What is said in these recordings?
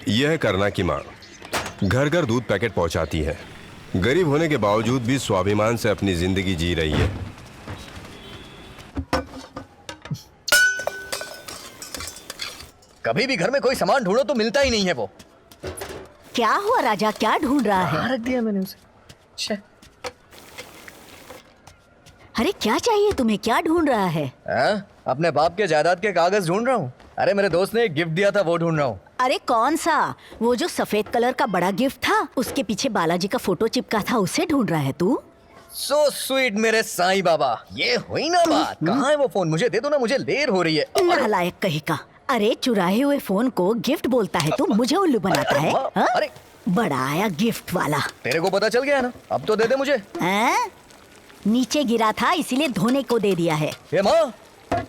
यह है करना की माँ, घर घर दूध पैकेट पहुंचाती है। गरीब होने के बावजूद भी स्वाभिमान से अपनी जिंदगी जी रही है। कभी भी घर में कोई सामान ढूंढो तो मिलता ही नहीं है वो। क्या हुआ राजा, क्या ढूंढ रहा है? रख दिया मैंने उसे। अरे क्या चाहिए तुम्हें, क्या ढूंढ रहा है? अपने बाप के जायदाद के कागज ढूंढ रहा हूँ। अरे मेरे दोस्त ने एक गिफ्ट दिया था, वो ढूंढ रहा हूँ। अरे कौन सा? वो जो सफेद कलर का बड़ा गिफ्ट था, उसके पीछे बालाजी का फोटो चिपका था, उसे ढूंढ रहा है तू? सो स्वीट मेरे साईं बाबा, ये हुई ना बात। कहाँ है वो फोन? मुझे दे दो ना, मुझे देर हो रही है। नालायक कहीं का। अरे चुराए हुए फोन को गिफ्ट बोलता है तू, मुझे उल्लू बनाता है। अरे बड़ा आया गिफ्ट वाला। तेरे को पता चल गया ना, अब तो दे दे मुझे। नीचे गिरा था इसीलिए धोने को दे दिया है। हे माँ,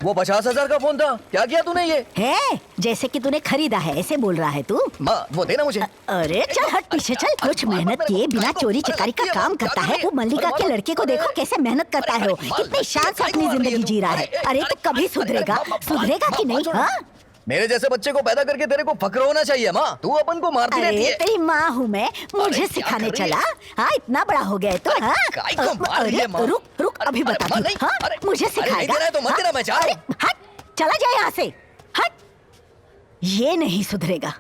वो 50,000 का फोन था, क्या किया तूने? ये है जैसे कि तूने खरीदा है ऐसे बोल रहा है तू। माँ वो देना मुझे। अरे चल हट पीछे चल। कुछ मेहनत किए बिना चोरी चकारी का काम करता है। वो मल्लिका के लड़के को देखो कैसे मेहनत करता है, वो कितनी शान से अपनी जिंदगी जी रहा है। अरे तू कभी सुधरेगा कि नहीं? हाँ मेरे जैसे बच्चे को पैदा करके तेरे को फक्र होना चाहिए माँ। तू अपन को मारती रहती है। तेरी माँ हूँ मैं, मुझे सिखाने चला? हाँ इतना बड़ा हो गया तो। हाँ रुक अभी बता। हाँ मुझे सिखाएगा तो मत देना, मैं चाह रहा हूँ। हट चला जाए यहाँ से, हट। ये नहीं सुधरेगा।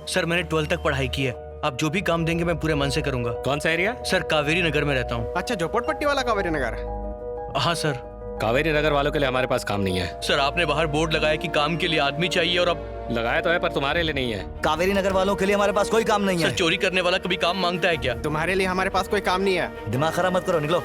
सर मैंने 12th तक पढ़ाई की है, आप जो भी काम देंगे मैं पूरे मन से करूंगा। कौन सा एरिया? सर कावेरी नगर में रहता हूँ। अच्छा, झोपड़पट्टी वाला कावेरी नगर। हाँ सर। कावेरी नगर वालों के लिए हमारे पास काम नहीं है। सर आपने बाहर बोर्ड लगाया कि काम के लिए आदमी चाहिए और अब लगाया तो है पर तुम्हारे लिए नहीं है। कावेरी नगर वालों के लिए हमारे पास कोई काम नहीं सर है। चोरी करने वाला कभी काम मांगता है क्या? तुम्हारे लिए हमारे पास कोई काम नहीं है। दिमाग खराब मत करो, निकलो।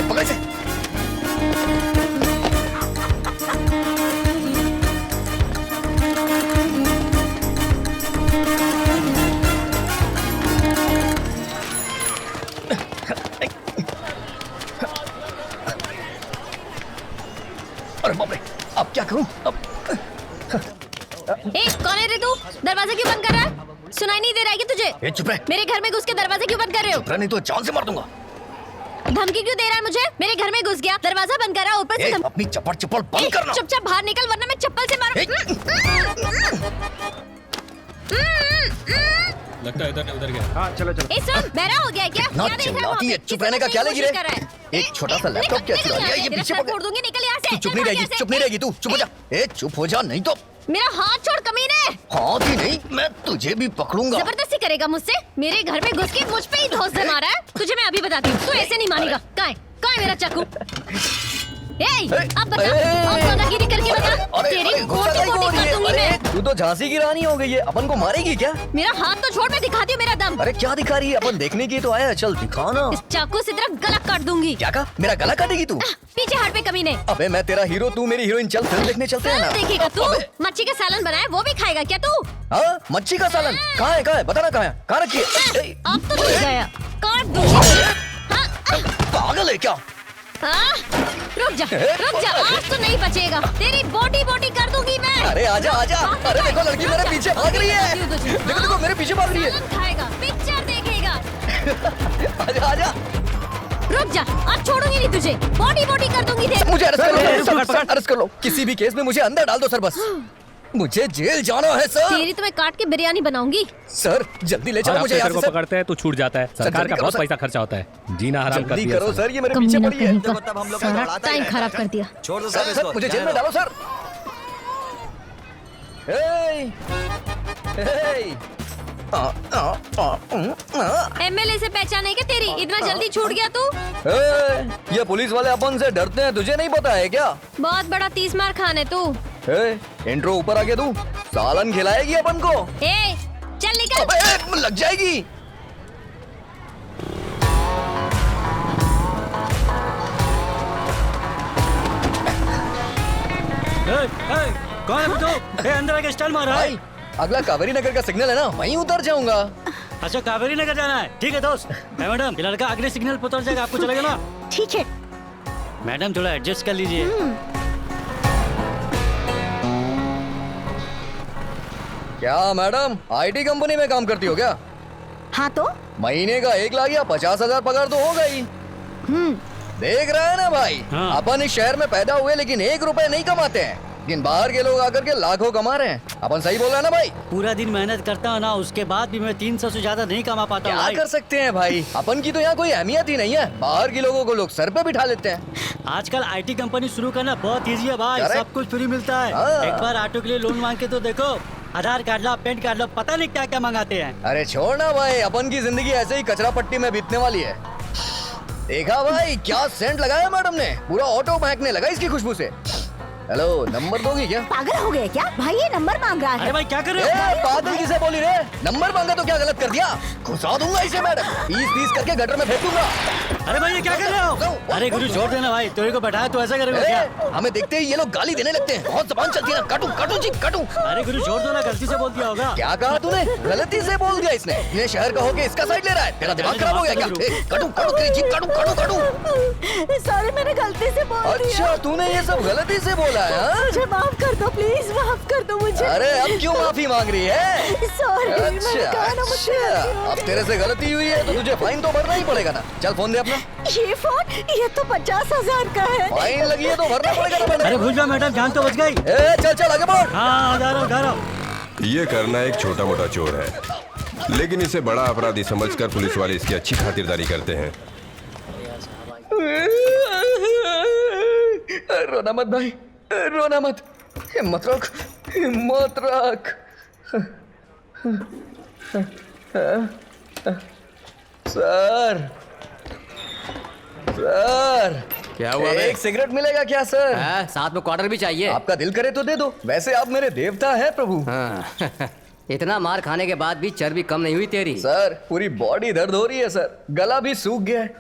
पकड़ से। अरे बाप रे, अब क्या करूं? अब कौन है रे तू? दरवाजा क्यों बंद कर रहा है? सुनाई नहीं दे रहा है क्या तुझे? चुप रह। मेरे घर में घुस के दरवाजा क्यों बंद कर रहे हो? चुप रह, नहीं तो जान से मार दूंगा। धमकी क्यों दे रहा है मुझे? मेरे घर में घुस गया, दरवाजा बंद कर रहा है, ऊपर से अपनी चप्पल चप्पल बंद करना। चुपचाप बाहर निकल वरना मैं चप्पल से मारूं। लगता है उधर गया। हाँ चलो चलो। सुन, बहरा हो गया है क्या? ना क्या देख रहा है चिल्लाती है, वहाँ पे? चुप रहने का क्या लगी रे? कोशिश कर रहा है। एक छोटा सा लैपटॉप क्या चुरा लिया? ये पीछे पकड़। फोड़ दूंगी, निकल यहाँ से। तू चुप नहीं रहेगी, चुप नहीं रहेगी, तू चुप हो जा। चुप हो जा, नहीं तो मेरा हाथ छोड़ कमीने। हाथ ही नहीं, मैं तुझे भी पकड़ूंगा। जबरदस्ती करेगा मुझसे? मेरे घर में घुस के मुझ पे ही धौंस से मारा है। तुझे मैं अभी बताती हूँ, तू ऐसे नहीं मानेगा। कहाँ है मेरा चाकू? अब बता, अब दादागिरी करके बता। तेरी गोटी गोटी कर दूंगी मैं। तू तो झांसी की रानी हो गई है, अपन को मारेगी क्या? मेरा हाथ तो छोड़, मैं दिखाती हूँ मेरा दम। अरे क्या दिखा रही है? अपन देखने की तो आया है, चल दिखा ना। इस चाकू से तेरा गला काट दूंगी। क्या कहा? मेरा गला काटेगी तू? पीछे हट पे कमीने। अबे मैं तेरा हीरो, तू मेरी हीरोइन। चल फिल्म देखने चलते हैं ना। देखेगा तू? मच्छी का सालन बनाया वो भी खाएगा क्या तू? हाँ मच्छी का सालन कहाँ है? बता ना कहाँ है? कहाँ रखी है? अब तो नहीं गया, काट दूंगी। पागल है क्या? रुक जा, आज तो नहीं बचेगा। तेरी बोटी बोटी कर दूंगी मैं। अरे आजा आजा। अरे देखो लड़की मेरे पीछे भाग रही है। देखो देखो मेरे पीछे भाग रही है। खाएगा, पिक्चर देखेगा। आजा आजा। रुक जा, आज छोड़ूंगी नहीं तुझे। बोटी बोटी कर दूंगी तेरी। मुझे अरेस्ट कर लो। किसी भी केस में मुझे अंदर डाल दो सर, बस मुझे जेल जाना है सर। तेरी तो मैं काट के बिरयानी बनाऊंगी। सर जल्दी ले चलो मुझे यहाँ से। पकड़ते हैं तो छूट जाता है। सरकार का बहुत पैसा खर्चा होता है। जीना हराम कर दिया। करो सर, ये मेरे पीछे पड़ी है। सारा टाइम खराब कर दिया। छोड़ दो सर, मुझे जेल में डालो सर। एमएलए से पहचाने क्या तेरी? इतना जल्दी छूट गया तू? ये पुलिस वाले अपन से डरते हैं, तुझे नहीं पता है क्या? बहुत बड़ा 30 मार खान है तू। इंट्रो ऊपर आके तू सालन खिलाएगी अपन को। चल निकल। अबे लग जाएगी। कौन है तू? अंदर आके स्टाइल मार रहा है। अगला कावेरी नगर का सिग्नल है ना, वहीं उतर जाऊंगा। अच्छा कावेरी नगर जाना है, ठीक है दोस्त। है मैडम, ये लड़का अगले सिग्नल पर उतर जाएगा, आपको चलेगा ना? ठीक है। मैडम थोड़ा एडजस्ट कर लीजिए। क्या मैडम आईटी कंपनी में काम करती हो क्या? हाँ तो महीने का 1 लाख या 50,000 पगार तो होगा ही। देख रहा है ना भाई, हाँ। अपन इस शहर में पैदा हुए लेकिन 1 रुपए नहीं कमाते हैं, लेकिन बाहर के लोग आकर के लाखों कमा रहे हैं। अपन सही बोल रहे हैं ना भाई? पूरा दिन मेहनत करता हूँ ना, उसके बाद भी मैं 300 से ज्यादा नहीं कमा पाता हूँ क्या भाई। कर सकते हैं भाई, अपन की तो यहाँ कोई अहमियत ही नहीं है। बाहर के लोगों को लोग सर पे बिठा लेते हैं। आजकल आईटी कंपनी शुरू करना बहुत इजी है भाई, Correct। सब कुछ फ्री मिलता है। हाँ। एक बार ऑटो के लिए लोन मांग के तो देखो, आधार कार्ड ला, पैन कार्ड ला, पता नहीं क्या क्या मंगाते हैं। अरे छोड़ ना भाई, अपन की जिंदगी ऐसे ही कचरा पट्टी में बीतने वाली है। देखा भाई क्या सेंट लगाया मैडम ने, पूरा ऑटो महकने लगा इसकी खुशबू से। हेलो, नंबर दोगी क्या? पागल हो गए क्या भाई? ये नंबर मांग रहा अरे है। भाई क्या कर रहे हो? पागल किसे बोली रे? नंबर मांगा तो क्या गलत कर दिया? घुसा दूंगा इसे मैडम, पीस करके गटर में फेंक दूंगा। अरे भाई ये क्या कर रहे हो? अरे गुरु छोड़ देना भाई, तेरे को बैठाया तो ऐसा करेगा क्या? हमें देखते ही ये लोग गाली देने लगते हैं, बहुत जबान चलती है ना, काटू काटू जी काटू। अरे गुरु छोड़ दो ना, गलती से बोल दिया होगा। क्या कहा तूने? गलती से बोल दिया इसने। ये शहर का होके इसका साइड ले रहा है, तेरा दिमाग खराब हो गया क्या? काटू काटू तेरी जीभ काटू काटू काटू। सॉरी, मैंने गलती से बोल दिया। अच्छा तूने ये सब गलती से बोला है हाँ? मुझे माफ कर दो प्लीज, माफ कर दो मुझे। अरे अब क्यों माफी मांग रही है? सॉरी, मैंने अच्छा कहा ना मुझसे अच्छा, गलती हो अब गई। तेरे से गलती हुई है तो तुझे फाइन तो भरना ही पड़ेगा ना। चल फोन दे अपना। ये फोन, ये तो 50,000 का है। फाइन लगी है तो भरना पड़ेगा ना। अरे भूल जाओ मैडम, जान तो बच गई। ए चल चल आगे बढ़। हाँ जा रहा हूँ। ये करना एक छोटा मोटा चोर है, लेकिन इसे बड़ा अपराधी समझकर पुलिस वाले इसकी अच्छी खातिरदारी करते हैं। रोना मत भाई, रोना मत, हिम्मत रख, हिम्मत रख। सर सर क्या हुआ बे? एक सिगरेट मिलेगा क्या सर? साथ में क्वार्टर भी चाहिए। आपका दिल करे तो दे दो, वैसे आप मेरे देवता है प्रभु। हाँ। इतना मार खाने के बाद भी चर्बी कम नहीं हुई तेरी। सर पूरी बॉडी दर्द हो रही है सर, गला भी सूख गया है,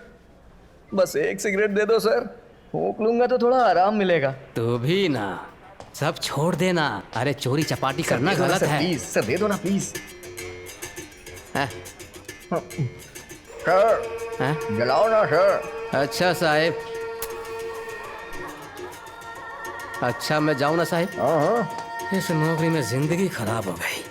बस एक सिगरेट दे दो सर, फूंक लूंगा तो थोड़ा आराम मिलेगा। तू भी ना, सब छोड़ देना। अरे चोरी चपाटी करना गलत है। प्लीज सर दे दो ना प्लीज। हैं? सर हैं? जलाओ ना सर। अच्छा साहिब, अच्छा मैं जाऊं ना साहिब? हाँ इस नौकरी में जिंदगी खराब हो गई।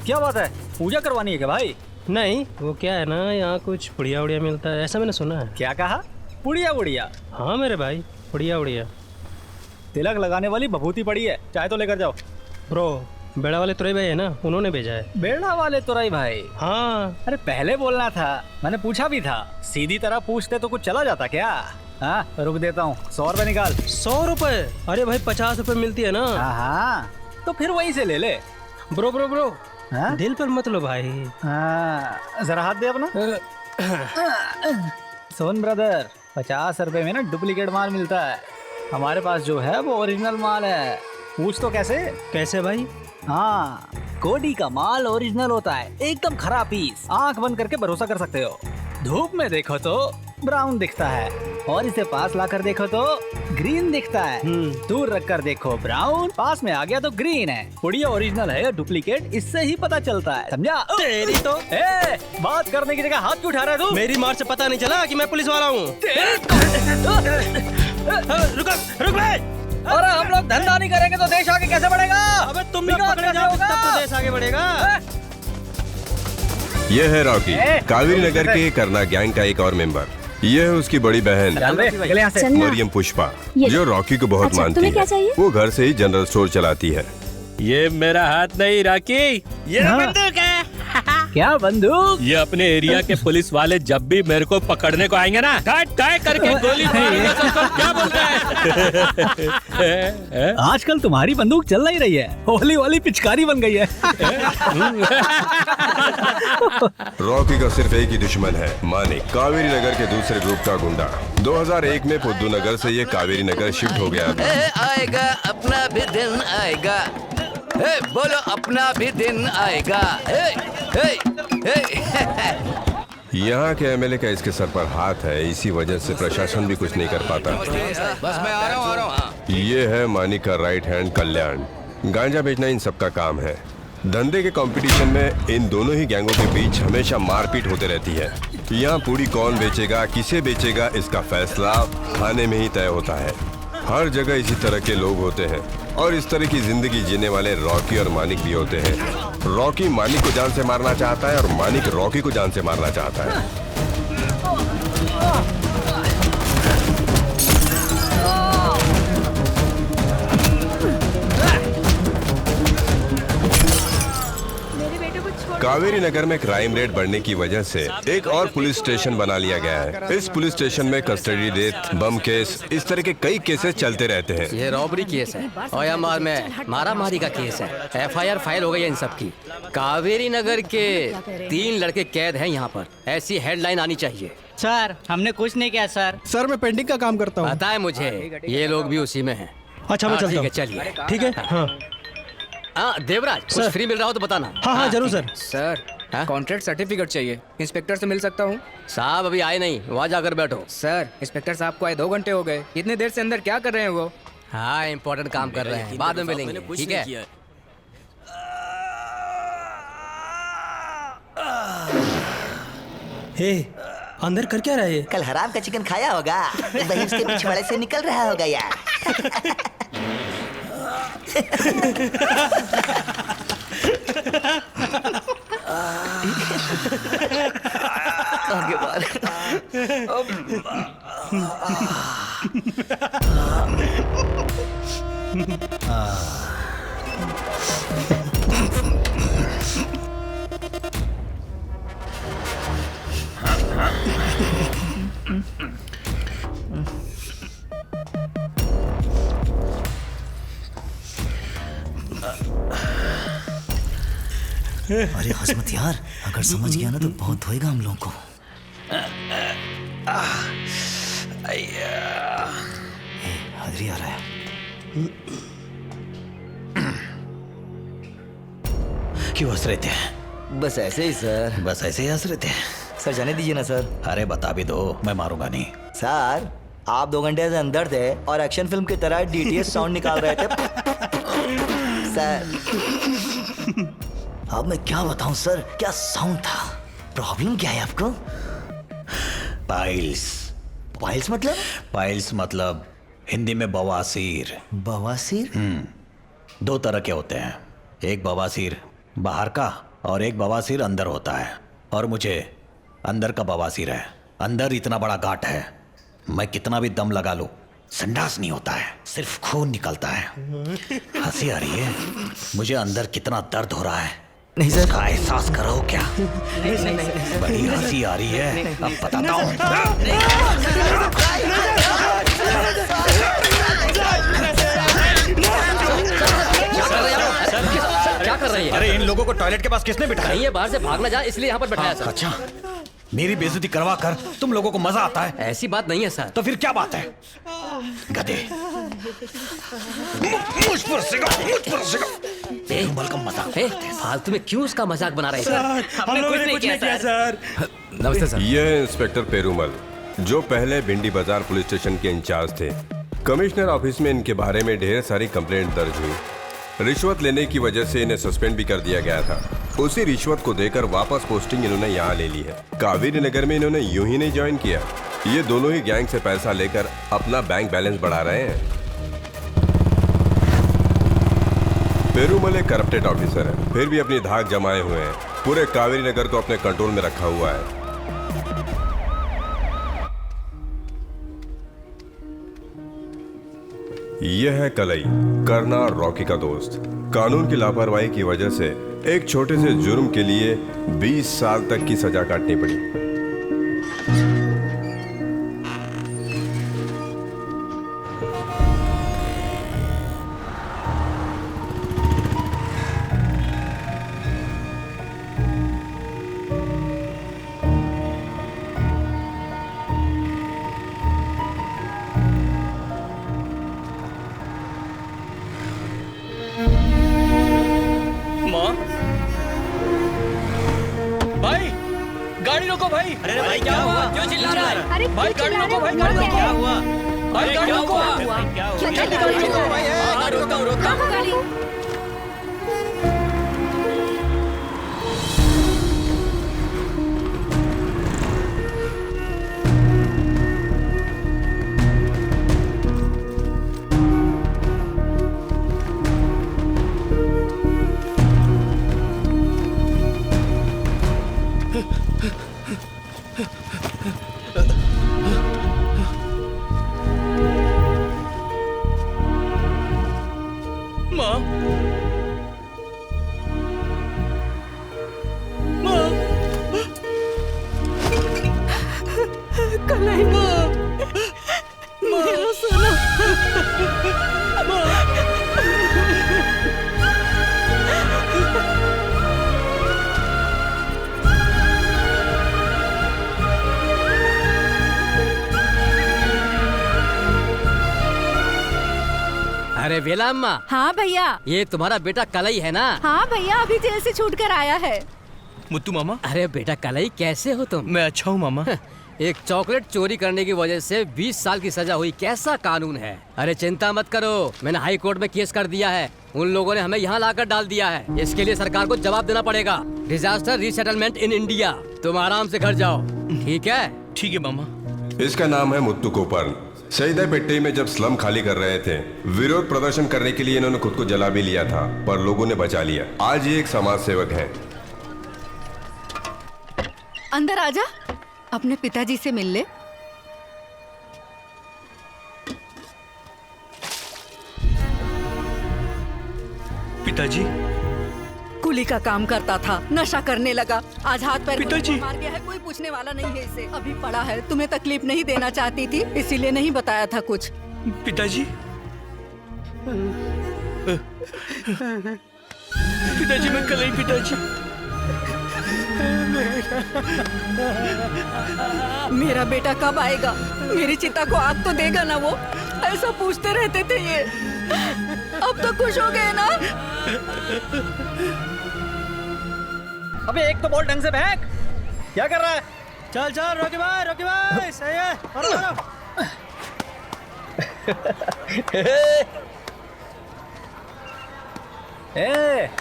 क्या बात है, पूजा करवानी है क्या भाई? नहीं, वो क्या है ना, यहाँ कुछ पुड़िया उड़िया मिलता है, ऐसा मैंने सुना है। क्या कहा? पुड़िया उड़िया? हाँ मेरे भाई, पुड़िया उड़िया। तिलक लगाने वाली बभूति पड़ी है, चाहे तो लेकर जाओ। ब्रो, बेड़ा वाले तुरई भाई है ना, उन्होंने भेजा है। बेड़ा वाले तुरई भाई? हाँ। अरे पहले बोलना था, मैंने पूछा भी था। सीधी तरह पूछते तो कुछ चला जाता क्या? हाँ रुक देता हूँ, 100 रुपए निकाल। 100 रुपए? अरे भाई 50 रुपए मिलती है ना। हाँ तो फिर वहीं से ले ले। ब्रो ब्रो ब्रो, हाँ? दिल पर मत लो भाई। हाँ जरा हाथ दे अपना। सोन ब्रदर, 50 रुपए में ना डुप्लीकेट माल मिलता है, हमारे पास जो है वो ओरिजिनल माल है। पूछ तो कैसे? कैसे भाई? हाँ, कोडी का माल ओरिजिनल होता है, एकदम खराब पीस, आंख बंद करके भरोसा कर सकते हो। धूप में देखो तो ब्राउन दिखता है, और इसे पास लाकर देखो तो ग्रीन दिखता है। दूर रखकर देखो ब्राउन, पास में आ गया तो ग्रीन है। पुड़िया ओरिजिनल है या डुप्लीकेट, इससे ही पता चलता है, समझा? तेरी तो बात करने की जगह हाथ क्यों उठा रहा है तू? मेरी मार से पता नहीं चला कि मैं पुलिस वाला हूँ। रुक भाई। अरे हम लोग धंधा नहीं करेंगे तो देश आगे कैसे बढ़ेगा? अबे तुम लोग पकड़े जाओगे तब तो देश आगे बढ़ेगा। यह है रॉकी, कावेरी नगर के करना गैंग का एक और मेंबर। यह है उसकी बड़ी बहन मरियम पुष्पा, जो रॉकी को बहुत मानती है। वो घर से ही जनरल स्टोर चलाती है। ये मेरा हाथ नहीं रॉकी, ये बंदूक है। क्या बंदूक? ये अपने एरिया के पुलिस वाले जब भी मेरे को पकड़ने को आएंगे ना, काट काट करके गोली मारूंगा सबको। क्या बोलता है? आजकल तुम्हारी बंदूक चल नहीं रही है, होली वाली पिचकारी बन गई है। रॉकी का सिर्फ एक ही दुश्मन है, मानिक, कावेरी नगर के दूसरे ग्रुप का गुंडा। 2001 में पुद्दू नगर से ये कावेरी नगर शिफ्ट हो गया था। आएगा अपना भी दिन आएगा। बोलो अपना भी दिन आएगा। यहाँ के एमएलए का इसके सर पर हाथ है, इसी वजह से प्रशासन भी कुछ नहीं कर पाता। बस मैं आ रहा हूँ। ये है मानिक का राइट हैंड कल्याण। गांजा बेचना इन सबका काम है। धंधे के कंपटीशन में इन दोनों ही गैंगों के बीच हमेशा मारपीट होते रहती है। यहाँ पूरी कौन बेचेगा, किसे बेचेगा, इसका फैसला थाने में ही तय होता है। हर जगह इसी तरह के लोग होते हैं और इस तरह की जिंदगी जीने वाले रॉकी और मानिक भी होते हैं। रॉकी मानिक को जान से मारना चाहता है और मानिक रॉकी को जान से मारना चाहता है। कावेरी नगर में क्राइम रेट बढ़ने की वजह से एक और पुलिस स्टेशन बना लिया गया है। इस पुलिस स्टेशन में कस्टडी डेथ, बम केस, इस तरह के कई केसेस चलते रहते हैं। ये रॉबरी केस है, ओयामार में मारामारी का केस है। एफआईआर फाइल हो गई है इन सब की। कावेरी नगर के 3 लड़के कैद हैं यहाँ पर। ऐसी हेडलाइन आनी चाहिए। सर हमने कुछ नहीं किया सर। सर मैं पेंटिंग का काम करता हूँ। पता है मुझे, ये लोग भी उसी में हैं। अच्छा मैं चलता हूँ। चलिए ठीक है। हाँ देवराज, कुछ फ्री मिल रहा हो तो बताना। हाँ जरूर सर। सर कॉन्ट्रैक्ट सर्टिफिकेट चाहिए, इंस्पेक्टर से मिल सकता हूँ? साहब अभी आए नहीं, वहाँ जाकर बैठो। सर इंस्पेक्टर साहब को आए 2 घंटे हो गए, इतने देर से अंदर क्या कर रहे हैं वो? हाँ इम्पोर्टेंट काम कर रहे हैं, बाद में मिलेंगे, ठीक है? हे अंदर कर क्या रहे? कल हराम का चिकन खाया होगा, वही उसके पिछवाड़े से निकल रहा होगा यार। आगे बार। अरे हसमत यार, अगर समझ गया ना तो बहुत होएगा हम लोगों को। हाजिरी आ रहा है। क्यों हंस रहे थे? बस ऐसे ही सर। बस ऐसे ही हंस रहे थे? सर जाने दीजिए ना सर। अरे बता भी दो, मैं मारूंगा नहीं। सर आप 2 घंटे से अंदर थे और एक्शन फिल्म की तरह डीटीएस साउंड निकाल रहे थे। सर अब मैं क्या बताऊं सर, क्या साउंड था। प्रॉब्लम क्या है आपको? पाइल्स। पाइल्स मतलब? पाइल्स मतलब हिंदी में बवासीर। बवासीर? 2 तरह के होते हैं, एक बवासीर बाहर का और एक बवासीर अंदर होता है। और मुझे अंदर का बवासीर है। अंदर इतना बड़ा गांठ है, मैं कितना भी दम लगा लूं संडास नहीं होता है, सिर्फ खून निकलता है। हंसी आ रही है, मुझे अंदर कितना दर्द हो रहा है नहीं सर का एहसास करो क्या? नहीं। बड़ी हंसी आ रही है, अब बताता हूँ। क्या कर रही है? अरे इन लोगों को टॉयलेट के पास किसने बिठाया? नहीं, ये बाहर से भाग ना जाए इसलिए यहाँ पर बैठाया सर। अच्छा, मेरी बेइज्जती करवा कर तुम लोगों को मजा आता है? ऐसी बात नहीं है सर। तो फिर क्या बात है? गधे, मुझ पर का मजाक। फालतू में क्यों उसका मजाक बना रहे हैं? हम लोगों ने कुछ नहीं किया सर। नमस्ते सर। ये है इंस्पेक्टर पेरूमल, जो पहले भिंडी बाजार पुलिस स्टेशन के इंचार्ज थे। कमिश्नर ऑफिस में इनके बारे में ढेर सारी कंप्लेंट दर्ज हुई। रिश्वत लेने की वजह से इन्हें सस्पेंड भी कर दिया गया था। उसी रिश्वत को देकर वापस पोस्टिंग इन्होंने यहाँ ले ली है। कावेरी नगर में इन्होंने यूं ही नहीं ज्वाइन किया, ये दोनों ही गैंग से पैसा लेकर अपना बैंक बैलेंस बढ़ा रहे हैं। पेरूमल एक करप्टेड ऑफिसर है, फिर भी अपनी धाक जमाए हुए हैं। पूरे कावेरी नगर को अपने कंट्रोल में रखा हुआ है। यह है कलई, करना और रॉकी का दोस्त। कानून की लापरवाही की वजह से एक छोटे से जुर्म के लिए 20 साल तक की सजा काटनी पड़ी। रोको भाई। अरे भाई क्या हुआ? क्यों चिल्ला रहा है? अरे भाई गाड़ी रोको, भाई गाड़ी रोको। क्या हुआ? भाई गाड़ी रोको। रोकता हूँ रोकता हूँ। माँ, माँ, कलाई मेरा सोना। अरे वेला अम्मा, हाँ भैया। ये तुम्हारा बेटा कलई है ना? हाँ भैया, अभी जेल से छूट कर आया है। मुत्तू मामा। अरे बेटा कलई, कैसे हो तुम? मैं अच्छा हूँ मामा। एक चॉकलेट चोरी करने की वजह से 20 साल की सजा हुई, कैसा कानून है? अरे चिंता मत करो, मैंने हाई कोर्ट में केस कर दिया है। उन लोगों ने हमें यहाँ लाकर डाल दिया है। इसके लिए सरकार को जवाब देना पड़ेगा। Disaster resettlement in India. तुम आराम से घर जाओ, ठीक है? ठीक है मामा। इसका नाम है मुत्तू कोपर्न। सईदापेट्टी में जब स्लम खाली कर रहे थे, विरोध प्रदर्शन करने के लिए इन्होंने खुद को जला भी लिया था, पर लोगों ने बचा लिया। आज ये एक समाज सेवक है। अंदर आजा, अपने पिताजी से मिल ले। पिताजी। कुली का काम करता था, नशा करने लगा, आज हाथ पैर पिताजी। मार गया है। कोई पूछने वाला नहीं है इसे। अभी पड़ा है, तुम्हें तकलीफ नहीं देना चाहती थी, इसीलिए नहीं बताया था कुछ। पिताजी। पिताजी मैं कल ही पिताजी। मेरा बेटा कब आएगा? मेरी चिता को आग तो देगा ना वो? ऐसा पूछते रहते थे ये। अब तो खुश हो गए ना? अबे एक तो बॉल ढंग से फेंक। क्या कर रहा है? चल चल रोकी भाई सही है।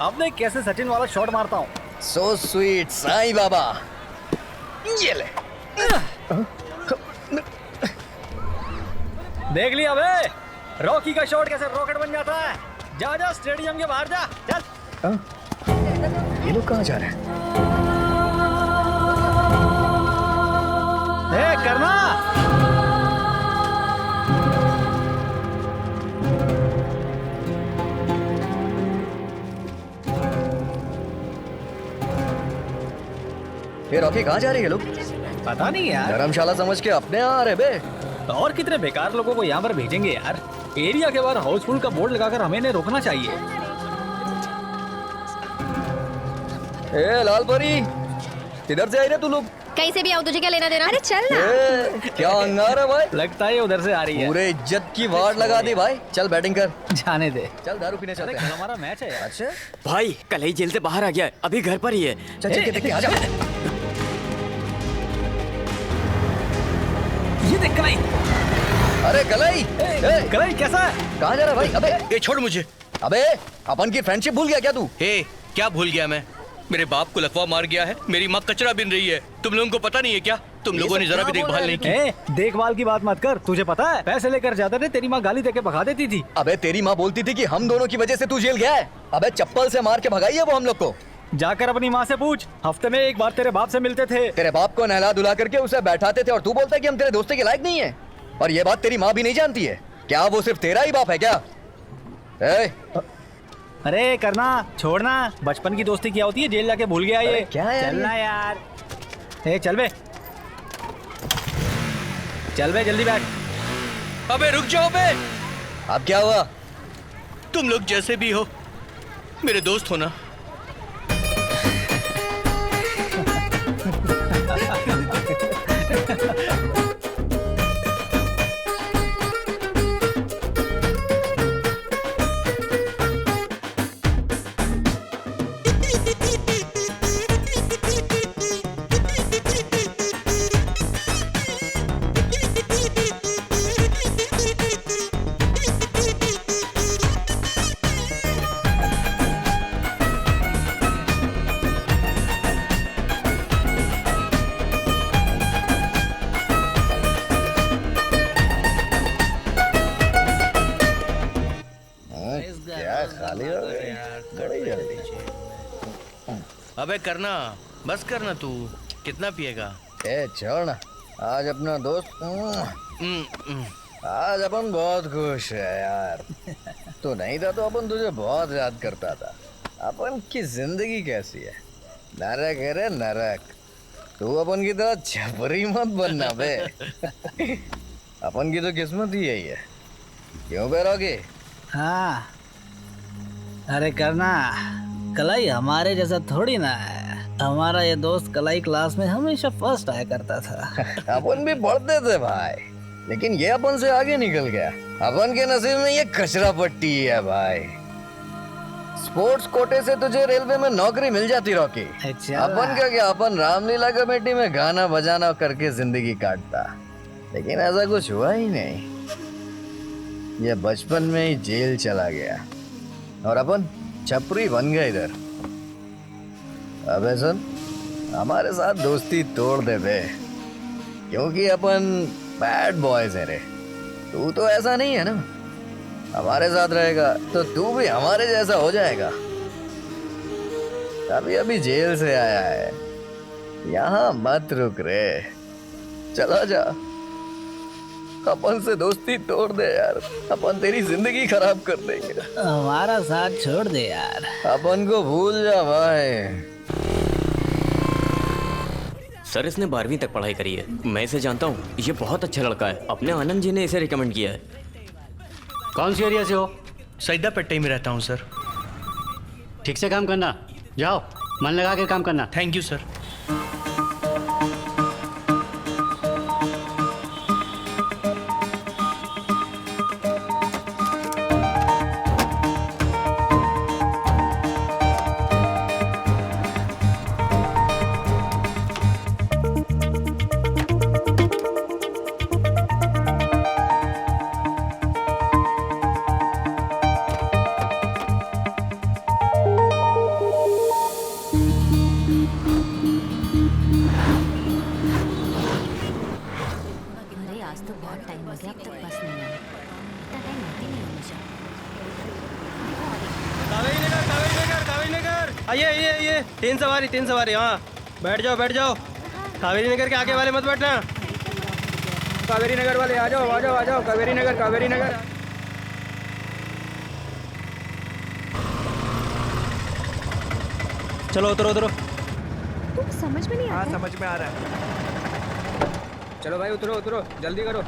आपने कैसे सचिन वाला शॉट मारता हूँ। So sweet Sai Baba. ये ले। देख लिया बे, रॉकी का शॉट कैसे रॉकेट बन जाता है। जा जा स्टेडियम के बाहर जा, चल। ये लोग कहाँ जा रहे हैं? करना। ये रॉकी कहाँ जा रही है लोग? पता नहीं यार, धर्मशाला समझ के अपने यहाँ आ रहे बे। और कितने बेकार लोगों को यहाँ पर भेजेंगे यार। एरिया के बाहर हाउसफुल का बोर्ड लगाकर हमें इन्हें रोकना चाहिए। ए लाल परी, किधर से आई रे तू लोग? कहीं से भी आओ, तुझे क्या लेना देना? अरे चल ना। क्या अंगार है भाई? लगता है उधर से आ रही है। पूरे इज्जत की वार्ड लगा दी भाई। चल बैटिंग कर। जाने दे, चल दारू पीने चलते हैं। हमारा मैच है यार। अच्छा भाई कल ही जेल से बाहर आ गया है, अभी घर पर ही है। चल चल के देख के आ जा। ये देख कलाई। अरे कलाई, कलाई कैसा है? कहाँ जा रहा भाई? अबे ये छोड़ मुझे। अबे अपन की फ्रेंडशिप भूल गया क्या तू? हे क्या भूल गया मैं? मेरे बाप को लकवा मार गया है, मेरी माँ कचरा बिन रही है। तुम लोगों को पता नहीं है क्या? तुम लोगों ने जरा भी देखभाल नहीं की। देखभाल की बात मत कर, तुझे पता है पैसे लेकर जाते थे, तेरी माँ गाली देके भगा देती थी। अबे तेरी माँ बोलती थी कि हम दोनों की वजह से तू जेल गया है। अबे चप्पल से मार के भगाई है वो हम लोग को। जाकर अपनी माँ से पूछ, हफ्ते में एक बार तेरे बाप से मिलते थे। तेरे बाप को नहला धुला करके उसे बैठाते थे और तू बोलता है कि हम तेरे दोस्ती के लायक नहीं है। और ये बात तेरी माँ भी नहीं जानती है क्या? वो सिर्फ तेरा ही बाप है क्या? अरे करना, छोड़ना, बचपन की दोस्ती क्या होती है, जेल जाके भूल गया ये। क्या है चलना यार। चल बे, चल बे जल्दी बैठ। अबे रुक जाओ बे। अब क्या हुआ? तुम लोग जैसे भी हो मेरे दोस्त हो ना। अबे करना, बस करना तू। कितना पिएगा? ए छोड़ ना, आज अपना दोस्त आज अपन बहुत खुश है यार। तू नहीं था तो अपन तुझे बहुत याद करता था। अपन की जिंदगी कैसी है? नरक है रे नरक। तू अपन की तरह छपरी मत बनना बे। अपन की तो किस्मत ही यही है। क्यों बेरोगे? हाँ, अरे करना, कलाई हमारे जैसा थोड़ी ना है। हमारा ये दोस्त कलाई क्लास में हमेशा फर्स्ट आया करता था। अपन भी पढ़ते थे भाई, लेकिन ये अपन से आगे निकल गया। अपन के नसीब में ये कचरा पट्टी है भाई। स्पोर्ट्स कोटे से तुझे रेलवे में नौकरी मिल जाती रॉकी। अपन का क्या, अपन रामलीला कमेटी में गाना बजाना करके जिंदगी काटता, लेकिन ऐसा कुछ हुआ ही नहीं। ये बचपन में ही जेल चला गया और अपन छपरी बन गए इधर। अबे सुन, हमारे साथ दोस्ती तोड़ दे बे, क्योंकि अपन बैड बॉयज है रे। तू तो ऐसा नहीं है ना। हमारे साथ रहेगा तो तू भी हमारे जैसा हो जाएगा। अभी अभी जेल से आया है, यहाँ मत रुक रे, चला जा। अपन से दोस्ती तोड़ दे यार, अपन तेरी जिंदगी खराब कर देंगे। हमारा साथ छोड़ दे यार। अपन को भूल जा भाई। सर इसने 12वीं तक पढ़ाई करी है, मैं इसे जानता हूँ। ये बहुत अच्छा लड़का है, अपने आनंद जी ने इसे रिकमेंड किया है। कौन सी एरिया से हो? सईदा पट्टी में रहता हूँ सर। ठीक से काम करना, जाओ मन लगा के काम करना। Thank you sir. आइए, तीन सवारी। हाँ, बैठ जाओ। कावेरी नगर के आगे वाले मत बैठना। कावेरी नगर वाले आ जाओ। कावेरी नगर। चलो उतरो। तुम समझ में नहीं आता? हाँ समझ में आ रहा है। चलो भाई उतरो, जल्दी करो।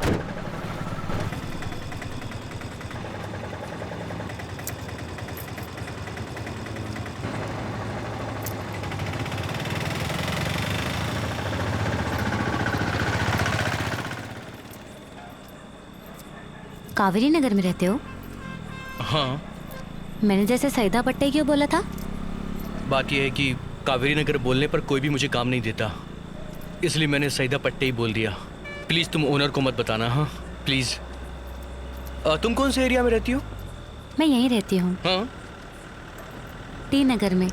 कावेरी नगर में रहते हो? हाँ। मैंने जैसे सईदा पट्टी क्यों बोला था? बात यह है कि कावेरी नगर बोलने पर कोई भी मुझे काम नहीं देता, इसलिए मैंने सईदा पट्टी ही बोल दिया। प्लीज़ तुम ओनर को मत बताना। हाँ प्लीज़। तुम कौन से एरिया में रहती हो? मैं यहीं रहती हूँ। हाँ, टी नगर में।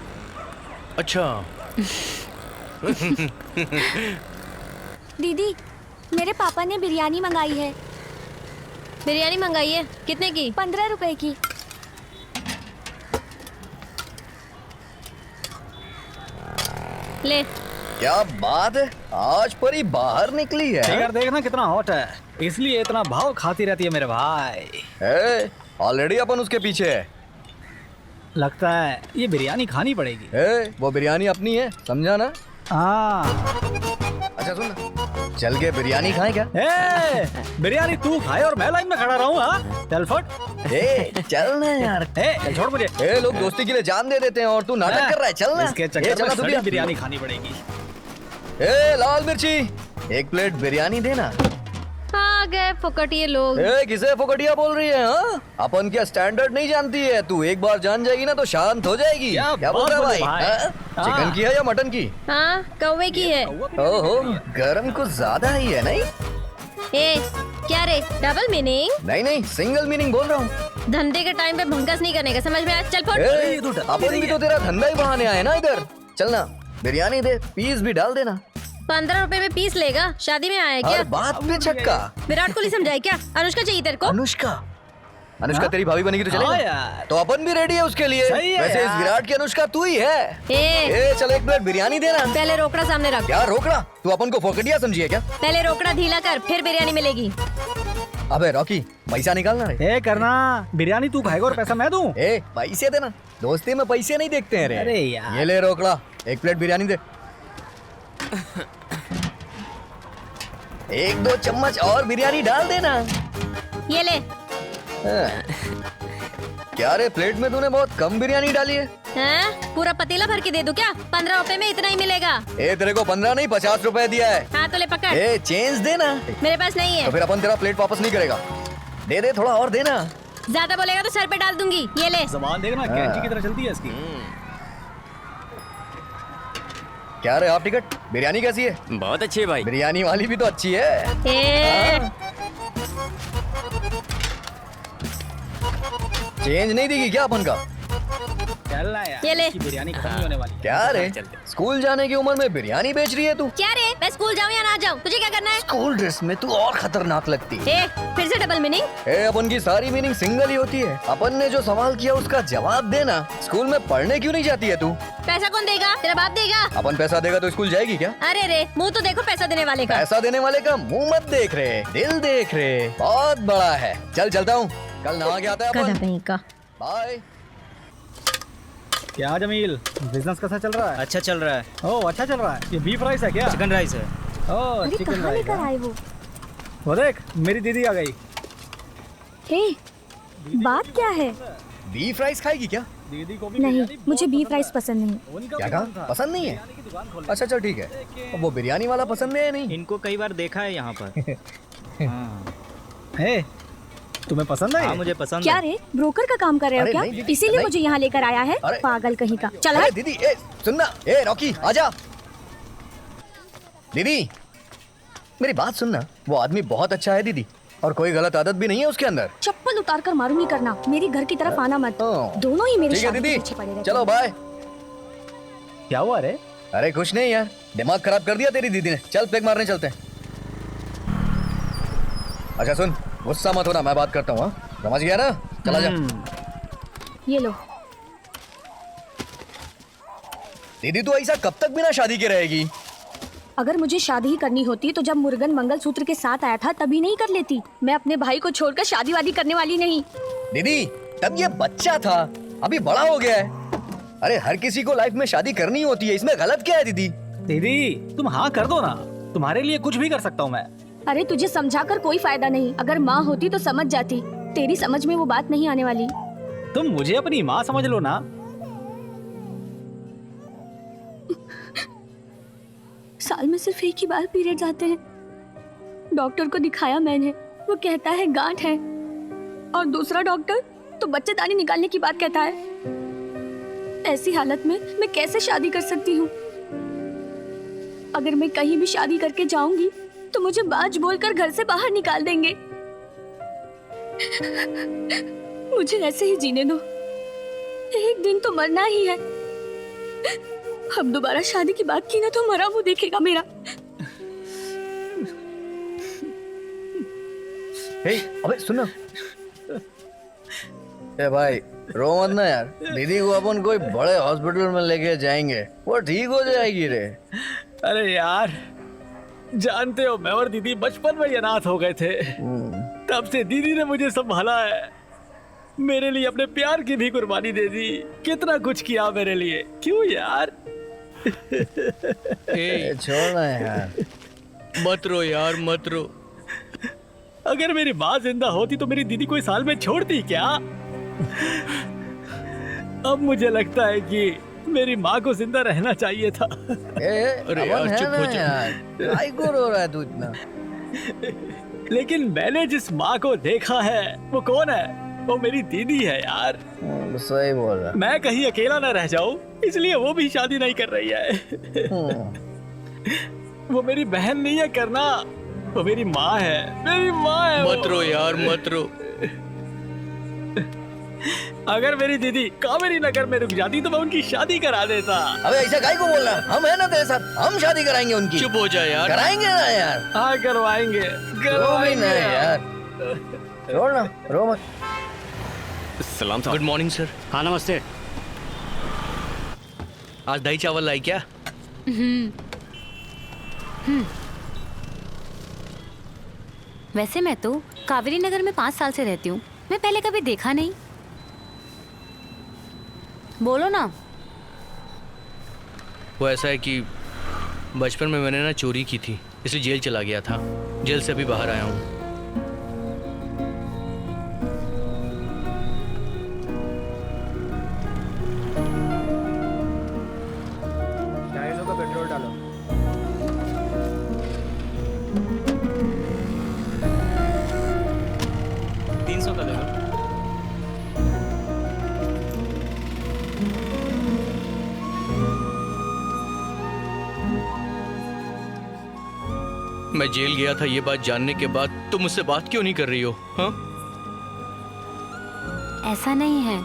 अच्छा। दीदी, मेरे पापा ने बिरयानी मंगाई है। बिरयानी मंगाई है? कितने की? 15 रुपए की। ले। क्या बात है, आज परी बाहर निकली है। फिगर देखना कितना हॉट है, इसलिए इतना भाव खाती रहती है मेरे भाई। ऑलरेडी अपन उसके पीछे है। लगता है ये बिरयानी खानी पड़ेगी। वो बिरयानी अपनी है, समझा ना? हाँ। अच्छा सुन ना, चल के बिरयानी खाए क्या? बिरयानी तू खाए और मैं लाइन में खड़ा रहूं? हाँ चल फट। चल ना यार। चल छोड़ मुझे। लोग दोस्ती के लिए जान दे देते हैं और तू नाटक कर रहा है। चल ना। इसके चक्कर में बिरयानी खानी पड़ेगी। लाल मिर्ची, 1 प्लेट बिरयानी देना। आ गए फुकटिये लोग। किसे फुकटिया बोल रही है? हाँ, अपन क्या स्टैंडर्ड नहीं जानती है तू? एक बार जान जाएगी ना तो शांत हो जाएगी। क्या बोल रहा है भाई? चिकन की है या मटन की? हाँ, कौवे की है। ओहो, गरम कुछ ज्यादा ही है नहीं? क्या रे, डबल मीनिंग? नहीं, सिंगल मीनिंग बोल रहा हूँ। धंधे के टाइम पे भंकस नहीं करने का, समझ में आया? चल फट। अपन भी तो तेरा धंधा ही बहाने आए ना इधर। चलना, बिरयानी दे, पीस भी डाल देना। 15 रुपए में पीस लेगा? शादी में आया क्या? बात में छक्का। विराट कोहली समझाए क्या? अनुष्का चाहिए तेरे को? अनुष्का? अनुष्का तेरी भाभी बनेगी तो हाँ चलेगा? यार। तो अपन भी रेडी है उसके लिए। सही है वैसे इस यार। विराट की अनुष्का तू ही है। चल एक प्लेट बिरयानी देना। पहले रोकड़ा सामने रख। क्या रोकड़ा? तू अपन को फोकटिया समझी है क्या? पहले रोकड़ा ढीला कर, फिर बिरयानी मिलेगी। अबे रॉकी, पैसा निकालना रे। ए करना, बिरयानी तू खाएगा और पैसा मैं दूं। ए पैसे देना, दोस्ती में पैसे नहीं देखते हैं रे। अरे यार। ये ले रोकड़ा, एक प्लेट बिरयानी दे। 1-2 चम्मच और बिरयानी डाल देना। ये ले। क्या रे, प्लेट में तूने बहुत कम बिरयानी डाली है। पूरा पतीला भर के दे दूं क्या? 15 रुपए में इतना ही मिलेगा। तेरे को 15 नहीं 50 रुपए दिया है। हाँ तो ले पकड़। चेंज देना। मेरे पास नहीं है। तो फिर अपन तेरा प्लेट वापस नहीं करेगा। दे थोड़ा और देना। ज्यादा बोलेगा तो सर पे डाल दूंगी। ये ले। ज़बान देखना कैंची की तरह चलती है इसकी। क्या रे आप टिकट, बिरयानी कैसी है? बहुत अच्छी है भाई। बिरयानी वाली भी तो अच्छी है। चेंज नहीं देगी क्या अपन का? चलना यार, ये ले। इसकी बिरयानी खत्म नहीं होने वाली है। क्या रे, स्कूल जाने की उम्र में बिरयानी बेच रही है तू? क्या रे, मैं स्कूल जाऊँ या ना जाऊँ, तुझे क्या करना है? स्कूल ड्रेस में तू और खतरनाक लगती है। फिर से डबल मीनिंग? अपन की सारी मीनिंग सिंगल ही होती है। अपन ने जो सवाल किया उसका जवाब देना। स्कूल में पढ़ने क्यों नहीं जाती है तू? पैसा कौन देगा? तेरा बाप देगा। अपन पैसा देगा तो स्कूल जाएगी क्या? अरे रे, मुंह तो देखो पैसा देने वाले का। पैसा देने वाले का मुंह मत देख रहे, दिल देख रहे, बहुत बड़ा है। चल चलता हूँ, कल नहा के आता है अपन। बाय। क्या जमील, बिजनेस कैसा चल रहा है? अच्छा चल रहा है। ओह अच्छा चल रहा है। ये बीफ राइस है क्या? चिकन राइस है। ओह चिकन राइस। आए वो देख, मेरी दीदी आ गई। बात क्या है? बीफ राइस खाएगी क्या? दीदी को भी नहीं, मुझे बीफ राइस पसंद नहीं। क्या कहा? पसंद नहीं है? अच्छा चल ठीक है। अब वो बिरयानी वाला पसंद है नहीं? इनको कई बार देखा है यहाँ पर। हे, तुम्हें पसंद है? हाँ मुझे पसंद क्या है। रे, ब्रोकर का काम कर रहे हो क्या? इसीलिए मुझे यहाँ लेकर आया है, पागल कहीं का। चल अरे दीदी, सुनना। रॉकी आजा। दीदी मेरी बात सुनना, वो आदमी बहुत अच्छा है दीदी, और कोई गलत आदत भी नहीं है उसके अंदर। चप्पल उतार कर मारूंगी करना, मेरी घर की तरफ आना मत। दोनों ही मेरे ठीक है शादी के दीदी, पीछे पड़े रहते चलो हैं। बाय। क्या हुआ रे? अरे कुछ नहीं यार, दिमाग खराब कर दिया तेरी दीदी ने। चल पेक मारने चलते हैं। अच्छा सुन, गुस्सा मत होना, मैं बात करता हूँ। समझ गया ना? चला जा। ये लो। दीदी तू ऐसा कब तक बिना शादी के रहेगी? अगर मुझे शादी ही करनी होती तो जब मुर्गन मंगलसूत्र के साथ आया था तभी नहीं कर लेती। मैं अपने भाई को छोड़कर शादी वादी करने वाली नहीं। दीदी तब ये बच्चा था, अभी बड़ा हो गया है। अरे हर किसी को लाइफ में शादी करनी होती है, इसमें गलत क्या है दीदी? दीदी तुम हाँ कर दो ना, तुम्हारे लिए कुछ भी कर सकता हूँ मैं। अरे तुझे समझाकर कोई फायदा नहीं, अगर माँ होती तो समझ जाती। तेरी समझ में वो बात नहीं आने वाली। तुम मुझे अपनी माँ समझ लो ना। साल में सिर्फ एक ही बार पीरियड्स आते हैं। डॉक्टर को दिखाया मैंने, वो कहता है गांठ है, और दूसरा डॉक्टर तो बच्चेदानी निकालने की बात कहता है। ऐसी हालत में मैं कैसे शादी कर सकती हूँ? अगर मैं कहीं भी शादी करके जाऊंगी तो मुझे बाज बोलकर घर से बाहर निकाल देंगे। मुझे ऐसे ही जीने दो, एक दिन तो मरना ही है। अब दोबारा शादी की बात की ना तो मरा वो देखेगा मेरा। अबे सुनो। ए भाई रो मत ना यार, दीदी को अपन कोई बड़े हॉस्पिटल में लेके जाएंगे, वो ठीक हो जाएगी रे। अरे यार जानते हो, मैं और दीदी बचपन में ही अनाथ हो गए थे। तब से दीदी ने मुझे संभाला है, मेरे लिए अपने प्यार की भी कुर्बानी दे दी, कितना कुछ किया मेरे लिए। क्यों यार? छोड़ना यार, मत रो यार मत रो। अगर मेरी माँ जिंदा होती तो मेरी दीदी को इस हाल में छोड़ती क्या? अब मुझे लगता है कि मेरी माँ को जिंदा रहना चाहिए था। अरे यार चुप हो जा। काय को रो रहा है तू इतना? लेकिन मैंने जिस माँ को देखा है वो कौन है? वो मेरी दीदी है यार। सही बोल रहा। मैं कहीं अकेला ना रह जाऊं, इसलिए वो भी शादी नहीं कर रही है। वो मेरी बहन नहीं है करना, वो मेरी माँ है, मेरी माँ है। मत रो यार मत रो। अगर मेरी दीदी कावेरी नगर में रुक जाती तो मैं उनकी शादी करा देता। अबे ऐसा काय को बोल रहा है? हम है ना तेरे साथ, हम शादी कराएंगे उनकी। चुप हो जा यार। कराएंगे ना यार। हाँ करवाएंगे, करवाएंगे यार। छोड़ ना, रो मत। सलाम साहब। Good morning sir. हाँ नमस्ते। आज दही चावल लाई क्या? वैसे मैं तो कावेरी नगर में 5 साल से रहती हूँ, मैं पहले कभी देखा नहीं। बोलो ना। वो ऐसा है कि बचपन में मैंने ना चोरी की थी, इसलिए जेल चला गया था। जेल से अभी बाहर आया हूँ। पेट्रोल डालो। $300 का दे दो। मैं जेल गया था ये बात जानने के बाद तुम मुझसे बात क्यों नहीं कर रही हो? हाँ? ऐसा नहीं है,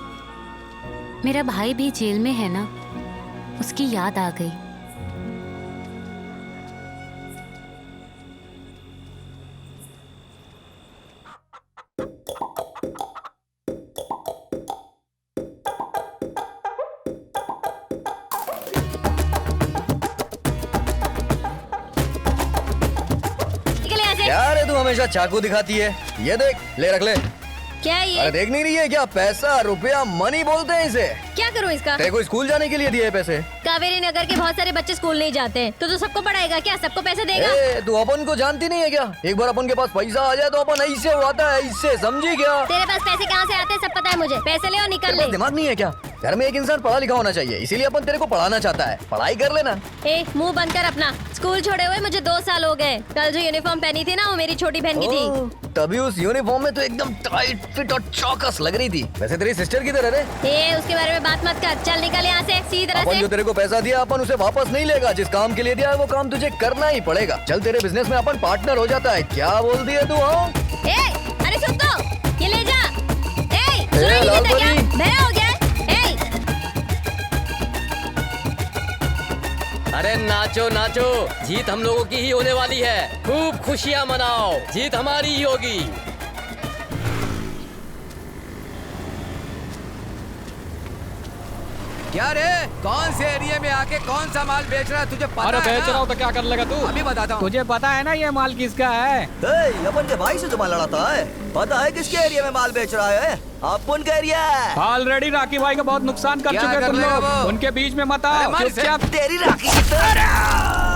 मेरा भाई भी जेल में है ना, उसकी याद आ गई। क्या रे तू हमेशा चाकू दिखाती है? ये देख, ले रख ले। क्या है ये? अरे देख नहीं रही है क्या? पैसा, रुपया, मनी बोलते हैं इसे। क्या करूँ इसका? तेरे को स्कूल जाने के लिए दिए पैसे। कावेरी नगर के बहुत सारे बच्चे स्कूल नहीं जाते हैं, तो सबको पढ़ाएगा क्या? सबको पैसे देगा? तू अपन को जानती नहीं है क्या? एक बार अपन के पास पैसा आ जाए तो अपन ऐसे हुआता है, इससे समझी क्या? तेरे पास पैसे कहाँ से आते हैं सब पता है मुझे। पैसे ले और निकल ले। दिमाग नहीं है क्या? घर में एक इंसान पढ़ा लिखा होना चाहिए, इसीलिए अपन तेरे को पढ़ाना चाहता है। पढ़ाई कर लेना। मुंह बंद कर अपना। स्कूल छोड़े हुए मुझे 2 साल हो गए। कल जो यूनिफॉर्म पहनी थी ना, वो मेरी छोटी बहन की थी। तभी उस यूनिफॉर्म में तो एकदम टाइट फिट और चौकस लग रही थी। वैसे तेरी सिस्टर किधर है रे? उसके बारे में बात मत कर। चल निकल यहाँ से सीधी तरह अपन से। जो तेरे को पैसा दिया अपन उसे वापस नहीं लेगा। जिस काम के लिए दिया है वो काम तुझे करना ही पड़ेगा। चल तेरे बिजनेस में अपन पार्टनर हो जाता है। क्या बोल दिया तू? हाँ अरे सुन तो, ये ले जा। सुनाई नहीं देता क्या? बहरा हो गया? अरे नाचो नाचो, जीत हम लोगों की ही होने वाली है। खूब खुशियां मनाओ, जीत हमारी ही होगी। क्या रे, कौन से एरिया में आके कौन सा माल बेच रहा है तुझे पता है? अरे बेच रहा हूँ तो क्या कर लेगा तू? अभी बताता हूँ। तुझे पता है ना ये माल किसका है? अपन के भाई से जो माल लड़ाता है, पता है किसके एरिया में माल बेच रहा है? अपन का एरिया है। ऑलरेडी राखी भाई का बहुत नुकसान कर चुके तुम लोग। उनके बीच में मत आओ। चुपचाप तेरी राखी की तरह।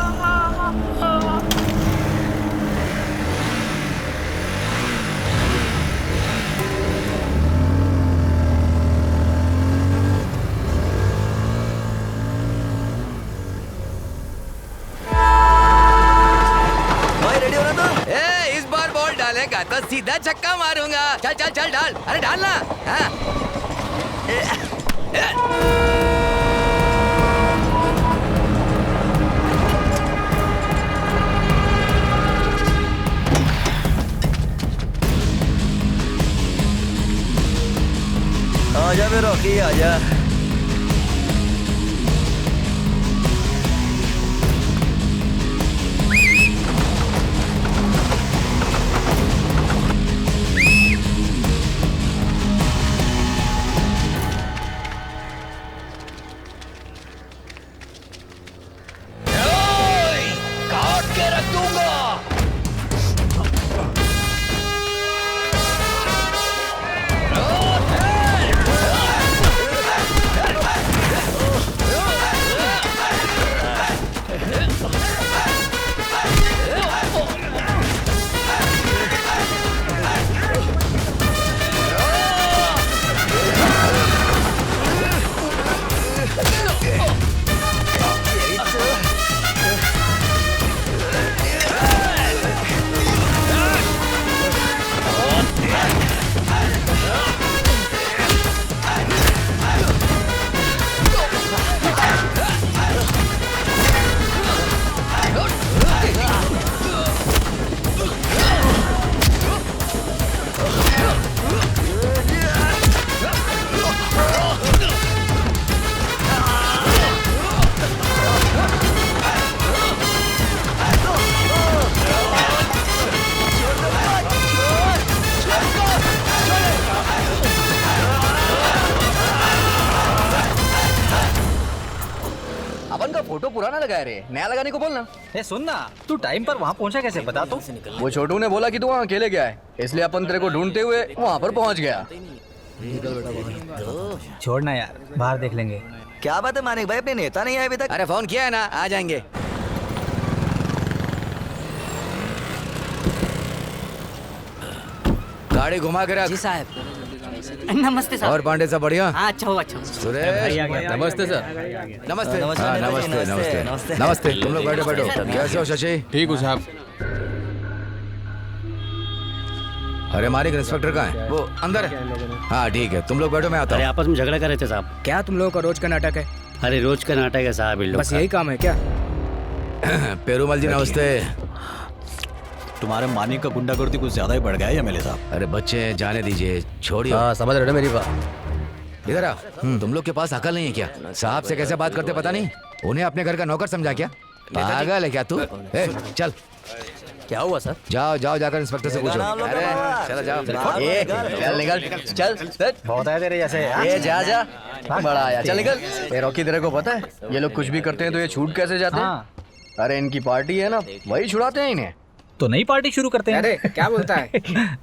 इस बार बॉल डालेगा तो सीधा छक्का मारूंगा। चल चल चल डाल। अरे डालना। हाँ। आजा बे रॉकी, आजा। लगाया रे? नया लगाने को बोलना। ए सुन ना, तू टाइम पर वहाँ पहुँचा कैसे बता तो? वो छोटू ने बोला कि तू वहाँ अकेले गया है, इसलिए अपन तेरे को ढूंढते हुए वहाँ पर पहुँच गया। छोड़ना यार, बाहर देख लेंगे। क्या बात है मानिक भाई, अपने नेता नहीं आए अभी तक? अरे फोन किया है ना, आ जाएंगे। गाड़ी घुमा के रख। जी साहब। नमस्ते साहब। और पांडे साहब बढ़िया? हाँ अच्छा हो अच्छा हो। सुरेश नमस्ते सर। नमस्ते नमस्ते नमस्ते। तुम लोग बैठो बैठो। कैसे हो शशि? ठीक हूँ साहब। अरे मालिक इंस्पेक्टर कहाँ है? वो अंदर है। हाँ ठीक है, तुम लोग बैठो, मैं आता हूँ। अरे आपस में झगड़ा कर रहे थे साहब। क्या तुम लोगों का रोज का नाटक है? अरे रोज का नाटक है साहब, इन लोग बस यही काम है क्या? पेरूमल जी नमस्ते। तुम्हारे मानिक का गुंडागर्दी कुछ ज्यादा ही बढ़ गया है एमएलए साहब। अरे बच्चे जाने दीजिए, छोड़िए। हाँ समझ रहे हो मेरी बात। इधर आ। तुम लोग के पास अकल नहीं है क्या? साहब से कैसे बात करते पता नहीं? उन्हें अपने घर का नौकर समझा क्या? पागल है क्या तू? चल। क्या हुआ सर? जाओ जाओ, जाकर इंस्पेक्टर से पूछो। अरे चलो जाओ। चल निकल, चल। बहुत है तेरे जैसे। ये जा बड़ा आया, चल निकल। ये रॉकी तेरे को पता है ये लोग कुछ भी करते हैं तो ये छूट कैसे जाते हैं? अरे इनकी पार्टी है ना, वही छुड़ाते हैं इन्हें। तो नई पार्टी शुरू करते हैं। अरे क्या बोलता है?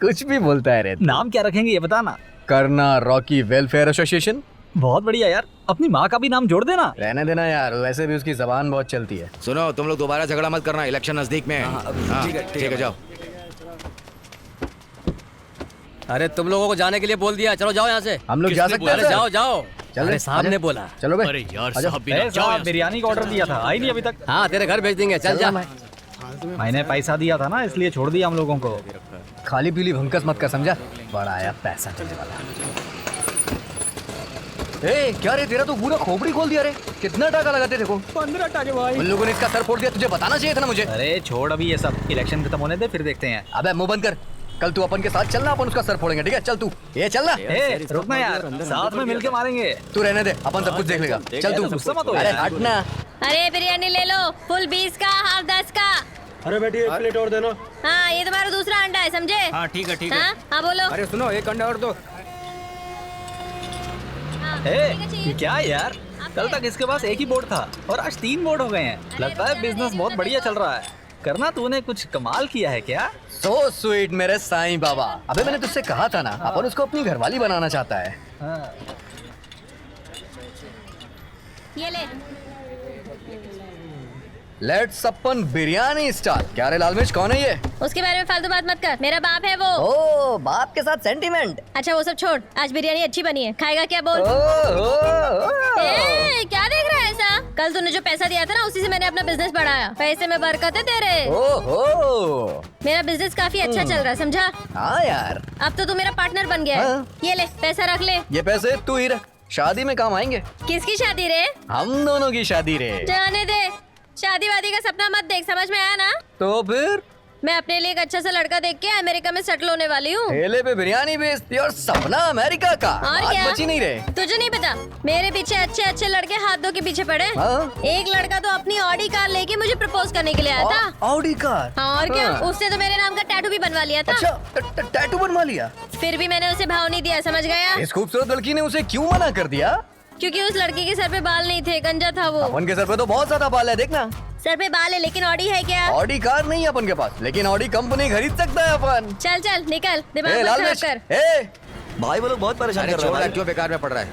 कुछ भी बोलता है रे। नाम क्या रखेंगे ये बताना। करना रॉकी वेलफेयर एसोसिएशन। बहुत बढ़िया यार, अपनी माँ का भी नाम जोड़ देना। रहने देना यार, वैसे भी उसकी जबान बहुत चलती है। सुनो, तुम लोग दोबारा झगड़ा मत करना, इलेक्शन नजदीक में है। ठीक है जाओ। अरे तुम लोगों को जाने के लिए बोल दिया, चलो जाओ यहाँ से। हम लोग जा सकते हैं? अरे जाओ जाओ। चल अरे साहब ने बोला। चलो भाई। अरे यार साहब भी ना, जाओ यहाँ से। बिरयानी का ऑर्डर दिया था, आई नहीं अभी तक। हाँ तेरे घर भेज देंगे, चल जा। मैंने पैसा दिया था ना, इसलिए छोड़ दिया हम लोगों को। खाली पीली भंकस मत कर, समझा? बड़ा आया पैसा देने वाला। ए क्या रे, तेरा तो पूरा खोपड़ी खोल दिया रे। कितना टाका लगाते थे को? 15 टाके भाई। उन लोगों ने इसका सर फोड़ दिया, तुझे बताना चाहिए था ना मुझे। अरे छोड़ अभी ये सब, इलेक्शन खत्म होने दे फिर देखते हैं। अबे मुंह बंद कर, कल तू अपन के साथ चलना, अपन उसका सर फोड़ेंगे, ठीक है? चल तू, ये चलना। रुकना यार, साथ में मिलके मारेंगे। तू रहने दे, अपन सब कुछ देख लेगा। चल तू। गुस्सा मत हो अरे यार। हटना। अरे बिरयानी ले लो, फुल 20 का, हाफ 10 का। अरे बेटी एक प्लेट और देना। हाँ ये तुम्हारा दूसरा अंडा है, समझे? हाँ ठीक है ठीक है। हाँ बोलो। अरे सुनो, एक अंडा और दो। ये क्या यार, कल तक इसके पास एक ही बोर्ड था और आज 3 बोर्ड हो गए हैं। लगता है बिजनेस बहुत बढ़िया चल रहा है। करना तूने कुछ कमाल किया है क्या? सो स्वीट मेरे साईं बाबा। अबे मैंने तुझसे कहा था ना, अपन उसको अपनी घरवाली बनाना चाहता है। ये ले। Let's upon biryani start. क्या रे लाल मिर्च, कौन है ये? उसके बारे में फालतू बात मत कर, मेरा बाप है वो। ओ बाप के साथ सेंटीमेंट। अच्छा वो सब छोड़, आज बिरयानी अच्छी बनी है, खाएगा क्या बोल? ए, क्या देख रहा है ऐसा? कल तूने जो पैसा दिया था ना, उसी से मैंने अपना बिजनेस बढ़ाया। पैसे में बरकत है तेरे। ओहो, मेरा बिजनेस काफी अच्छा चल रहा है, समझा? हाँ यार। अब तो तू मेरा पार्टनर बन गया है। ये ले पैसा रख ले। ये पैसे तू ही रख, शादी में काम आएंगे। किसकी शादी रे? हम दोनों की शादी रे। जाने दे, शादी वादी का सपना मत देख, समझ में आया ना? तो फिर मैं अपने लिए एक अच्छा सा लड़का देख के अमेरिका में सेटल होने वाली हूँ। ठेले पे बिरयानी बेचती और सपना अमेरिका का। और क्या? बची नहीं रहे। तुझे नहीं पता, मेरे पीछे अच्छे अच्छे लड़के हाथ धो के पीछे पड़े। एक लड़का तो अपनी ऑडी कार लेके मुझे प्रपोज करने के लिए आया था। Audi car? और क्या, उसने तो मेरे नाम का टैटू भी बनवा लिया था। अच्छा, टैटू बनवा लिया? फिर भी मैंने उसे भाव नहीं दिया, समझ गया? इस खूबसूरत लड़की ने उसे क्यों मना कर दिया? क्योंकि उस लड़की के सर पे बाल नहीं थे, गंजा था वो। अपन के सर पे तो बहुत ज्यादा बाल है, देखना। सर पे बाल है लेकिन ऑडी है क्या? ऑडी कार नहीं है अपन के पास, लेकिन ऑडी कंपनी खरीद सकता है अपन। चल चल निकल, दिमाग मत लाल खराब मिर्च, कर। भाई वो लोग बहुत परेशान कर रहे हैं। क्यों बेकार में पड़ रहा है?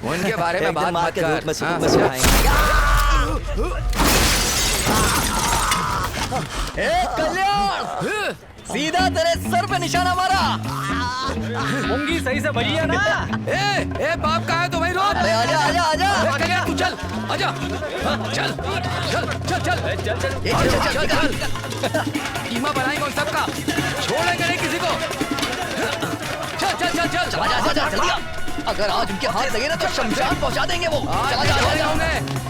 उनके बारे में बात मत कर। कल्याण, सीधा तेरे सर पे निशाना मारा। मुंगी सही से बजी है ना? ए बाप कहाँ है तो भाई रोक। अरे आजा आजा आजा। कल्याण तू चल, आजा। चल चल चल चल चल चल। कीमा बनाएंगे उन सबका, छोड़ेंगे नहीं किसी को। चल चल चल चल चल। आजा आजा जल्दी आ। अगर आज उनके हाथ लगे ना तो शमशान पहुंचा देंगे वो। चला जा जाऊंगे।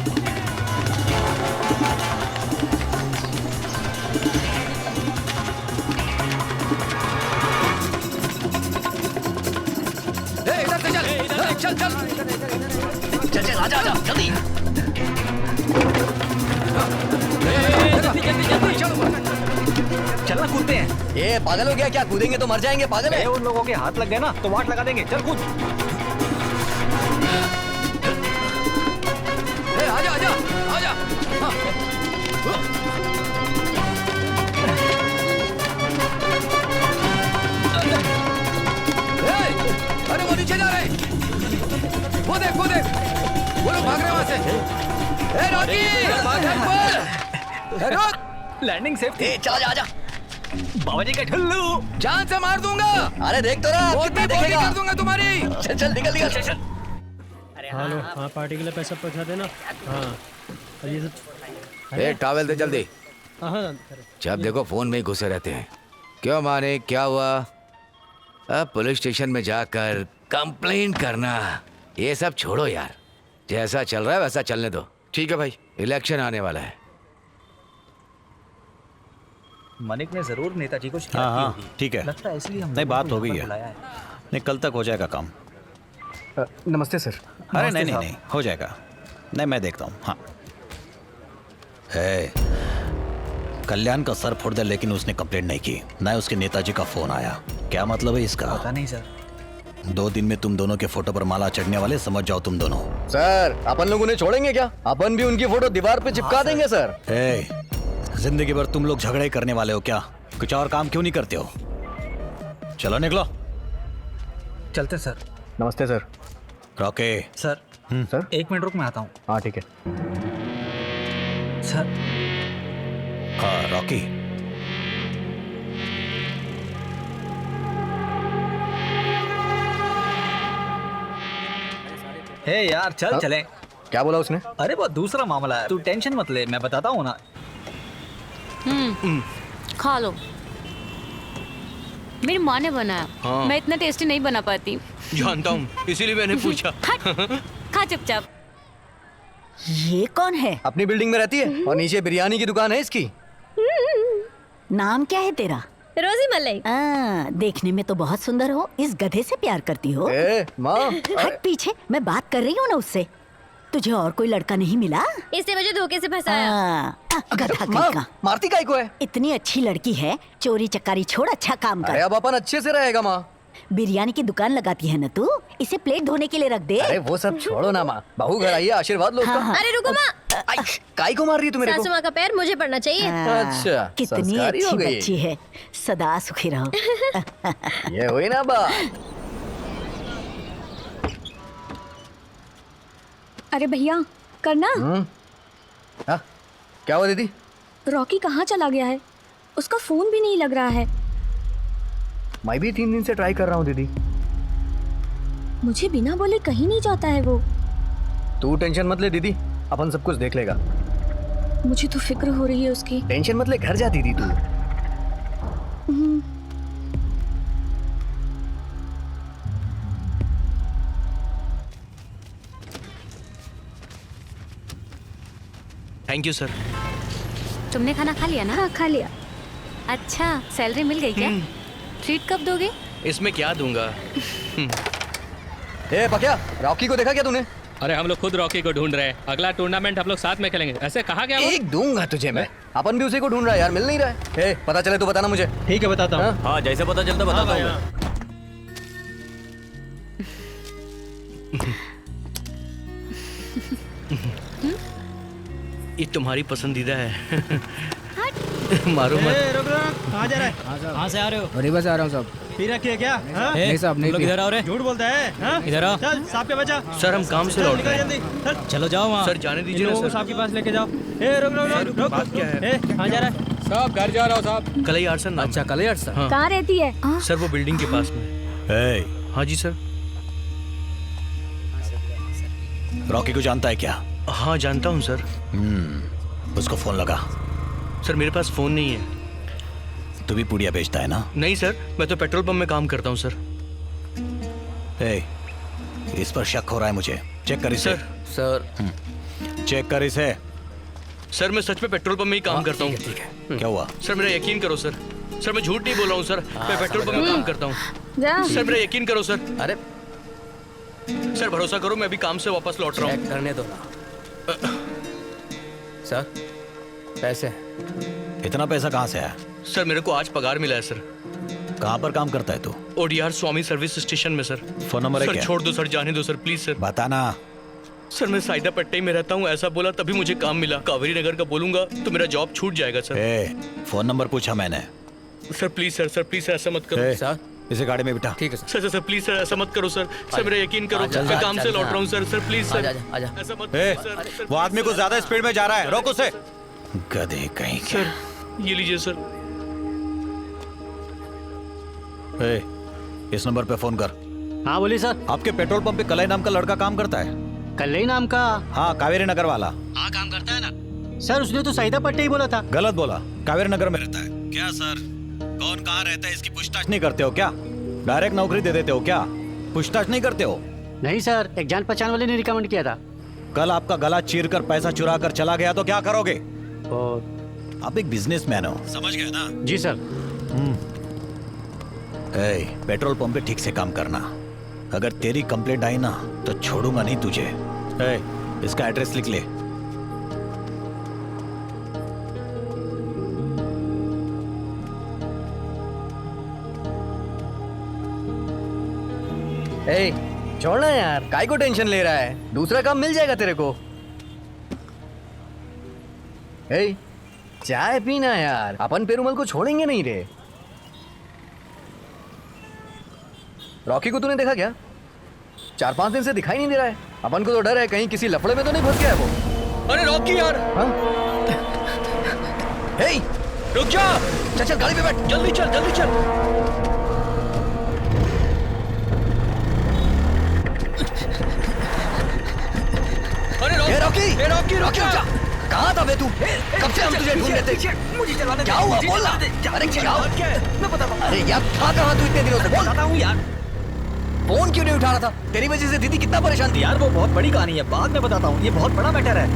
चल चल चल चल आजा आजा जल्दी। चलना, कूदते हैं। ये पागल हो गया क्या? कूदेंगे तो मर जाएंगे, पागल है। उन लोगों के हाथ लग गए ना तो वाट लगा देंगे, चल कूद। आजा आजा आजा। अरे वो नीचे जा रहे हैं। वो देख वो लोग भाग रहे हैं वहां से। ए रॉकी रुक। Landing safety. चला जा, आजा। बाबाजी का ठुल्लू। जान से मार दूंगा। अरे देख तो रहा, कितना देखेगा। कर दूंगा तुम्हारी। चल चल निकल चल। हेलो, हाँ पार्टी के लिए पैसा पहुंचा देना। हाँ और ये सब ए टॉवेल दे जल्दी। हाँ जब देखो फोन में ही घुसे रहते हैं। क्यों माने, क्या हुआ? अब पुलिस स्टेशन में जाकर कंप्लेन करना, ये सब छोड़ो यार। जैसा चल रहा है वैसा चलने दो, ठीक है भाई? इलेक्शन आने वाला है। मनिक ने जरूर नेताजी को शिकायत हाँ की हाँ होगी। ठीक है। लगता है इसलिए हम नहीं, बात हो गई है। बुलाया है। नहीं, कल तक हो जाएगा काम। नमस्ते सर। अरे नहीं नहीं नहीं, हो जाएगा। नहीं, मैं देखता हूँ। हाँ है, कल्याण का सर फोड़ दिया लेकिन उसने कंप्लेंट नहीं की। ना उसके नेताजी का फोन आया। क्या मतलब है इसका? पता नहीं सर। 2 दिन में तुम दोनों के फोटो पर माला चढ़ने वाले, समझ जाओ तुम दोनों। सर अपन लोग उन्हें छोड़ेंगे क्या? अपन भी उनकी फोटो दीवार पे चिपका देंगे सर। जिंदगी भर तुम लोग झगड़े करने वाले हो क्या? कुछ और काम क्यों नहीं करते हो? चलो निकलो। चलते सर। नमस्ते सर। रॉके। सर सर 1 मिनट रुक, मैं आता हूँ। हाँ ठीक है सर। हाँ रॉकी। हे यार चल हाँ? चले। क्या बोला उसने? अरे वो दूसरा मामला है, तू टेंशन मत ले, मैं बताता हूँ ना। खा लो। मेरी माँ ने बनाया। हाँ। मैं इतना टेस्टी नहीं बना पाती। जानता हूँ, इसीलिए मैंने पूछा। खा चुपचाप। ये कौन है? अपनी बिल्डिंग में रहती है और नीचे बिरयानी की दुकान है इसकी। नाम क्या है तेरा? रोजी मलई। देखने में तो बहुत सुंदर हो। इस गधे से प्यार करती हो? माँ हट पीछे, मैं बात कर रही हूँ ना उससे। तुझे और कोई लड़का नहीं मिला? इसने मुझे धोखे से फंसाया। गधा कहीं का। मारती काहे को है? इतनी अच्छी लड़की है, चोरी चकारी छोड़, अच्छा काम कर। अरे अब अपन अच्छे से रहेगा माँ। बिरयानी की दुकान लगाती है ना तू, इसे प्लेट धोने के लिए रख दे। अरे वो सब छोड़ो ना माँ, बहू घर आई है, आशीर्वाद लो उसका। हाँ। अरे रुको माँ। काई को मार रही है तू मेरे को? सासू माँ का पैर मुझे पड़ना चाहिए। अच्छा, कितनी संस्कारी हो अच्छी गई। बच्ची है, सदा सुखी रहो। ये हुई ना बात। अरे भैया करना। हाँ? क्या हुआ दीदी? रॉकी कहाँ चला गया है? उसका फोन भी नहीं लग रहा है। मैं भी 3 दिन से ट्राई कर रहा हूँ दीदी। मुझे बिना बोले कहीं नहीं जाता है वो। तू टेंशन मत ले दीदी, अपन सब कुछ देख लेगा। मुझे तो फिक्र हो रही है उसकी। टेंशन मत ले, घर जा दीदी तू। Thank you sir. तुमने खाना खा लिया ना? हाँ खा लिया। अच्छा सैलरी मिल गई क्या? ट्रीट कब दोगे? इसमें क्या दूंगा? ए पकिया, रॉकी को देखा क्या तूने? अरे हम लोग खुद रॉकी को ढूंढ रहे हैं। अगला टूर्नामेंट हम लोग साथ में खेलेंगे। ऐसे कहा गया? एक दूंगा तुझे मैं। अपन भी उसी को ढूंढ रहा है यार, मिल नहीं रहा है। ए पता चले तो बताना मुझे। ठीक है बताता हूँ। हाँ जैसे पता चलता बताता हूँ मैं। ये तुम्हारी पसंदीदा है। मारो मत। रुक रुक, कहाँ जा रहा है? कहाँ से आ रहे हो? रिवर्स आ रहा हूँ साहब। पी रखी है क्या? हाँ? नहीं साहब, नहीं लोग पिया। इधर आओ रे। झूठ बोलता है। हाँ? इधर आओ। चल साहब के बचा। सर हम काम से लौट रहे हैं। जल्दी चल। चलो जाओ वहाँ। सर जाने इन दीजिए लोगों ना को सर। साहब के पास लेके जाओ। ए रुक रुक रुक रुक। बात क्या है? ए कहाँ जा रहा है? साहब घर जा रहा हूँ साहब। कलई आर्सन नाम। अच्छा कलई आर्सन। हाँ। कहाँ रहती है? सर वो बिल्डिंग के पास में। हाँ जी सर। रॉकी को जानता है क्या? हाँ जानता हूँ सर। उसको फोन लगा। सर मेरे पास फोन नहीं है। तू भी पुड़िया बेचता है ना? नहीं सर, मैं तो पेट्रोल पंप में काम करता हूँ सर। इस पर शक हो रहा है मुझे। चेक कर इसे। सर चेक कर इसे। सर मैं सच में पेट्रोल पंप में ही काम करता हूँ। क्या हुआ? सर मेरा यकीन करो सर। सर मैं झूठ नहीं बोल रहा हूँ सर। मैं पेट्रोल पंप में काम करता हूँ। सर मेरा यकीन करो सर। अरे सर भरोसा करो, मैं अभी काम से वापस लौट रहा हूँ। करने दो ना। सर पैसे। इतना पैसा कहाँ से आया? सर मेरे को आज पगार मिला है सर। कहाँ पर काम करता है तू? ओडीआर स्वामी सर्विस स्टेशन में सर। फोन नंबर है सर क्या? छोड़ दो सर, जाने दो सर, प्लीज सर। बताना। सर मैं साइदा पट्टे में रहता हूँ, ऐसा बोला तभी मुझे काम मिला। कावेरी नगर का बोलूंगा तो मेरा जॉब छूट जाएगा सर। फोन नंबर पूछा मैंने। Sir please sir please sir ऐसा मत करो सर। इसे गाड़ी में बिठा। ठीक है सर सर प्लीज सर ऐसा मत करो सर। सर मेरा यकीन करो, मैं काम से लौट रहा हूँ सर प्लीज सर ऐसा मत करो सर। वो आदमी को ज्यादा स्पीड में जा रहा है, रोक उसे। गधे कहीं के। सर ये लीजिए सर। इस नंबर पे फोन कर। हाँ बोलिए सर। आपके पेट्रोल पंप पे कलई नाम का लड़का काम करता है? कलई नाम का? हाँ, कावेरी नगर वाला। हाँ काम करता है ना सर। उसने तो साइदा पट्टे ही बोला था। गलत बोला, कावेरी नगर में रहता है। क्या सर, कौन कहाँ रहता है इसकी पूछताछ नहीं करते हो क्या? डायरेक्ट नौकरी दे देते हो क्या? पूछताछ नहीं करते हो? नहीं सर, एक जान पहचान वाले ने रिकमेंड किया था। कल आपका गला चीर कर पैसा चुरा कर चला गया तो क्या करोगे? आप एक बिजनेसमैन हो, समझ गए ना? जी सर। पेट्रोल पंप पे ठीक से काम करना। अगर तेरी कंप्लेंट आई ना तो छोड़ूंगा नहीं तुझे। इसका एड्रेस लिख ले। छोड़ना यार, काय को टेंशन ले रहा है? दूसरा काम मिल जाएगा तेरे को। चाय पीना यार, अपन पेरुमल को छोड़ेंगे नहीं रे। रॉकी को तूने देखा क्या? 4-5 दिन से दिखाई नहीं दे रहा है। अपन को तो डर है कहीं किसी लफड़े में तो नहीं फंस गया है वो। अरे रॉकी यार। रुक जा। चल चल गाड़ी पे बैठ, जल्दी चल जल्दी चल। अरे रॉकी रॉकी रॉकी जा। कहाँ था बे तू? कब से हम तुझे ढूंढ रहे थे। मुझे चलवाने क्या हुआ बोल ना। अरे क्या मैं बता। अरे यार था कहाँ तू इतने दिनों से? बोल। बताता हूँ यार। फोन क्यों नहीं उठा रहा था? तेरी वजह से दीदी कितना परेशान थी। यार वो बहुत बड़ी कहानी है, बाद में बताता हूँ। ये बहुत बड़ा मैटर है।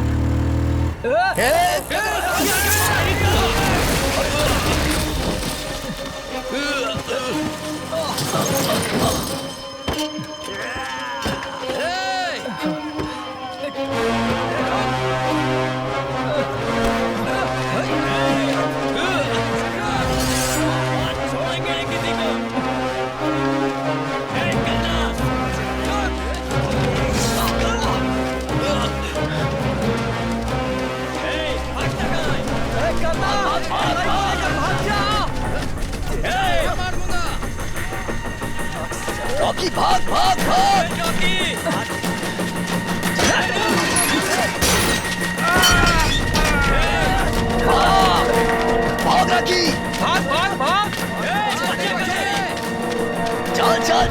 रॉकी भाग भाग भाग। भाग रॉकी, भाग भाग भाग। चल चल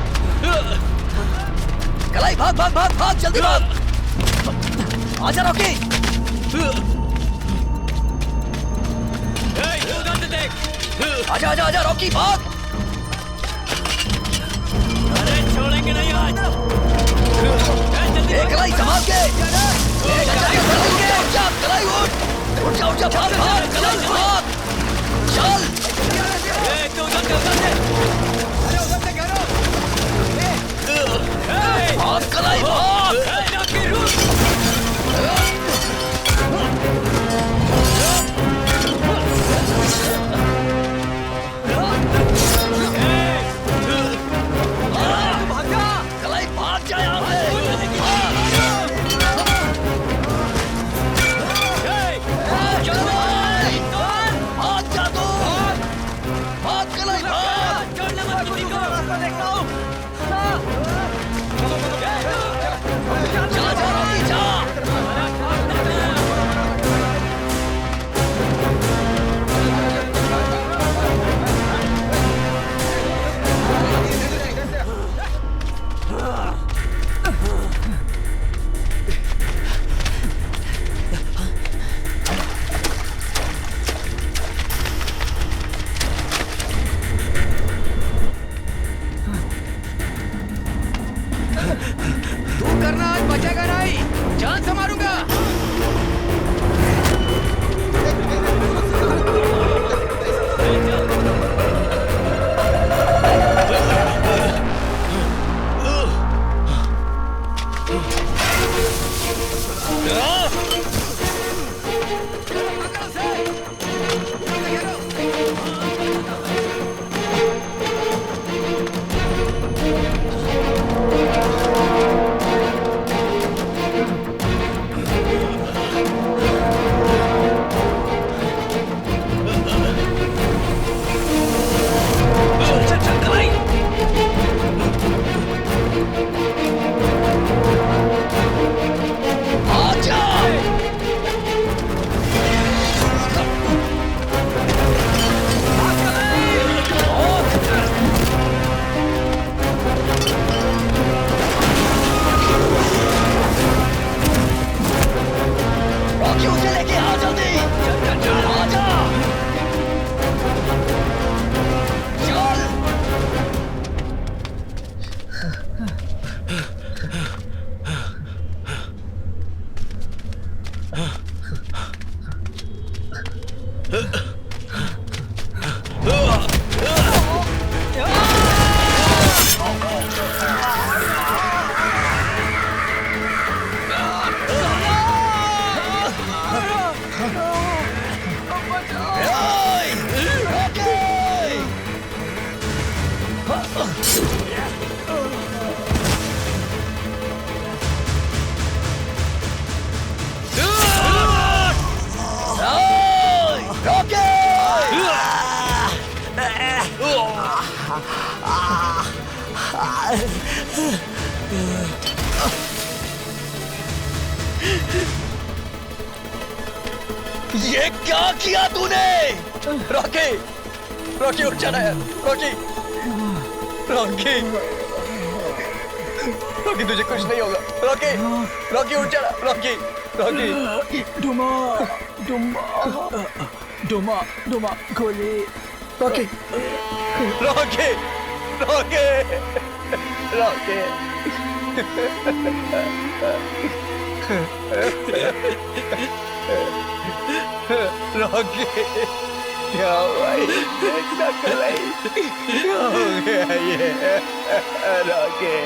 कलाई, भाग भाग भाग भाग, जल्दी भाग। आजा रॉकी। आजा आजा आजा रॉकी भाग। छोड़ेंगे नहीं आज। कलाई संभाल के। कलाई उठ जा भाग भाग। कलाई भाग चल। भाग कलाई भाग। ये क्या किया तूने? रॉकी, रॉकी उठ जाना है। रॉकी, रॉकी, रॉकी तुझे कुछ नहीं होगा। रॉकी, रॉकी उठ जाना। Rocky, Rocky. डुमा, डुमा, डुमा, डुमा, गोली। Rocky, Rocky, Rocky, Rocky. Rocky, क्या हुआ? क्या कर रही? क्या हो गया ये? रॉकी।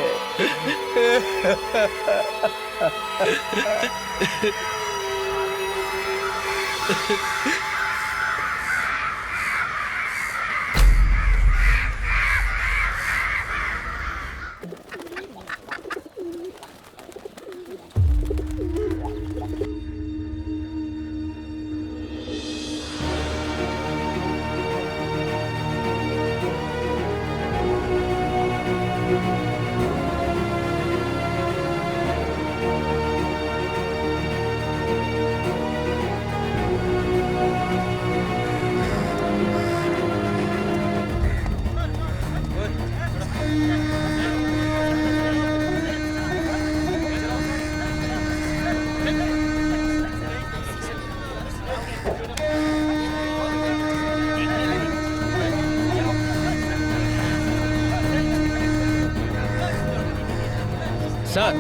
सर,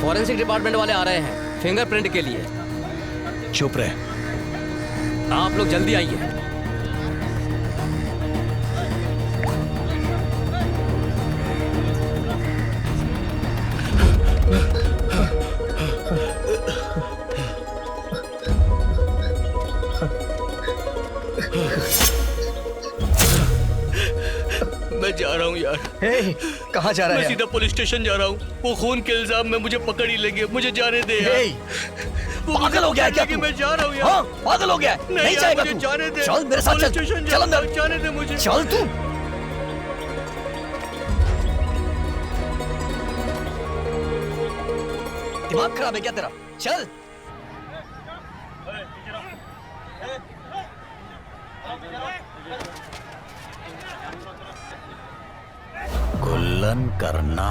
फॉरेंसिक डिपार्टमेंट वाले आ रहे हैं फिंगरप्रिंट के लिए। चुप रहे। आप लोग जल्दी आइए। मैं जा रहा हूँ यार। कहाँ जा रहा है? मैं सीधा पुलिस स्टेशन जा रहा हूँ। वो खून के इल्जाम में मुझे पकड़ ही लेंगे। मुझे जाने दे यार। पागल हो गया क्या तू? मैं जा रहा हूँ यार। हाँ, पागल हो गया? नहीं जाएगा तू? जाने दे। चल मेरे साथ, चल, चल अंदर। जाने दे मुझे। चल तू। दिमाग खराब है क्या तेरा? चल। गुल्लन करना।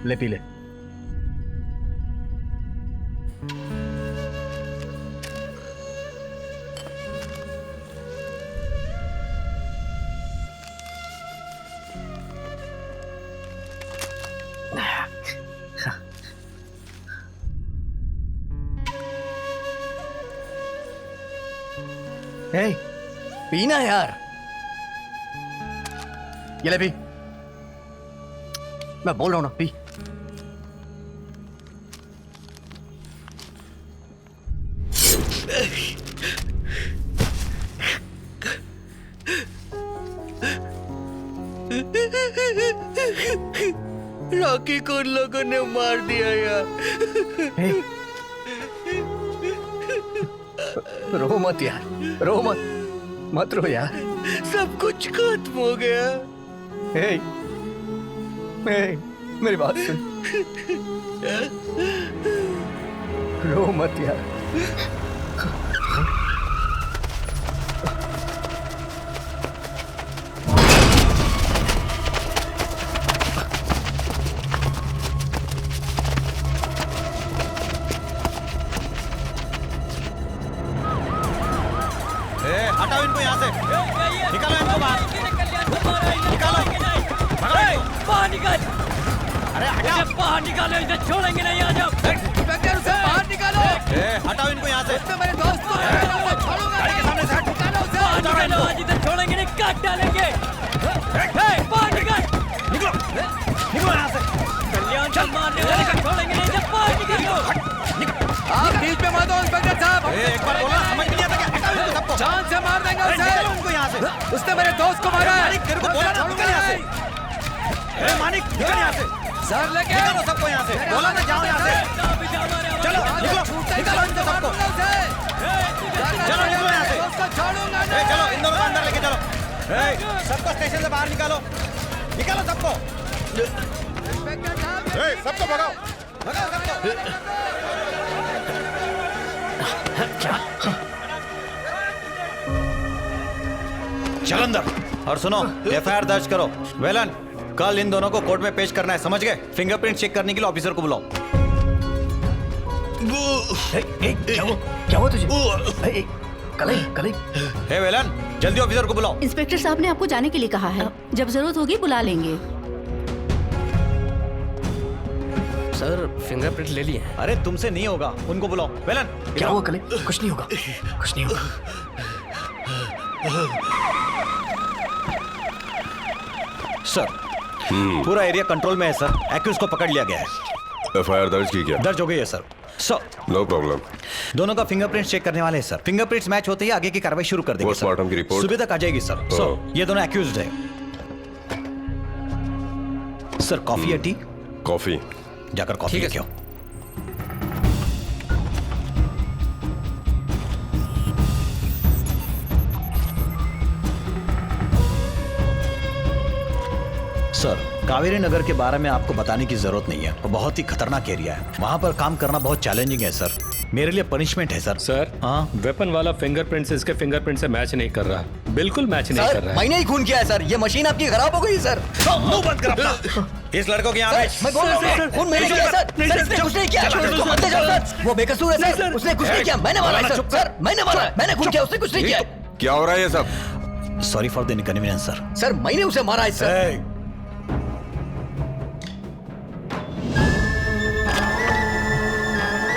ले पी ले। पीना यार। ये ले पी। मैं बोल रहा हूं ना, पी। रॉकी को उन लोगों ने मार दिया यार। रो मत यार, रो मत, मत रो यार। सब कुछ खत्म हो गया। मेरी बात सुन, रो मत यार। हटाओ इनको यहाँ से, निकालो इनको बाहर, निकालो, बाहर निकाल। अरे हटाओ, बाहर निकालो, इसे छोड़ेंगे नहीं। आ जाओ, इंस्पेक्टर उसे बाहर निकालो। हटाओ इनको यहाँ से, मेरे दोस्त को छोड़ूंगा। गाड़ी के सामने से हट, निकालो उसे। बाहर निकालो, आज इसे छोड़ेंगे नहीं, काट डालेंगे। बाहर निकाल, निकलो, निकलो यहाँ से। कल्याण चल मारने वाले को छोड़ेंगे नहीं, जब बाहर निकालो। आप बीच में मत हो इंस्पेक्टर साहब। एक बार बोला, समझ में नहीं आता क्या? हटाओ इनको सबको, जान से मार देंगे उसे। निकालो उनको यहाँ से। उसने मेरे दोस्त को मारा है। मानिक, तेरे को बोला ना, निकल यहाँ से। मानिक, निकल यहाँ से। सर लेके निकालो सबको यहाँ से, बोला ना जाओ यहाँ से। चलो, निकलो, निकालो इनको सबको। चलो निकलो यहाँ से। चलो इन दोनों को अंदर लेके चलो। सबको स्टेशन से बाहर निकालो, निकालो सबको। सबको भगाओ, भगाओ सबको। चल अंदर। और सुनो, एफआईआर दर्ज करो। वेलन, कल इन दोनों को कोर्ट में पेश करना है, समझ गए? फिंगरप्रिंट चेक करने के लिए ऑफिसर को बुलाओ। क्या हुआ तुझे? कलई। हे वेलन, जल्दी ऑफिसर को बुलाओ। इंस्पेक्टर साहब ने आपको जाने के लिए कहा है, जब जरूरत होगी बुला लेंगे। सर फिंगरप्रिंट ले लिए। अरे तुमसे नहीं होगा, उनको बुलाओ। वेलन, क्या हुआ कलई? कुछ नहीं होगा, कुछ नहीं होगा। सर, पूरा एरिया कंट्रोल में है सर। एक्यूज को पकड़ लिया गया है। एफआईआर दर्ज की क्या? दर्ज हो गई है सर। Sir, no problem. दोनों का फिंगरप्रिंट चेक करने वाले हैं सर। फिंगरप्रिंट्स मैच होते ही आगे की कार्रवाई शुरू कर देंगे। पोस्टमार्टम की रिपोर्ट सुबह तक आ जाएगी सर। सर, ये दोनों एक्यूज्ड है। सर, कॉफी या टी? कॉफी। जाकर कॉफी लेके आओ। सर, कावेरी नगर के बारे में आपको बताने की जरूरत नहीं है। वो बहुत ही खतरनाक एरिया है। वहाँ पर काम करना बहुत चैलेंजिंग है सर। मेरे लिए पनिशमेंट है सर। सर, हाँ, वेपन वाला फिंगरप्रिंट इसके फिंगरप्रिंट से मैच नहीं कर रहा, बिल्कुल मैच नहीं कर रहा है। मैंने ही खून किया है सर, ये मशीन आपकी खराब हो गई सर। मुंह बंद कर अपना। इस लड़कों के यहाँ मैं बोल रहा हूँ, खून मैंने किया सर। सर इसने कुछ नहीं किया, इसको मत ले जाओ सर। वो बेकसूर है सर, उसने कुछ नहीं किया, मैंने मारा है सर। मैंने मारा है, मैंने खून किया, उसने कुछ नहीं किया। क्या हो रहा है ये सब? Sorry for the inconvenience sir. Sir मैंने उसे मारा है सर।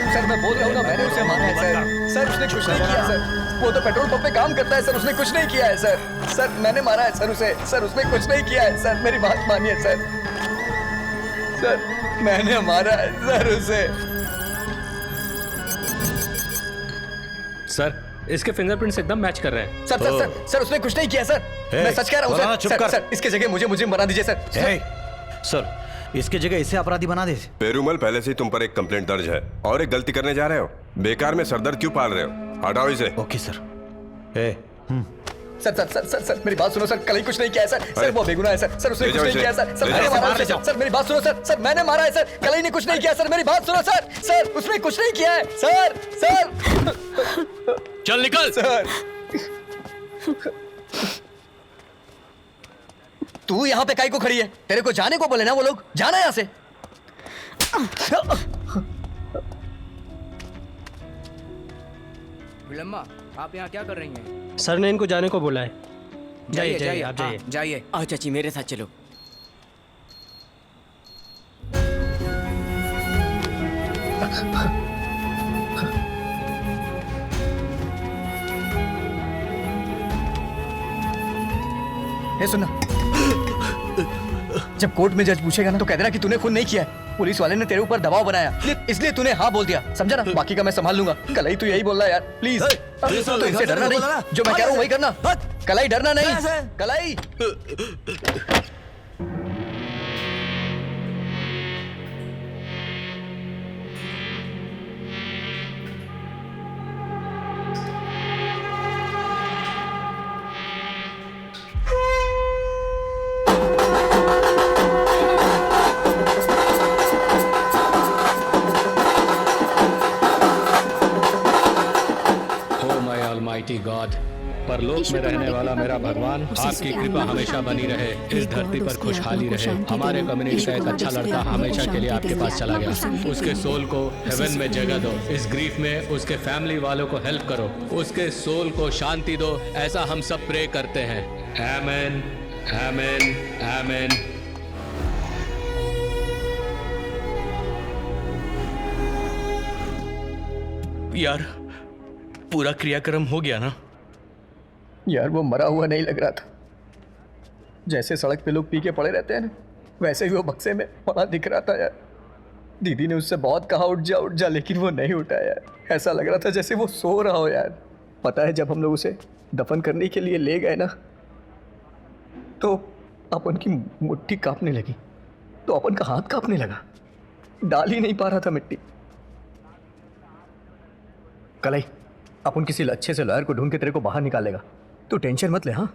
सर मैं बोल रहा हूँ ना, मैंने उसे मारा है सर। सर उसने कुछ नहीं किया सर, वो तो पेट्रोल पंप पे काम करता है सर, उसने कुछ नहीं किया है सर। सर मैंने मारा है सर उसे, सर उसने कुछ नहीं किया है सर, मेरी बात मानिए सर। सर मैंने मारा है सर उसे। सर, इसके फिंगरप्रिंट्स एकदम मैच कर रहे हैं। सर सर सर सर उसने कुछ नहीं किया सर, मैं सच कह रहा हूँ सर। सर सर इसके जगह मुझे बना दीजिए सर। सर, इसके जगह इसे अपराधी बना दे। पेरूमल, पहले से ही तुम पर एक कंप्लेंट दर्ज है और एक गलती करने जा रहे हो। बेकार में सरदर्द क्यों पाल रहे हो? हटाओ इसे। Okay sir. Sir sir sir sir sir मेरी बात सुनो सर, कल ही कुछ नहीं किया है सर। सर वो बेगुनाह है सर, सर उसने कुछ नहीं किया है सर। सर मैंने मारा है सर। सर मेरी बात सुनो सर, सर मैंने मारा है सर, कल ही ने कुछ नहीं किया सर। मेरी बात सुनो सर, सर उसने कुछ नहीं किया है सर। सर चल निकल सर। तू यहाँ पे काहे को खड़ी है? तेरे को जाने को बोले ना वो लोग, जाना यहाँ से। विलम्मा, आप यहाँ क्या कर रही हैं? सर ने इनको जाने को बोला है। जाइए आप जाइए। जाइए। आओ चाची, मेरे साथ चलो। सुनना, जब कोर्ट में जज पूछेगा ना तो कह देना कि तूने खून नहीं किया है। पुलिस वाले ने तेरे ऊपर दबाव बनाया, इसलिए तूने हाँ बोल दिया, समझा ना? बाकी का मैं संभाल लूंगा। कलाई तू यही बोल रहा है यार, प्लीज। तो इनसे डरना नहीं, जो मैं कह रहा हूँ वही करना। कलाई डरना नहीं, कलाई। Almighty God, परलोक में रहने वाला मेरा भगवान, आपकी कृपा हमेशा बनी रहे, इस धरती पर खुशहाली रहे। हमारे कम्युनिटी का एक अच्छा लड़का हमेशा के लिए आपके पास चला गया, उसके सोल को हेवन में जगह दो। इस ग्रीफ में उसके फैमिली वालों को हेल्प करो, उसके सोल को शांति दो, ऐसा हम सब प्रे करते हैं। आमीन, आमीन, आमीन। यार पूरा क्रियाक्रम हो गया ना? यार वो मरा हुआ नहीं लग रहा था। जैसे सड़क पे लोग पी के पड़े रहते हैं ना, वैसे ही वो बक्से में पड़ा दिख रहा था यार। दीदी ने उससे बहुत कहा उठ जा, लेकिन वो नहीं उठा यार। ऐसा लग रहा था जैसे वो सो रहा हो यार। पता है जब हम लोग उसे दफन करने के लिए ले गए ना, तो अपन की मुट्ठी कांपने लगी, तो अपन का हाथ कांपने लगा, डाल ही नहीं पा रहा था मिट्टी। कलाई, अपन किसी अच्छे से लॉयर को ढूंढ के तेरे को बाहर निकालेगा, तू टेंशन मत ले। हाँ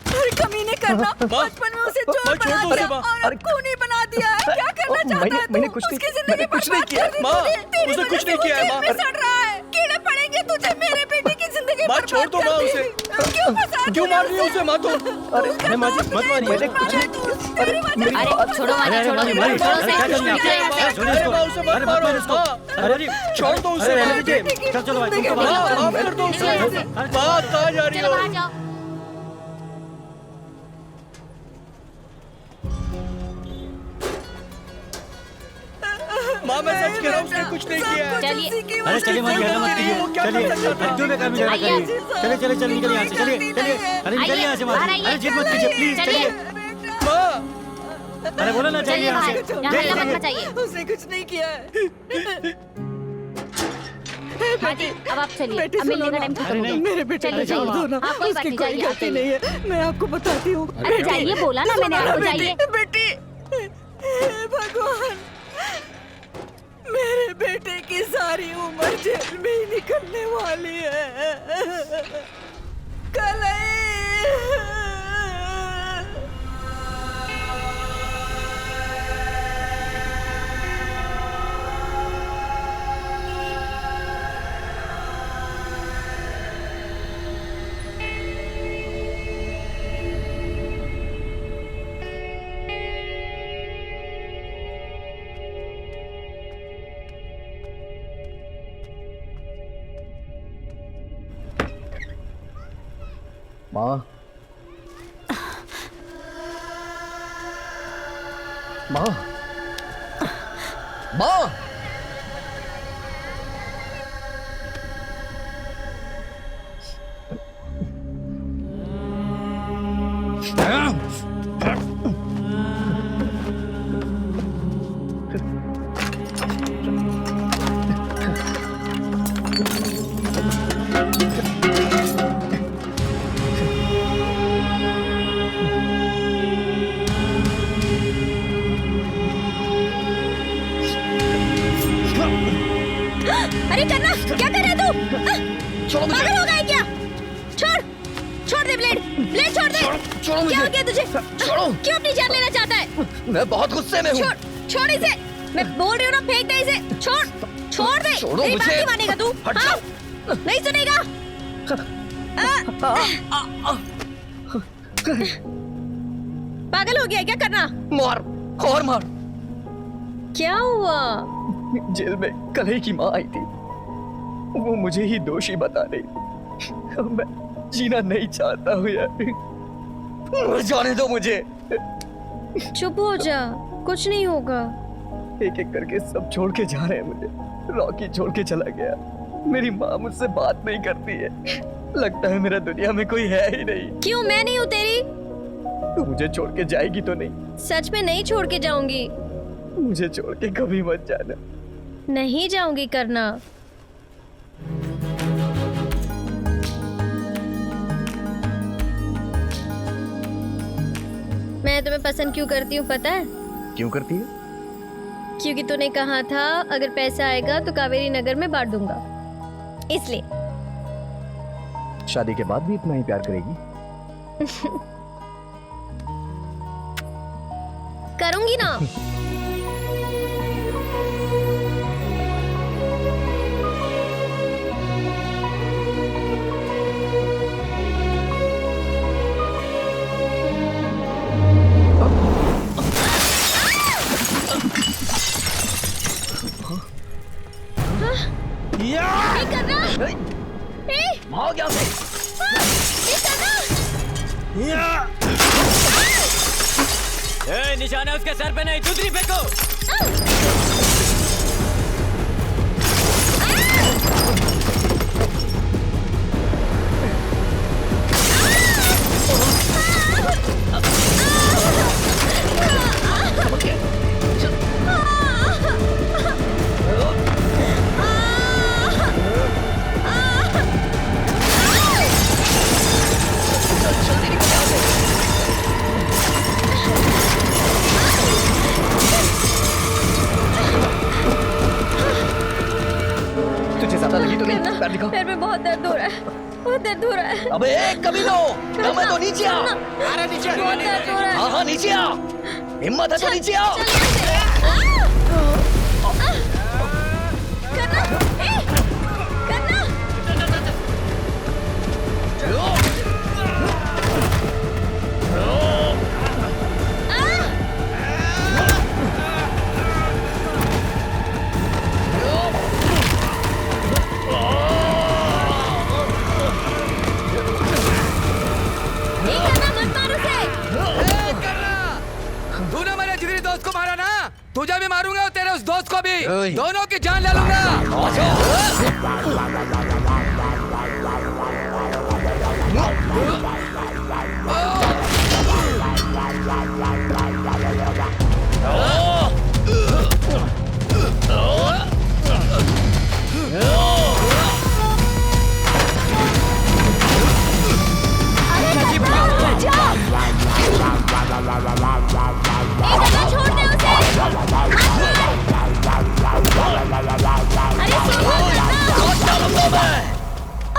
अरे कमीने करना, बचपन में उसे चोर बना दिया और खूनी बना दिया है। क्या करना चाहता है तू? मैंने कुछ नहीं किया माँ, उसने कुछ नहीं किया है माँ। सड़ रहा है, कीड़े पड़ेंगे तुझे, मेरे बेटे की जिंदगी माँ छोड़ दो माँ उसे। क्यों मार रही है उसे माँ तुम? अरे मत मारिए, मैंने कुछ नहीं किया। अरे छोड़ो माँ, छोड़ो अरे छोड़ दो उसे। चलो भाई, माफ कर दो उसे। माँ कहाँ जा रही हो? माँ मैं सच कह रहा हूँ, उसने कुछ नहीं किया है। चलिए अरे चलिए मत कीजिए, चलिए हड्डियों में काम नहीं करिए। चलिए निकलिए यहाँ से, चलिए अरे निकलिए यहाँ से माँ। अरे जिद मत कीजिए प्लीज, चलिए। माँ अरे बोलो ना, चलिए यहाँ से। उसने कुछ नहीं किया है। अब आप चलिए, अब मिलने का टाइम खत्म हो गया। मेरे बेटे चलिए छोड़ दो ना, आप कोई बात उसकी नहीं, कोई जाइए, आप गलती जाइए। नहीं है। मैं आपको बताती हूँ। अरे जाइए, बोला ना मैंने आपको, जाइए। बेटी, हे भगवान, मेरे बेटे की सारी उम्र जेल में ही निकलने वाली है। कलई, माँ, माँ, माँ, अरे करना, क्या कर रहे तू? पागल हो गया क्या? छोड़ दे ब्लेड छोड़ दे। छोड़ो मुझे। क्या हो गया तुझे? छोड़ो। क्यों अपनी जान लेना चाहता है? मैं बहुत गुस्से में हूँ। छोड़ इसे, मैं बोल रही हूँ ना, फेंक दे इसे। छोड़ दे। छोड़ो मेरी बात मुझे। नहीं मानेगा तू? हाँ? नहीं सुनेगा? पागल हो गया क्या? करना, मार और मार। क्या हुआ? जेल में कलई की माँ आई थी, वो मुझे ही दोषी बता रही थी। मैं जीना नहीं चाहता हूँ यार, जाने दो मुझे। चुप हो जा, कुछ नहीं होगा। एक एक करके सब छोड़ के जा रहे हैं मुझे। रॉकी छोड़ के चला गया, मेरी माँ मुझसे बात नहीं करती है, लगता है मेरा दुनिया में कोई है ही नहीं। क्यों, मैं नहीं हूँ तेरी? तू मुझे छोड़ के जाएगी तो नहीं? सच में नहीं छोड़ के जाऊंगी। मुझे छोड़ के कभी मत जाना। नहीं जाऊंगी करना। मैं तुम्हें पसंद क्यों करती हूँ पता है? क्यों करती है? क्योंकि तूने कहा था अगर पैसा आएगा तो कावेरी नगर में बांट दूंगा, इसलिए। शादी के बाद भी इतना ही प्यार करेगी? करूंगी ना। निशान है उसके सर पे नहीं, जूतरी फेंको। पैर में बहुत दर्द हो रहा है, बहुत दर्द हो रहा है। अबे कमीनो, दम है तो नीचे आ। अरे नीचे आ। हाँ हाँ नीचे आ, हिम्मत है तो नीचे आ। तुझे भी मारूंगा और तेरे उस दोस्त को भी, दोनों की जान ले लूंगा।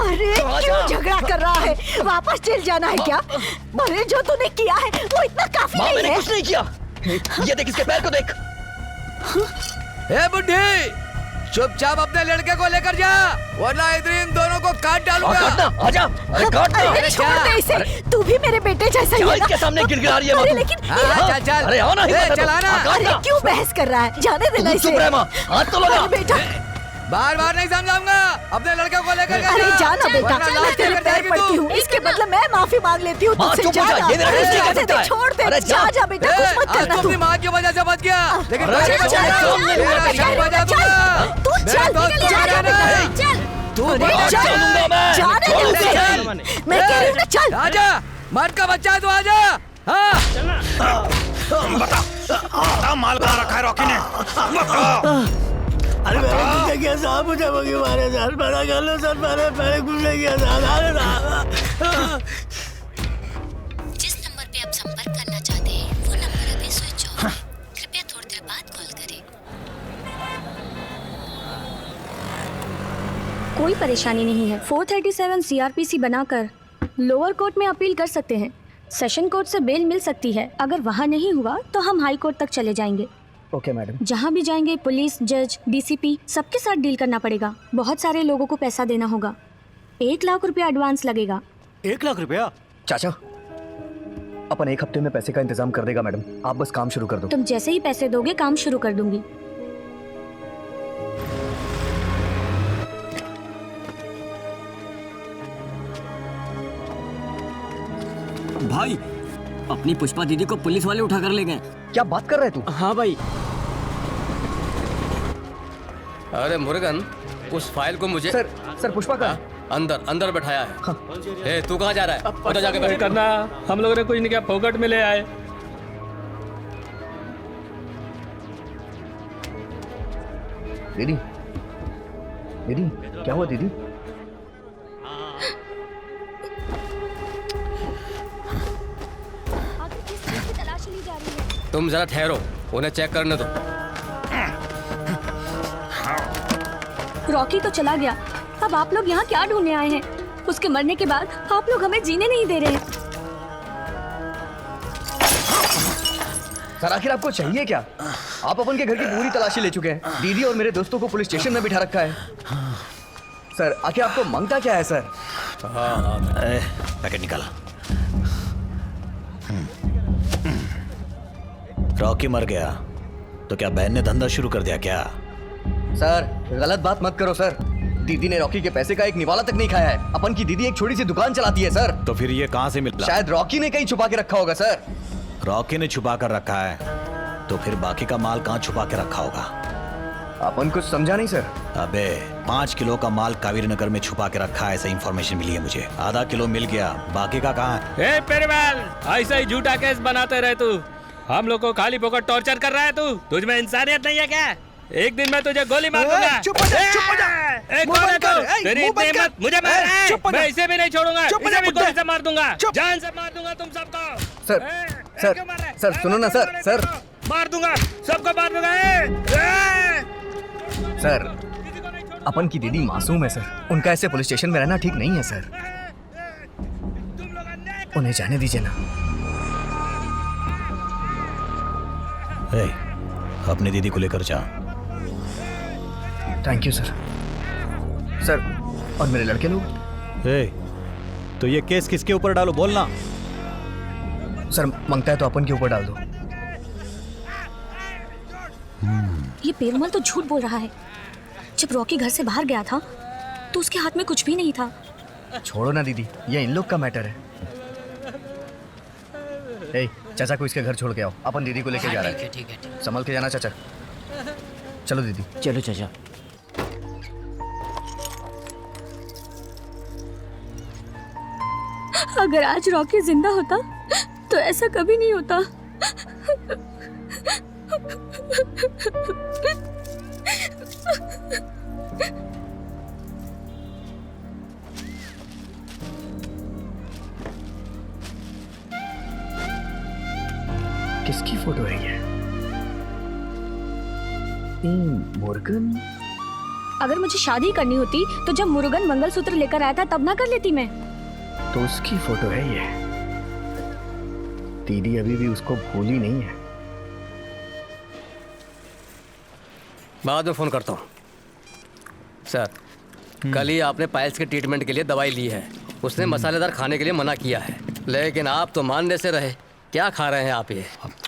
अरे क्यों झगड़ा कर रहा है? वापस जेल जाना है क्या? अरे जो तूने किया है वो इतना काफी नहीं है। मैंने कुछ नहीं किया। ये देख इसके पैर को देख। ए बुड्ढी, चुपचाप अपने लड़के को लेकर जा, वरना इधर इन दोनों को काट डालूंगा। काटना, आजा। अरे काटना। अरे छोड़ दे इसे, तू भी मेरे बेटे जैसा ही है ना? इसके सामने गिड़गिड़ा रही है। अरे लेकिन चल चल, अरे आओ ना, चल आना। अरे क्यों बहस कर रहा है? जाने देना इसे। चुप रह माँ, हाथ तो लगा। बेटा बार बार नहीं समझाऊंगा, अपने लड़के को लेकर अरे जाना बेटा, मैं तेरे पैर पड़ती हूँ। इसके बदले मैं माफी मांग लेती हूँ तुझसे। जाना, छोड़ दे, जा बेटा, कुछ मत करना तू। अपनी माँ की वजह से बच गया, लेकिन तू चल, जा मैं कह रही हूँ ना, चल आजा, मर्द का बच्चा है तू, आजा। बता माल कहाँ रखा है रॉकी ने? अरे मैंने क्या साहब, मुझे मगी मारे सर, बड़ा कर लो सर, मैंने कुछ नहीं किया सर। जिस नंबर पे आप संपर्क करना चाहते हैं वो नंबर अभी स्विच ऑफ है। कृपया थोड़ी देर बाद कॉल करें। कोई परेशानी नहीं है। 437 सीआरपीसी बनाकर लोअर कोर्ट में अपील कर सकते हैं। सेशन कोर्ट से बेल मिल सकती है। अगर वहाँ नहीं हुआ तो हम हाई कोर्ट तक चले जाएंगे। Okay madam. जहाँ भी जाएंगे पुलिस, जज, डीसीपी सबके साथ डील करना पड़ेगा। बहुत सारे लोगों को पैसा देना होगा। 1 लाख रुपया एडवांस लगेगा। 1 लाख रुपया? चाचा, अपन 1 हफ्ते में पैसे का इंतजाम कर देगा मैडम, आप बस काम शुरू कर दो। तुम जैसे ही पैसे दोगे काम शुरू कर दूंगी। भाई, अपनी पुष्पा दीदी को पुलिस वाले उठा कर ले गए। क्या बात कर रहे तू? हाँ भाई। अरे मुर्गन, उस फाइल को मुझे सर पुष्पा का अंदर अंदर बैठाया है। हाँ। ए, तू कहाँ जा रहा है? उधर जाके बैठ। करना, हम लोगों ने कुछ नहीं किया, फोकट में ले आए। दीदी, दीदी क्या हुआ दीदी? तुम जरा ठहरो, उन्हें चेक करने दो। रॉकी तो चला गया, अब आप लोग यहाँ क्या ढूंढने आए हैं? उसके मरने के बाद आप लोग हमें जीने नहीं दे रहे हैं। सर आखिर आपको चाहिए क्या? आप अपन के घर की पूरी तलाशी ले चुके हैं। दीदी और मेरे दोस्तों को पुलिस स्टेशन में बिठा रखा है। सर आखिर आपको मांगता क्या है सर? पैकेट निकाला। रॉकी मर गया तो क्या बहन ने धंधा शुरू कर दिया क्या? सर गलत बात मत करो सर। दीदी ने रॉकी के पैसे का एक निवाला तक नहीं खाया है। अपन की दीदी एक छोटी सी दुकान चलाती है सर। तो फिर ये कहां से मिला? शायद रॉकी ने कहीं छुपा के रखा होगा सर। रॉकी ने छुपा कर रखा है तो फिर बाकी का माल कहाँ छुपा के रखा होगा? अपन कुछ समझा नहीं सर। अबे 5 किलो का माल कावेरी नगर में छुपा के रखा है, ऐसा इंफॉर्मेशन मिली है मुझे। आधा किलो मिल गया, बाकी का कहाँ है? ए पेरीवाल, ऐसा ही झूठा केस बनाते रहे तू। हम लोग को खाली फोकट टॉर्चर कर रहा है तू। तुझ में इंसानियत नहीं है क्या? एक दिन मैं तुझे गोली मार दूंगा। चुप हो जा, चुप हो जा। ए, कौन है तू? तेरी इतनी हिम्मत, मुझे मार रहा है? चुप हो जा। मैं इसे भी नहीं छोड़ूंगा, चुप हो इसे जा, भी कुत्ते। गोली से मार दूंगा, जान से मार दूंगा तुम सबको। सर सुनो ना सर। मार दूंगा, सबको मार दूंगा। सर अपन की दीदी मासूम है सर, उनका ऐसे पुलिस स्टेशन में रहना ठीक नहीं है सर, उन्हें जाने दीजिए ना। ए, अपनी दीदी को लेकर जा। Thank you sir. और मेरे लड़के लोग? तो ये केस किसके ऊपर डालो, बोलना। सर मांगता है तो अपन के ऊपर डाल दो। ये पेरुमल तो झूठ बोल रहा है। जब रॉकी घर से बाहर गया था तो उसके हाथ में कुछ भी नहीं था। छोड़ो ना दीदी, ये इन लोग का मैटर है। ए, चाचा को इसके घर छोड़ के आओ, अपन दीदी को लेके जा रहे हैं। ठीक है। संभल के जाना चाचा। चलो दीदी। चलो चाचा। अगर आज रॉकी जिंदा होता तो ऐसा कभी नहीं होता। किसकी फोटो है ये? मुर्गन? अगर मुझे शादी करनी होती तो जब मुरुगन मंगलसूत्र लेकर आया था तब ना कर लेती मैं। तो उसकी फोटो है ये। दीदी अभी भी उसको भूली नहीं है। बाद में फोन करता हूँ। सर, कल ही आपने पायल्स के ट्रीटमेंट के लिए दवाई ली है। उसने मसालेदार खाने के लिए मना किया है, लेकिन आप तो मानने से रहे। क्या खा रहे हैं आप ये?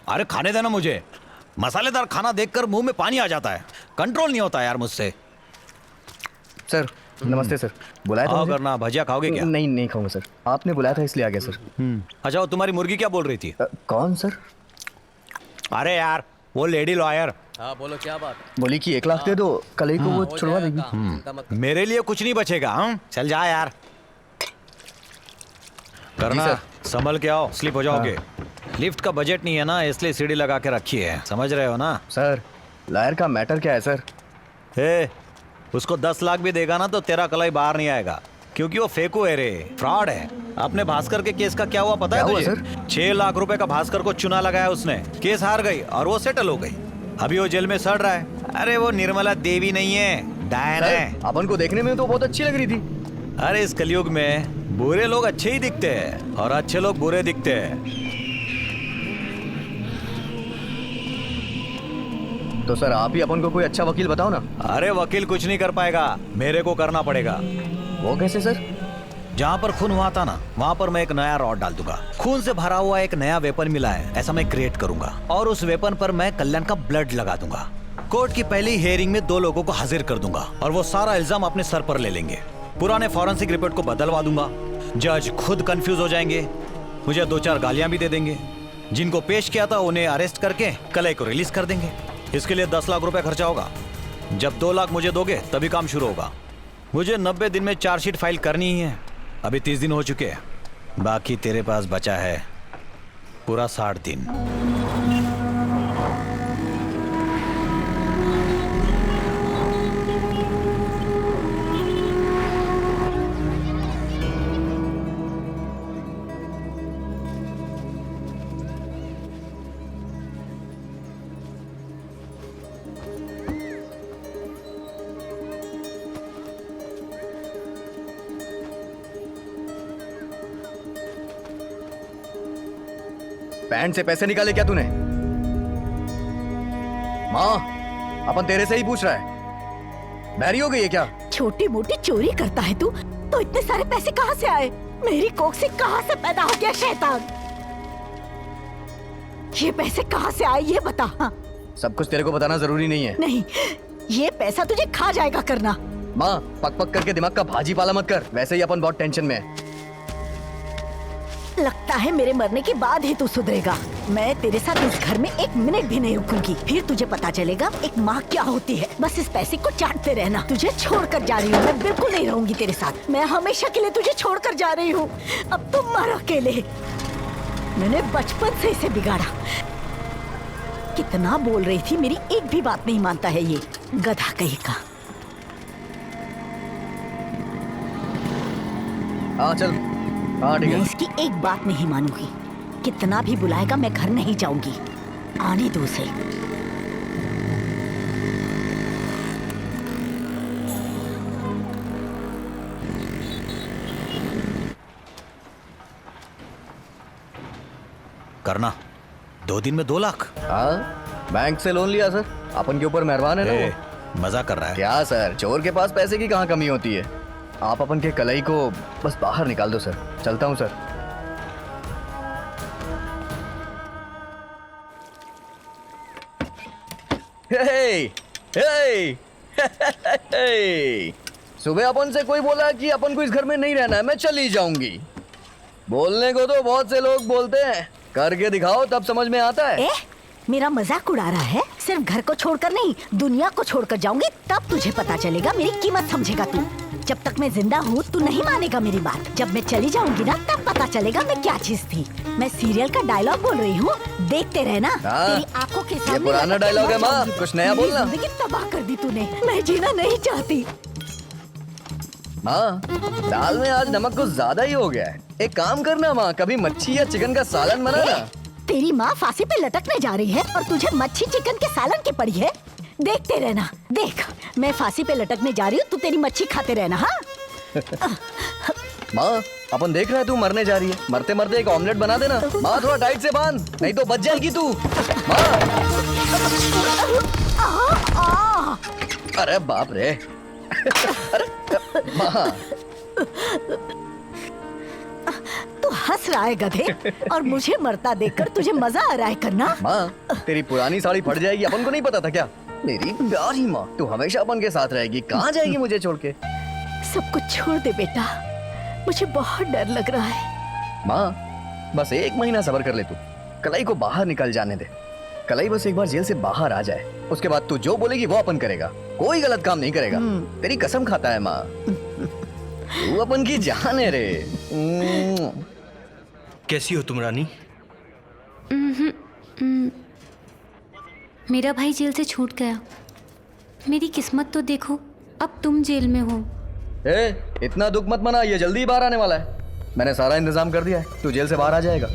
अरे खाने देना मुझे। मसालेदार खाना देखकर मुंह में पानी आ जाता है, कंट्रोल नहीं होता यार मुझसे। सर नमस्ते सर। बुलाया था आओ मुझे? करना, भजिया खाओगे क्या? नहीं खाऊंगा सर, आपने बुलाया था इसलिए आ गया सर। अच्छा, वो तुम्हारी मुर्गी क्या बोल रही थी? कौन सर? अरे यार, वो लेडी लॉयर। हाँ बोलो, क्या बात? बोली कि 1 लाख दे दो, कल ही को वो छुड़वा देगी। मेरे लिए कुछ नहीं बचेगा। चल जा यार। करना, संभल के आओ, स्लिप हो जाओगे। लिफ्ट का बजट नहीं है ना, इसलिए सीढ़ी लगा के रखी है, समझ रहे हो ना? सर लायर का मैटर क्या है सर? उसको 10 लाख भी देगा ना तो तेरा कलाई बाहर नहीं आएगा, क्योंकि वो फेकू है रे, फ्रॉड है। अपने भास्कर के केस का क्या हुआ पता है तुझे? 6 लाख रुपए का भास्कर को चुना लगाया उसने, केस हार गई और वो सेटल हो गई। अभी वो जेल में सड़ रहा है। अरे वो निर्मला देवी नहीं है, डायन है। अपन को देखने में तो बहुत अच्छी लग रही थी। अरे इस कलयुग में बुरे लोग अच्छे ही दिखते हैं और अच्छे लोग बुरे दिखते हैं। तो सर आप ही अपन को कोई अच्छा वकील बताओ ना। अरे वकील कुछ नहीं कर पाएगा, मेरे को करना पड़ेगा। वो कैसे सर? जहाँ पर खून हुआ था ना, वहाँ पर मैं एक नया रॉड डाल दूंगा। खून से भरा हुआ एक नया वेपन मिला है, ऐसा मैं क्रिएट करूंगा और उस वेपन पर मैं कल्याण का ब्लड लगा दूंगा। कोर्ट की पहली हियरिंग में 2 लोगों को हाजिर कर दूंगा और वो सारा इल्जाम अपने सर पर ले लेंगे। पुराने फॉरेंसिक रिपोर्ट को बदलवा दूंगा। जज खुद कंफ्यूज हो जाएंगे, मुझे 2-4 गालियां भी दे देंगे। जिनको पेश किया था उन्हें अरेस्ट करके कल को रिलीज कर देंगे। इसके लिए 10 लाख रुपए खर्चा होगा। जब 2 लाख मुझे दोगे तभी काम शुरू होगा। मुझे 90 दिन में चार्जशीट फाइल करनी ही है। अभी 30 दिन हो चुके हैं, बाकी तेरे पास बचा है पूरा 60 दिन। पैंट से पैसे निकाले क्या तूने? माँ, अपन तेरे से ही पूछ रहा है, बहरी हो गई है क्या? छोटी मोटी चोरी करता है तू, तो इतने सारे पैसे कहाँ से आए? मेरी कोख से कहाँ से पैदा हो गया शैतान? ये पैसे कहाँ से आए ये बता। हाँ। सब कुछ तेरे को बताना जरूरी नहीं है। नहीं, ये पैसा तुझे खा जाएगा करना। माँ, पक पक करके दिमाग का भाजी पाला मत कर, वैसे ही अपन बहुत टेंशन में है। लगता है मेरे मरने के बाद ही तू सुधरेगा। मैं तेरे साथ इस घर में एक मिनट भी नहीं रुकूंगी, फिर तुझे पता चलेगा एक माँ क्या होती है। बस इस पैसे को चाटते रहना। तुझे छोड़कर जा रही हूँ, मैं बिल्कुल नहीं रहूंगी तेरे साथ। मैं हमेशा के लिए तुझे छोड़कर जा रही हूँ। अब तुम मर अकेले। मैंने बचपन से इसे बिगाड़ा। कितना बोल रही थी, मेरी एक भी बात नहीं मानता है ये गधा कहीं का। हाँ चल, हाँ ठीक है। मैं इसकी एक बात नहीं मानूंगी। कितना भी बुलाएगा मैं घर नहीं जाऊंगी। आने दो उसे। करना 2 दिन में 2 लाख। हाँ, बैंक से लोन लिया सर। अपन के ऊपर मेहरबान है ना वो। मजा कर रहा है क्या सर, चोर के पास पैसे की कहाँ कमी होती है। आप अपन के कलाई को बस बाहर निकाल दो सर। चलता हूँ सर। हे, हे, हे। सुबह अपन से कोई बोला कि अपन को इस घर में नहीं रहना है, मैं चली जाऊंगी। बोलने को तो बहुत से लोग बोलते हैं, करके दिखाओ तब समझ में आता है। मेरा मजाक उड़ा रहा है? सिर्फ घर को छोड़कर नहीं, दुनिया को छोड़कर जाऊंगी, तब तुझे पता चलेगा, मेरी कीमत समझेगा तू। जब तक मैं जिंदा हूँ तू नहीं मानेगा मेरी बात। जब मैं चली जाऊंगी ना, तब पता चलेगा मैं क्या चीज थी। मैं सीरियल का डायलॉग बोल रही हूँ, देखते रहना। तेरी आंखों के सामने ये पुराना डायलॉग है माँ, कुछ नया बोलना। जिंदगी तबाह कर दी तूने, मैं जीना नहीं चाहती। माँ, दाल में आज नमक कुछ ज्यादा ही हो गया है। एक काम करना माँ, कभी मच्छी या चिकन का सालन बनाना। तेरी माँ फांसी पे लटकने जा रही है और तुझे मच्छी चिकन के सालन की पड़ी है। देखते रहना। देख, मैं फांसी पे लटकने जा रही हूँ, तू तेरी मच्छी खाते रहना। हाँ माँ, अपन देख रहे हैं तू मरने जा रही है। मरते मरते एक ऑमलेट बना देना। माँ थोड़ा टाइट से बांध, नहीं तो बच जाएगी तू। माँ, अरे बाप रे। अरे माँ, तू हंस रहा है गधे, और मुझे मरता देखकर तुझे मजा आ रहा है करना। माँ, तेरी पुरानी साड़ी फट जाएगी, अपन को नहीं पता था क्या? मेरी प्यारी माँ, तू हमेशा अपन के साथ रहेगी। कहाँ जाएगी मुझे छोड़ के? सब कुछ छोड़ दे बेटा, मुझे बहुत डर लग रहा है। माँ, बस 1 महीना सब्र कर ले तू। कलाई को बाहर निकल जाने दे। कलाई बस एक बार जेल से बाहर आ जाए, उसके बाद तू जो बोलेगी वो अपन करेगा। कोई गलत काम नहीं करेगा। तेरी कसम खाता है माँ। तू अपन की जान है रे। कैसी हो तुम रानी? मेरा भाई जेल से छूट गया। मेरी किस्मत तो देखो, अब तुम जेल में हो। इतना दुख मत मना, ये जल्दी बाहर आने वाला है। मैंने सारा इंतजाम कर दिया है, तू जेल से बाहर आ जाएगा।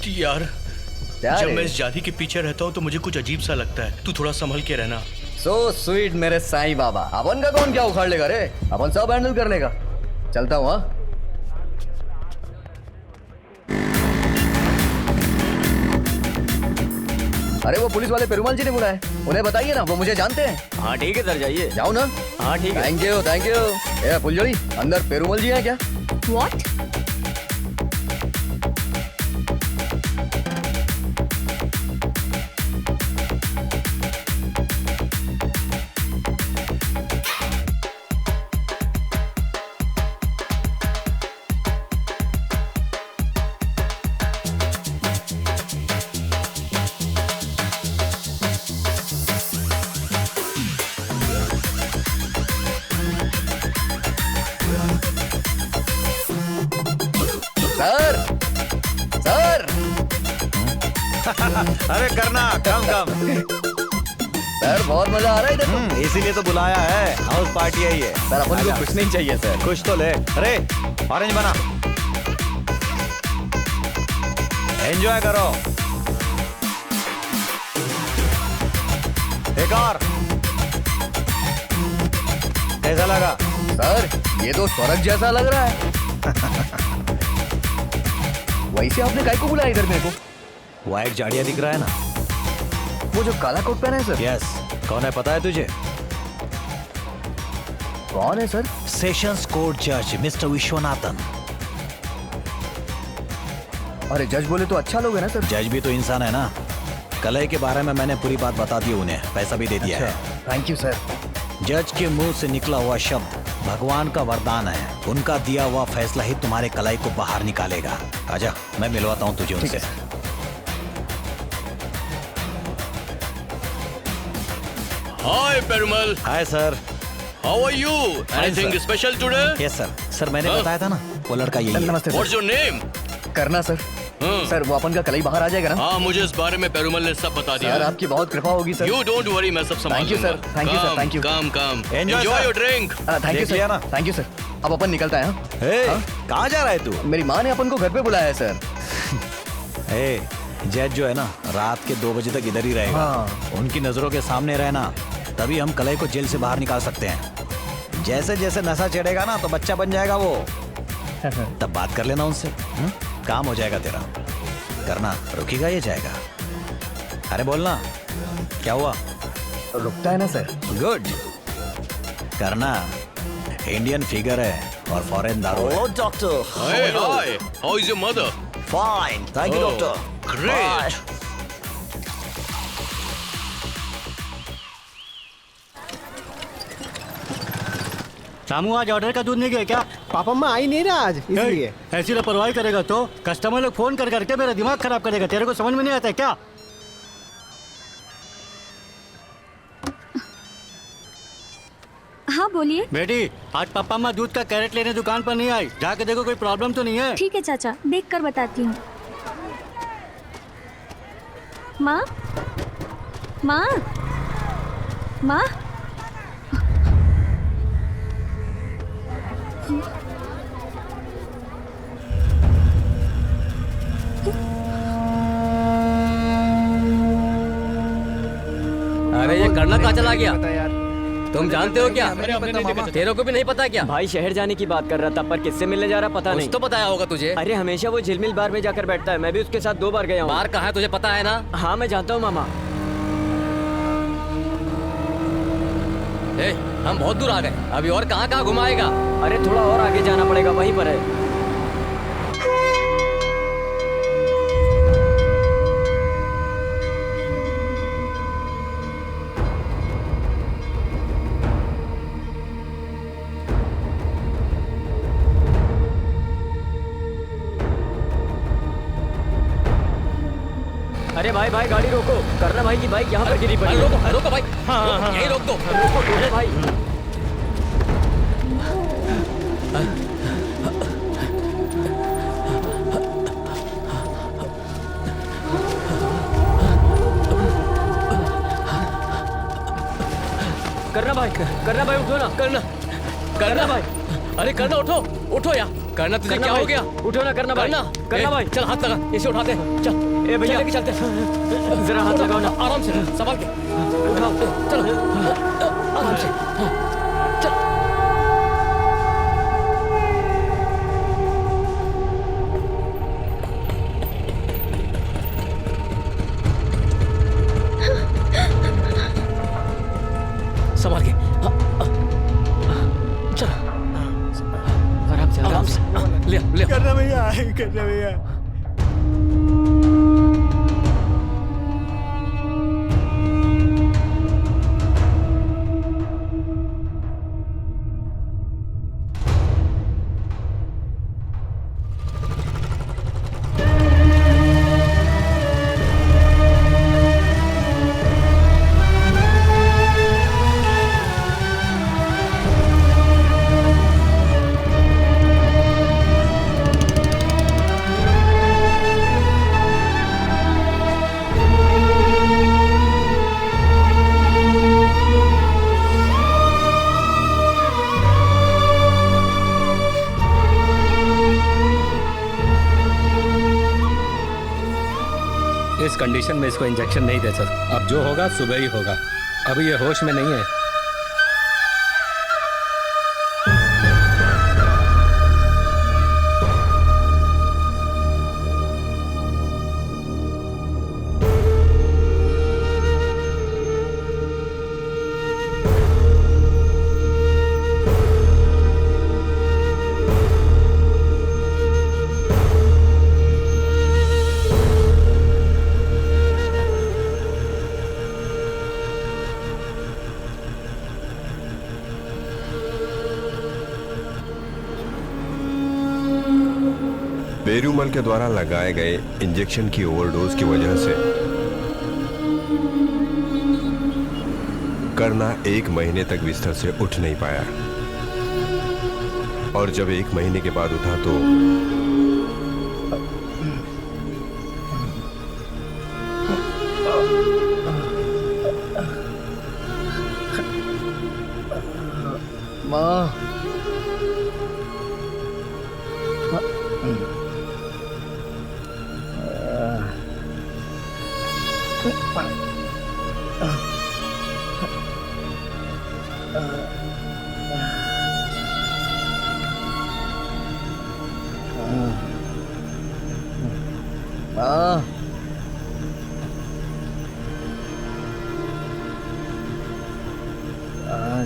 यार, जब मैं इस जाति के पीछे रहता हूँ तो मुझे कुछ अजीब सा लगता है। तू थोड़ा संभल के रहना। सो स्वीट मेरे साईं बाबा। अपन का कौन क्या उखाड़ लेगा रे, अपन सब हैंडल कर लेगा। चलता हूँ। हाँ, अरे वो पुलिस वाले पेरुमाल जी ने बुलाया है, उन्हें बताइए ना, वो मुझे जानते हैं। हाँ ठीक है सर, जाइए। जाओ ना। हाँ ठीक है। Thank you thank you. फुलझड़ी, अंदर पेरुमल जी हैं क्या? What? Sir, sir. अरे करना, कम कम। सर बहुत मजा आ रहा है इधर। इसीलिए तो बुलाया है, हाउस पार्टी है ये। सर अपन को कुछ नहीं चाहिए सर। कुछ तो ले। अरे ऑरेंज बना, एंजॉय करो। एक और। कैसा लगा? सर ये तो स्वर्ग जैसा लग रहा है। वैसे आपने काय को बुलाया इधर मेरे को? व्हाइट जाड़िया दिख रहा है ना, वो जो काला कोट पहना है सर। यस। कौन है पता है तुझे? कौन है सर? सेशंस कोर्ट जज मिस्टर विश्वनाथन। अरे जज बोले तो अच्छा लोग है ना सर। जज भी तो इंसान है ना। कलई के बारे में मैंने पूरी बात बता दी उन्हें, पैसा भी दे दिया है। Thank you sir. जज के मुंह से निकला हुआ शब्द भगवान का वरदान है, उनका दिया हुआ फैसला ही तुम्हारे कलाई को बाहर निकालेगा। आजा, मैं मिलवाता हूँ तुझे उनसे। Hi Perumal. Hi sir. How are you? Anything special today? Yes sir. Sir मैंने बताया था ना, वो लड़का यही है। नमस्ते व्हाट्स योर नेम? करना सर। सर वो अपन का कल ही बाहर आ जाएगा ना? हाँ, मुझे इस बारे में पेरुमल ने सब बता दिया। सर आपकी बहुत कृपा होगी सर। यू डोंट वरी, मैं सब संभाल thank you sir, thank you sir, thank you. Come Enjoy, enjoy sir. Your drink. Thank you sir, thank you sir. अब अपन निकलता है। कहाँ जा रहा है तू? मेरी माँ ने अपन को घर पे बुलाया है सर। जैद जो है ना, रात के 2 बजे तक इधर ही रहेगा। उनकी नजरों के सामने रहना, तभी हम कलई को जेल से बाहर निकाल सकते हैं। जैसे जैसे नशा चढ़ेगा ना, तो बच्चा बन जाएगा वो। तब बात कर लेना उनसे, काम हो जाएगा तेरा। करना रुकेगा ये जाएगा। अरे बोलना, क्या हुआ? रुकता है ना सर। गुड। करना इंडियन फिगर है और फॉरेन दारू है। Doctor. Hi, how is your mother? Fine, thank you doctor. Great. Samu आज ऑर्डर का दूध नहीं गया क्या? पापा अम्मा आई नहीं ना आज, इसलिए। ऐसी लापरवाही करेगा तो कस्टमर लोग फोन कर करके मेरा दिमाग खराब करेगा। तेरे को समझ में नहीं आता है क्या? हाँ बोलिए। बेटी, आज पापा अम्मा दूध का कैरेट लेने दुकान पर नहीं आई। जाके देखो कोई प्रॉब्लम तो नहीं है। ठीक है चाचा, देख कर बताती हूँ। माँ, माँ, माँ। अरे ये करना कहाँ चला गया? तुम जानते हो क्या? तेरे को भी नहीं पता क्या? भाई शहर जाने की बात कर रहा था, पर किससे मिलने जा रहा पता नहीं। तो बताया होगा तुझे। अरे हमेशा वो झिलमिल बार में जाकर बैठता है, मैं भी उसके साथ 2 बार गया हूँ। बार कहाँ है तुझे पता है ना? हाँ मैं जानता हूँ मामा। हम बहुत दूर आ गए, अभी और कहाँ घुमाएगा? अरे थोड़ा और आगे जाना पड़ेगा, वहीं पर है। अरे भाई भाई गाड़ी रोको, करना भाई की बाइक यहाँ पर गिरी पड़ी। रोको रोको भाई, हाँ, यही रोक दो। अरे भाई करना भाई उठो ना, करना भाई। अरे करना उठो, उठो यार। करना तुझे क्या हो गया? उठो ना करना भाई। करना भाई चल हाथ लगा, इसे उठाते हैं। चल ए भैया लेके चलते हैं। जरा हाथ लगाओ ना, आराम से संभाल के उठाओ। चलो आराम से, चल। संभाल के, चल आराम से ले ले। करना भैया, करना भैया। इस कंडीशन में इसको इंजेक्शन नहीं दे सकते। अब जो होगा सुबह ही होगा। अभी ये होश में नहीं है। पेरूमल के द्वारा लगाए गए इंजेक्शन की ओवरडोज की वजह से करना 1 महीने तक बिस्तर से उठ नहीं पाया और जब 1 महीने के बाद उठा तो माँ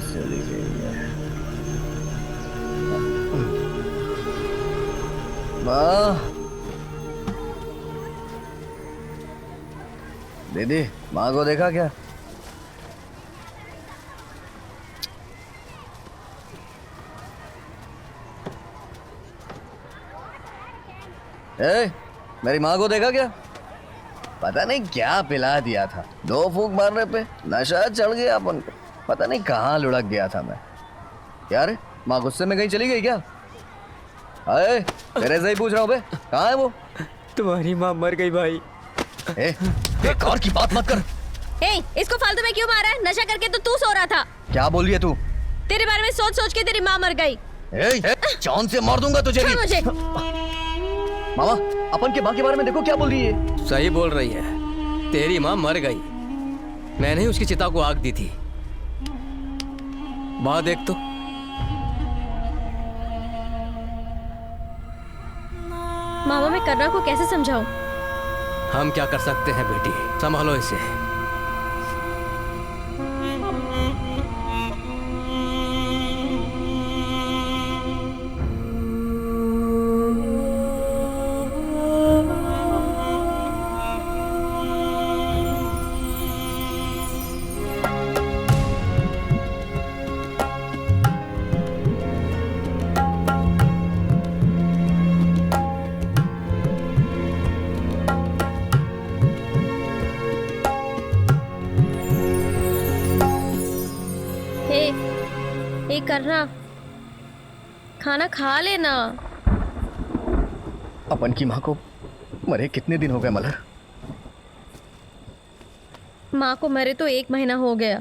चली गई है माँ। दीदी माँ को देखा क्या? मेरी माँ को देखा क्या? पता नहीं क्या पिला दिया था, 2 फूंक मारने पे नशा चढ़ गया अपन को। पता नहीं कहाँ लुढ़क गया था मैं। यार माँ गुस्से में कहीं चली गई क्या? अरे तेरे से ही पूछ रहा हूँ बे, कहाँ है वो? तुम्हारी माँ मर गई भाई। बेकार की बात मत कर। इसको फालतू में क्यों मारा है? नशा करके तो तू सो रहा था। क्या बोल रही है तू? तेरे बारे में सोच सोच के तेरी माँ मर गई। जान से मार दूंगा तुझे भी। मुझे मामा अपन के माँ के बारे में देखो क्या बोल रही है। सही बोल रही है, तेरी माँ मर गई। मैंने ही उसकी चिता को आग दी थी। माँ देख तो। मामा मैं करना को कैसे समझाऊं? हम क्या कर सकते हैं बेटी, संभालो इसे। करना खाना खा लेना। अपन की माँ को मरे कितने दिन हो गए मलर? माँ को मरे तो 1 महीना हो गया।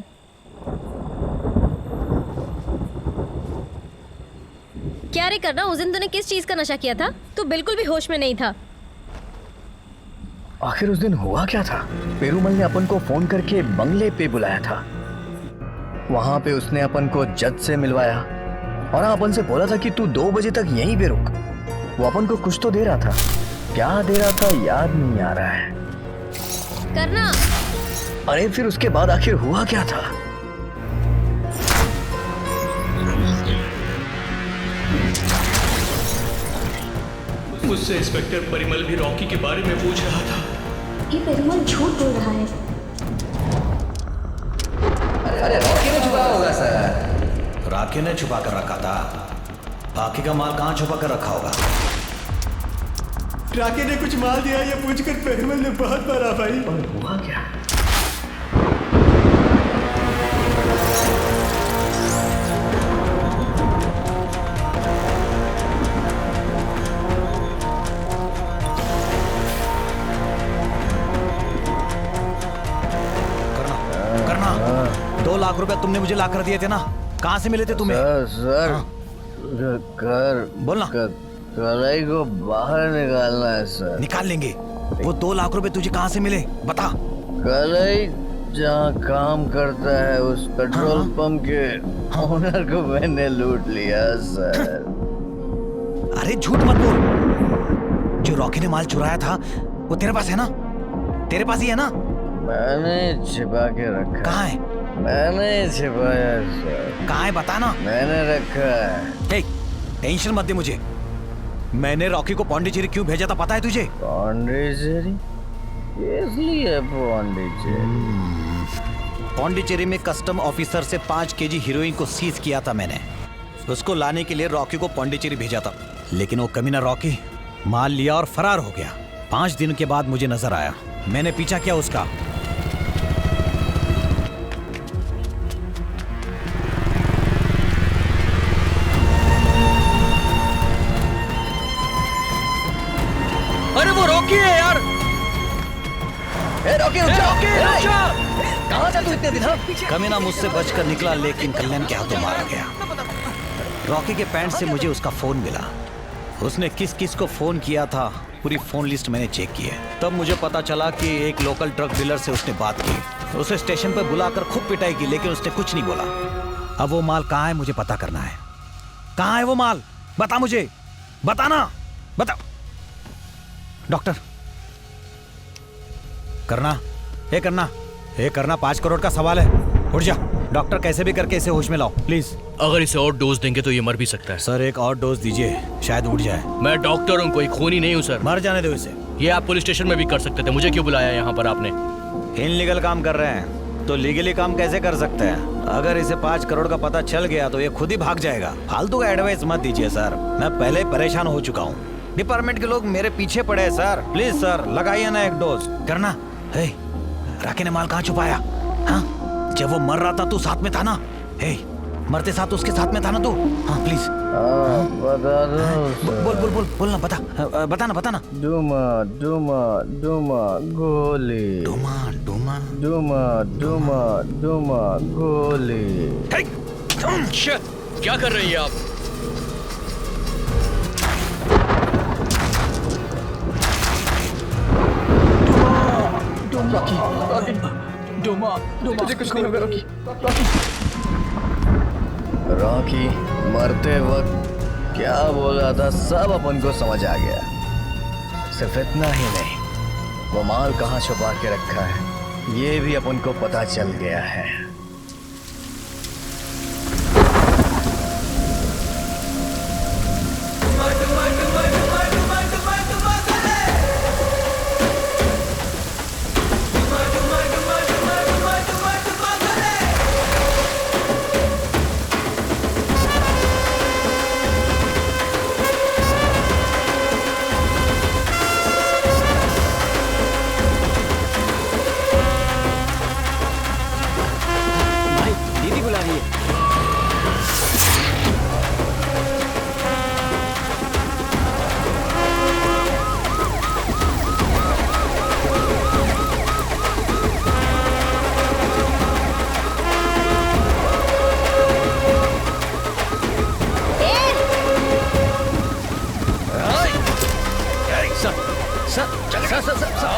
क्या रे करना, उस दिन तूने किस चीज का नशा किया था? तू बिल्कुल भी होश में नहीं था। आखिर उस दिन हुआ क्या था? पेरूमल ने अपन को फोन करके बंगले पे बुलाया था। वहां पे उसने अपन को जज से मिलवाया और अपन से बोला था कि तू 2 बजे तक यहीं पे रुक। वो अपन को कुछ तो दे रहा था, क्या दे रहा था याद नहीं आ रहा है। करना। अरे फिर उसके बाद आखिर हुआ क्या था? मुझसे इंस्पेक्टर परिमल भी रॉकी के बारे में पूछ रहा था। ये पेरूमल झूठ बोल रहा है। अरे रॉकी ने छुपाया होगा सर। रॉकी ने छुपा कर रखा था। बाकी का माल कहाँ छुपा कर रखा होगा? रॉकी ने कुछ माल दिया ये पूछकर पेरूमल ने बहुत मारा भाई। और हुआ क्या? करना 2 लाख रुपए तुमने मुझे ला कर दिए थे ना, कहाँ से मिले थे तुम्हें? सर कर बोलना। कलाई को बाहर निकालना है सर। निकाल लेंगे। वो 2 लाख रुपए तुझे कहाँ से मिले बता। कलाई जहाँ काम करता है उस पेट्रोल पंप के ओनर को मैंने लूट लिया सर। अरे झूठ मत बोल। जो रॉकी ने माल चुराया था वो तेरे पास है ना? तेरे पास ही है ना? मैंने छिपा के रखा। कहाँ है? मैंने छिपाया सर। कहाँ है बता ना। मैंने रखा है। टेंशन मत दे मुझे। मैंने रॉकी को पौंडीचेरी क्यों भेजा था पता है तुझे? पौंडीचेरी? इसलिए पौंडीचेरी में कस्टम ऑफिसर से 5 केजी हीरोइन को सीज किया था मैंने। उसको लाने के लिए रॉकी को पौंडीचेरी भेजा था, लेकिन वो कमीना रॉकी माल लिया और फरार हो गया। 5 दिन के बाद मुझे नजर आया, मैंने पीछा किया उसका। अरे वो रॉकी है यार। रॉकी रुक जा। कहाँ था तू इतने दिन? कमीना मुझसे बचकर निकला, लेकिन कल्याण के हाथों मारा गया। रॉकी के पैंट से मुझे उसका फोन मिला। उसने किस किस को फोन किया था, पूरी फोन लिस्ट मैंने चेक की है। तब मुझे पता चला कि एक लोकल ड्रग डीलर से उसने बात की। उसे स्टेशन पर बुलाकर खूब पिटाई की, लेकिन उसने कुछ नहीं बोला। अब वो माल कहाँ है मुझे पता करना है। कहाँ है वो माल? बता मुझे, बताना, बता। डॉक्टर करना, हे करना 5 करोड़ का सवाल है। उठ जा डॉक्टर, कैसे भी करके इसे होश में लाओ प्लीज। अगर इसे और डोज देंगे तो ये मर भी सकता है। सर एक और डोज दीजिए, शायद उठ जाए। मैं डॉक्टर हूँ, कोई खूनी नहीं हूँ सर। मर जाने दो इसे। ये आप पुलिस स्टेशन में भी कर सकते थे, मुझे क्यों बुलाया यहाँ पर आपने? इनलीगल काम कर रहे हैं तो लीगली काम कैसे कर सकते हैं? अगर इसे 5 करोड़ का पता चल गया तो ये खुद ही भाग जाएगा। फालतू का एडवाइस मत दीजिए सर, मैं पहले ही परेशान हो चुका हूँ। डिपार्टमेंट के लोग मेरे पीछे पड़े हैं सर। प्लीज सर लगाइए ना एक डोज। करना हे, राके ने माल कहाँ छुपाया? हाँ, जब वो मर रहा था तू साथ में था ना? हे, मरते साथ उसके साथ में था ना तू? हाँ प्लीज बोलना, बताना। डूमा गोली। डूमा गोली। क्या कर रही है आप? तुझे कुछ नहीं होगा रॉकी। मरते वक्त क्या बोला था सब अपन को समझ आ गया। सिर्फ इतना ही नहीं, वो माल कहाँ छुपा के रखा है ये भी अपन को पता चल गया है।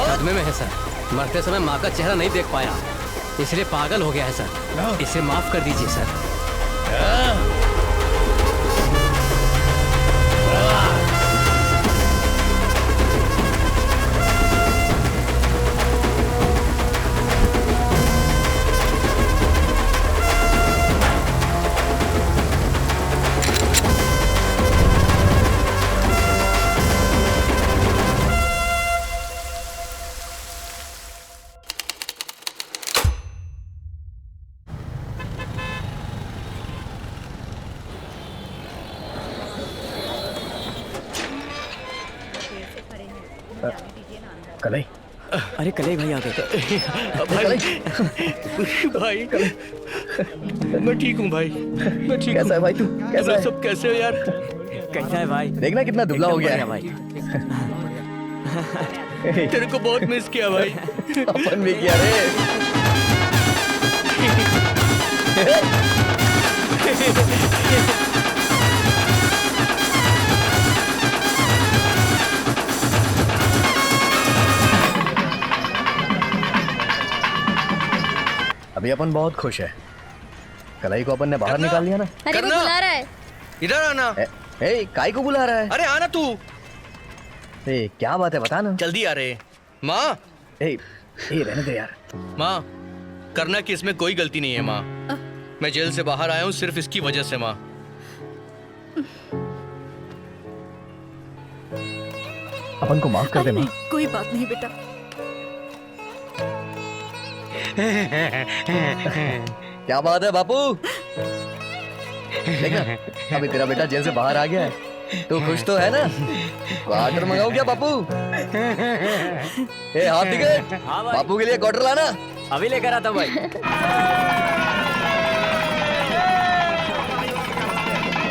सदमे में है सर, मरते समय माँ का चेहरा नहीं देख पाया इसलिए पागल हो गया है सर। इसे माफ कर दीजिए सर। कलई, अरे कलई भाई आ गए। भाई मैं ठीक हूँ भाई, मैं ठीक हूँ। कैसा है भाई तू? कैसा है? सब कैसे हो यार? कैसा है भाई? देखना कितना दुबला हो गया है भाई। तेरे को बहुत मिस किया भाई। अपन भी किया रे। अभी अपन बहुत खुश है। कलाई को अपन ने बाहर निकाल लिया ना। अरे वो बुला रहा है। इधर आना। काई को बुला रहा है? अरे आना तू। क्या बात है बता ना। जल्दी आ रहे। माँ रहने दे यार। माँ, करना कि इसमें कोई गलती नहीं है माँ। मैं जेल से बाहर आया हूँ सिर्फ इसकी वजह से माँ। अपन को माफ कर दे माँ। कोई बात नहीं बेटा। क्या बात है बापू? देखना अभी तेरा बेटा जेल से बाहर आ गया है। तू खुश तो है ना? क्वार्टर मंगाऊं क्या बापू? ए हाफ टिकट। हाँ भाई। बापू के लिए क्वार्टर लाना। अभी लेकर आता भाई।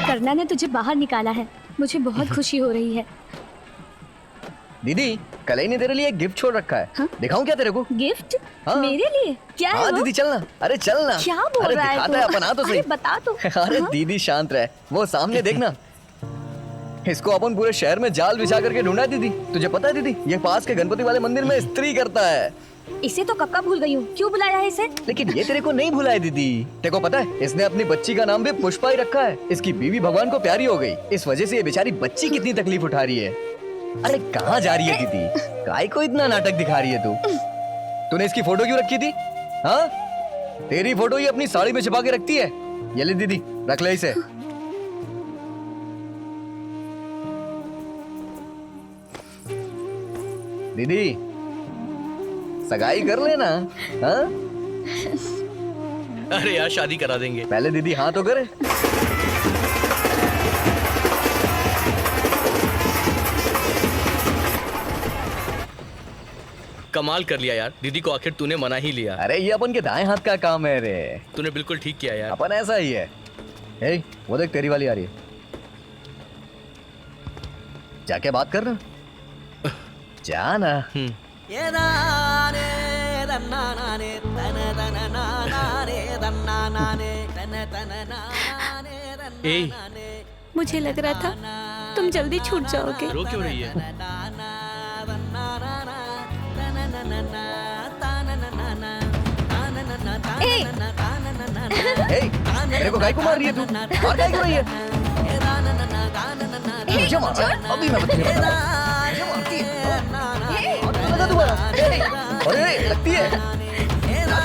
करना ने तुझे बाहर निकाला है, मुझे बहुत खुशी हो रही है। दीदी कलई ने तेरे लिए एक गिफ्ट छोड़ रखा है। हाँ? दिखाऊं क्या तेरे को? गिफ्ट? हाँ। मेरे लिए? क्या है हाँ वो? दीदी चलना। अरे चलना। क्या बोल अरे रहा है दिखाता है अपन, हाँ तो सही। अरे बता तो। अरे हाँ? दीदी शांत रहे, वो सामने देखना। इसको अपन पूरे शहर में जाल बिछा करके ढूंढा दीदी। तुझे पता है दीदी, ये पास के गणपति वाले मंदिर में इस्त्री करता है। इसे तो कब का भूल गई हूँ, क्यों बुलाया है इसे? लेकिन ये तेरे को नहीं भुलाए दीदी। तेरे को पता है इसने अपनी बच्ची का नाम भी पुष्पा ही रखा है। इसकी बीवी भगवान को प्यारी हो गई, इस वजह से ये बेचारी बच्ची कितनी तकलीफ उठा रही है। अरे कहाँ जा रही है दीदी? काय को इतना नाटक दिखा रही है तू? तूने इसकी फोटो क्यों रखी थी? हाँ, तेरी फोटो ही अपनी साड़ी में छिपा के रखती है। ये ले दीदी, रख ले इसे। दीदी सगाई कर लेना। हाँ? अरे यार शादी करा देंगे। पहले दीदी हाँ तो करे। कमाल कर लिया यार, दीदी को आखिर तूने मना ही लिया। अरे ये अपन के दाएं हाथ का काम है रे। तूने बिल्कुल ठीक किया यार। अपन ऐसा ही है। ए, वो देख तेरी वाली आ रही है, जाके बात कर ना। जा ना। ए, मुझे लग रहा था तुम जल्दी छूट जाओगे। रो क्यों रही है? मेरे को गाय को मार रही है तू? और गाय को रही है? मुझे मार रहा है? अभी मैं तुझे बताऊं। मुझे मारती है? लगा दोबारा। अरे लगती है। क्या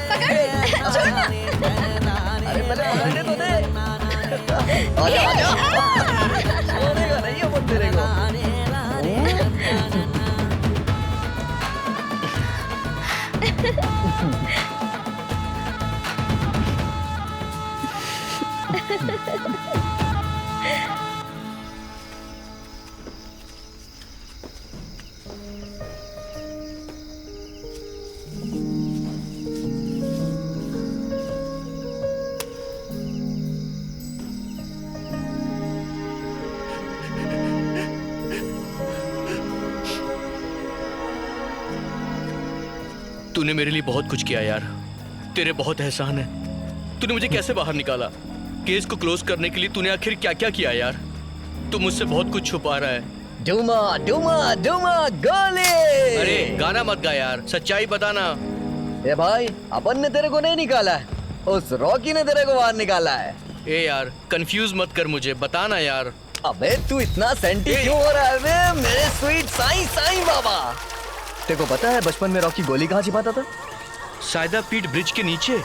कर रही है? छोड़ना। अरे पहले पकड़ने तो दे। आजा आजा। छोड़ेगा नहीं अपन तेरे को। तूने मेरे लिए बहुत कुछ किया यार, तेरे बहुत एहसान है। तूने मुझे कैसे बाहर निकाला? केस को क्लोज करने के लिए तूने आखिर क्या क्या किया यार? तू मुझसे बहुत कुछ छुपा रहा है। डूमा डूमा डूमा गोली। अरे गाना मत गा यार, सच्चाई बताना। ए भाई, अपन ने तेरे को नहीं निकाला है, उस रॉकी ने तेरे को बाहर निकाला है। ए यार कंफ्यूज मत कर मुझे, बताना यार। अबे तू इतना सेंटी क्यों हो रहा है बे, मेरे स्वीट साईं साईं बाबा? तेरे को पता है बचपन में रॉकी गोली कहाँ छिपाता था? सायदा पीठ ब्रिज के नीचे।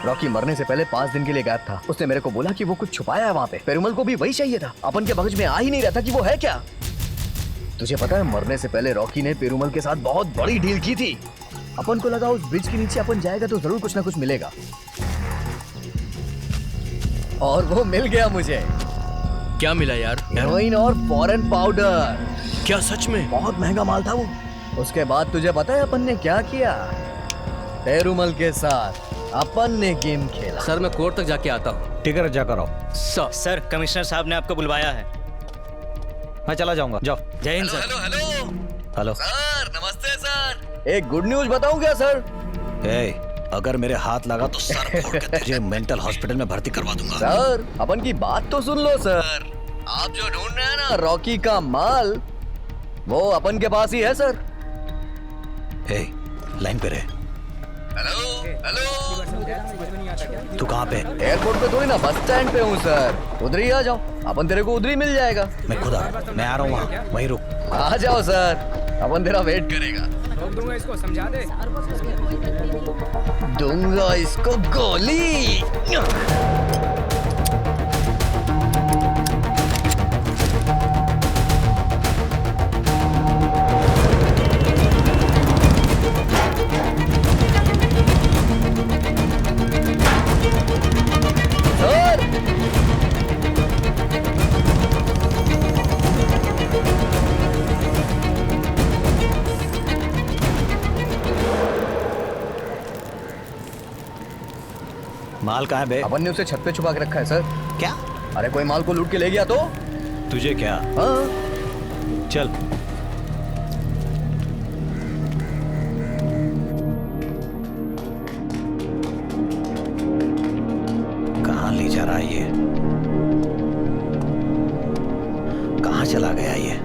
रॉकी मरने से पहले 5 दिन के लिए गायब था। उसने मेरे को बोला कि वो कुछ छुपाया है वहाँ पे। पेरुमल को भी वही चाहिए था। अपन के मगज में आ ही नहीं रहा था कि वो है क्या। तुझे पता है मरने से पहले रॉकी ने पेरुमल के साथ बहुत बड़ी डील की थी। अपन को लगा उस ब्रिज के नीचे अपन जाएगा तो जरूर कुछ ना कुछ मिलेगा, और वो मिल गया मुझे। क्या मिला यार? हेरोइन और फॉरेन पाउडर। क्या सच में? बहुत महंगा माल था वो। उसके बाद तुझे पता है अपन ने क्या किया? पेरुमल के साथ अपन ने गेम खेला। सर मैं कोर्ट तक जाके आता हूँ। ठीक है जाकर आओ। सर कमिश्नर साहब ने आपको बुलवाया है। मैं चला जाऊंगा, जाओ। जय हिंद सर। हेलो सर, नमस्ते सर। एक गुड न्यूज बताऊं क्या सर? अगर मेरे हाथ लगा तो सर फोड़ के तुझे मेंटल हॉस्पिटल में भर्ती करवा दूंगा। सर अपन की बात तो सुन लो सर। आप जो ढूंढ रहे हैं ना रॉकी का माल, वो अपन के पास ही है सर। लाइन पे रहे। Hello hello. तू कहाँ पे? एयरपोर्ट पे थोड़ी ना, बस स्टैंड पे हूँ सर। उधर ही आ जाओ, अपन तेरे को उधर ही मिल जाएगा। मैं खुद मैं आ रहा हूँ वहाँ, वहीं रुक। आ जाओ सर, अपन तेरा वेट करेगा। दूंगा इसको, समझा दे। दूंगा इसको गोली। माल कहाँ है बे? अपन ने उसे छत पे छुपा के रखा है सर। क्या? अरे कोई माल को लूट के ले गया तो? तुझे क्या? हाँ। चल। कहाँ ले जा रहा है ये? कहाँ चला गया ये?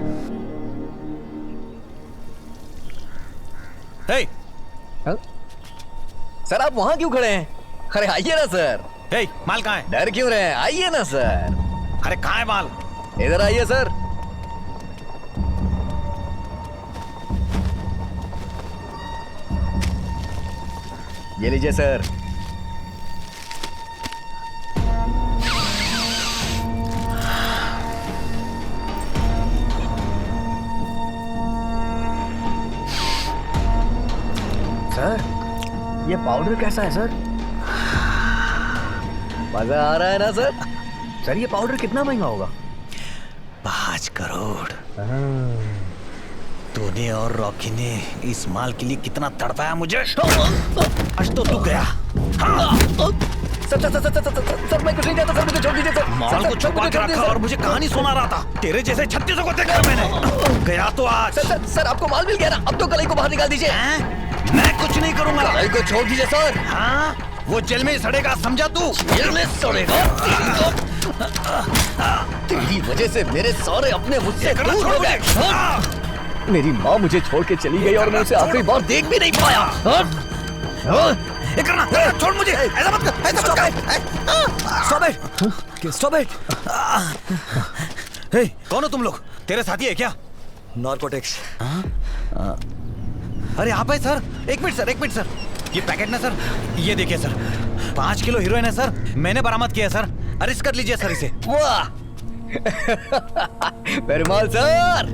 हे! सर आप वहां क्यों खड़े हैं? अरे आइए ना सर। हे, माल कहाँ है? डर क्यों रहे हैं? आइए ना सर। अरे कहाँ है माल? इधर आइए सर। ये लीजिए सर। सर ये पाउडर कैसा है सर? मजा आ रहा है ना सर? सर ये पाउडर कितना महंगा होगा? 5 करोड़। तूने और रॉकी ने इस माल के लिए कितना तड़पाया मुझे। आज तो तू गया। सर मैं कुछ नहीं कहता सर, मुझे छोड़ दीजिए सर। माल को छुपा के रखा और मुझे कहानी सुना रहा था। तेरे जैसे 36 को देखा मैंने। गया तो आज। सर आपको माल मिल गया ना? अब तो कलाई को बाहर निकाल दीजिए। मैं कुछ नहीं करूंगा। कलाई को छोड़ दीजिए सर। हाँ? वो जेल में सड़ेगा, समझा तू? जेल में सड़ेगा? तेरी वजह से मेरे सारे अपने मुझसे दूर हो गए। मेरी माँ मुझे छोड़ के चली गई और मैं उसे आखिरी बार देख भी नहीं पाया। छोड़ मुझे, ऐसा मत कर, ऐसा मत कर। Stop it! Stop it! हे, कौन हो तुम लोग? तेरे साथी है क्या? Narcotics. अरे आप है सर? एक मिनट सर। ये पैकेट ना सर, ये देखिए सर, 5 किलो हीरोइन है सर। मैंने बरामद किया सर। अरेस्ट कर लीजिए सर इसे। वाह पेरुमाल सर,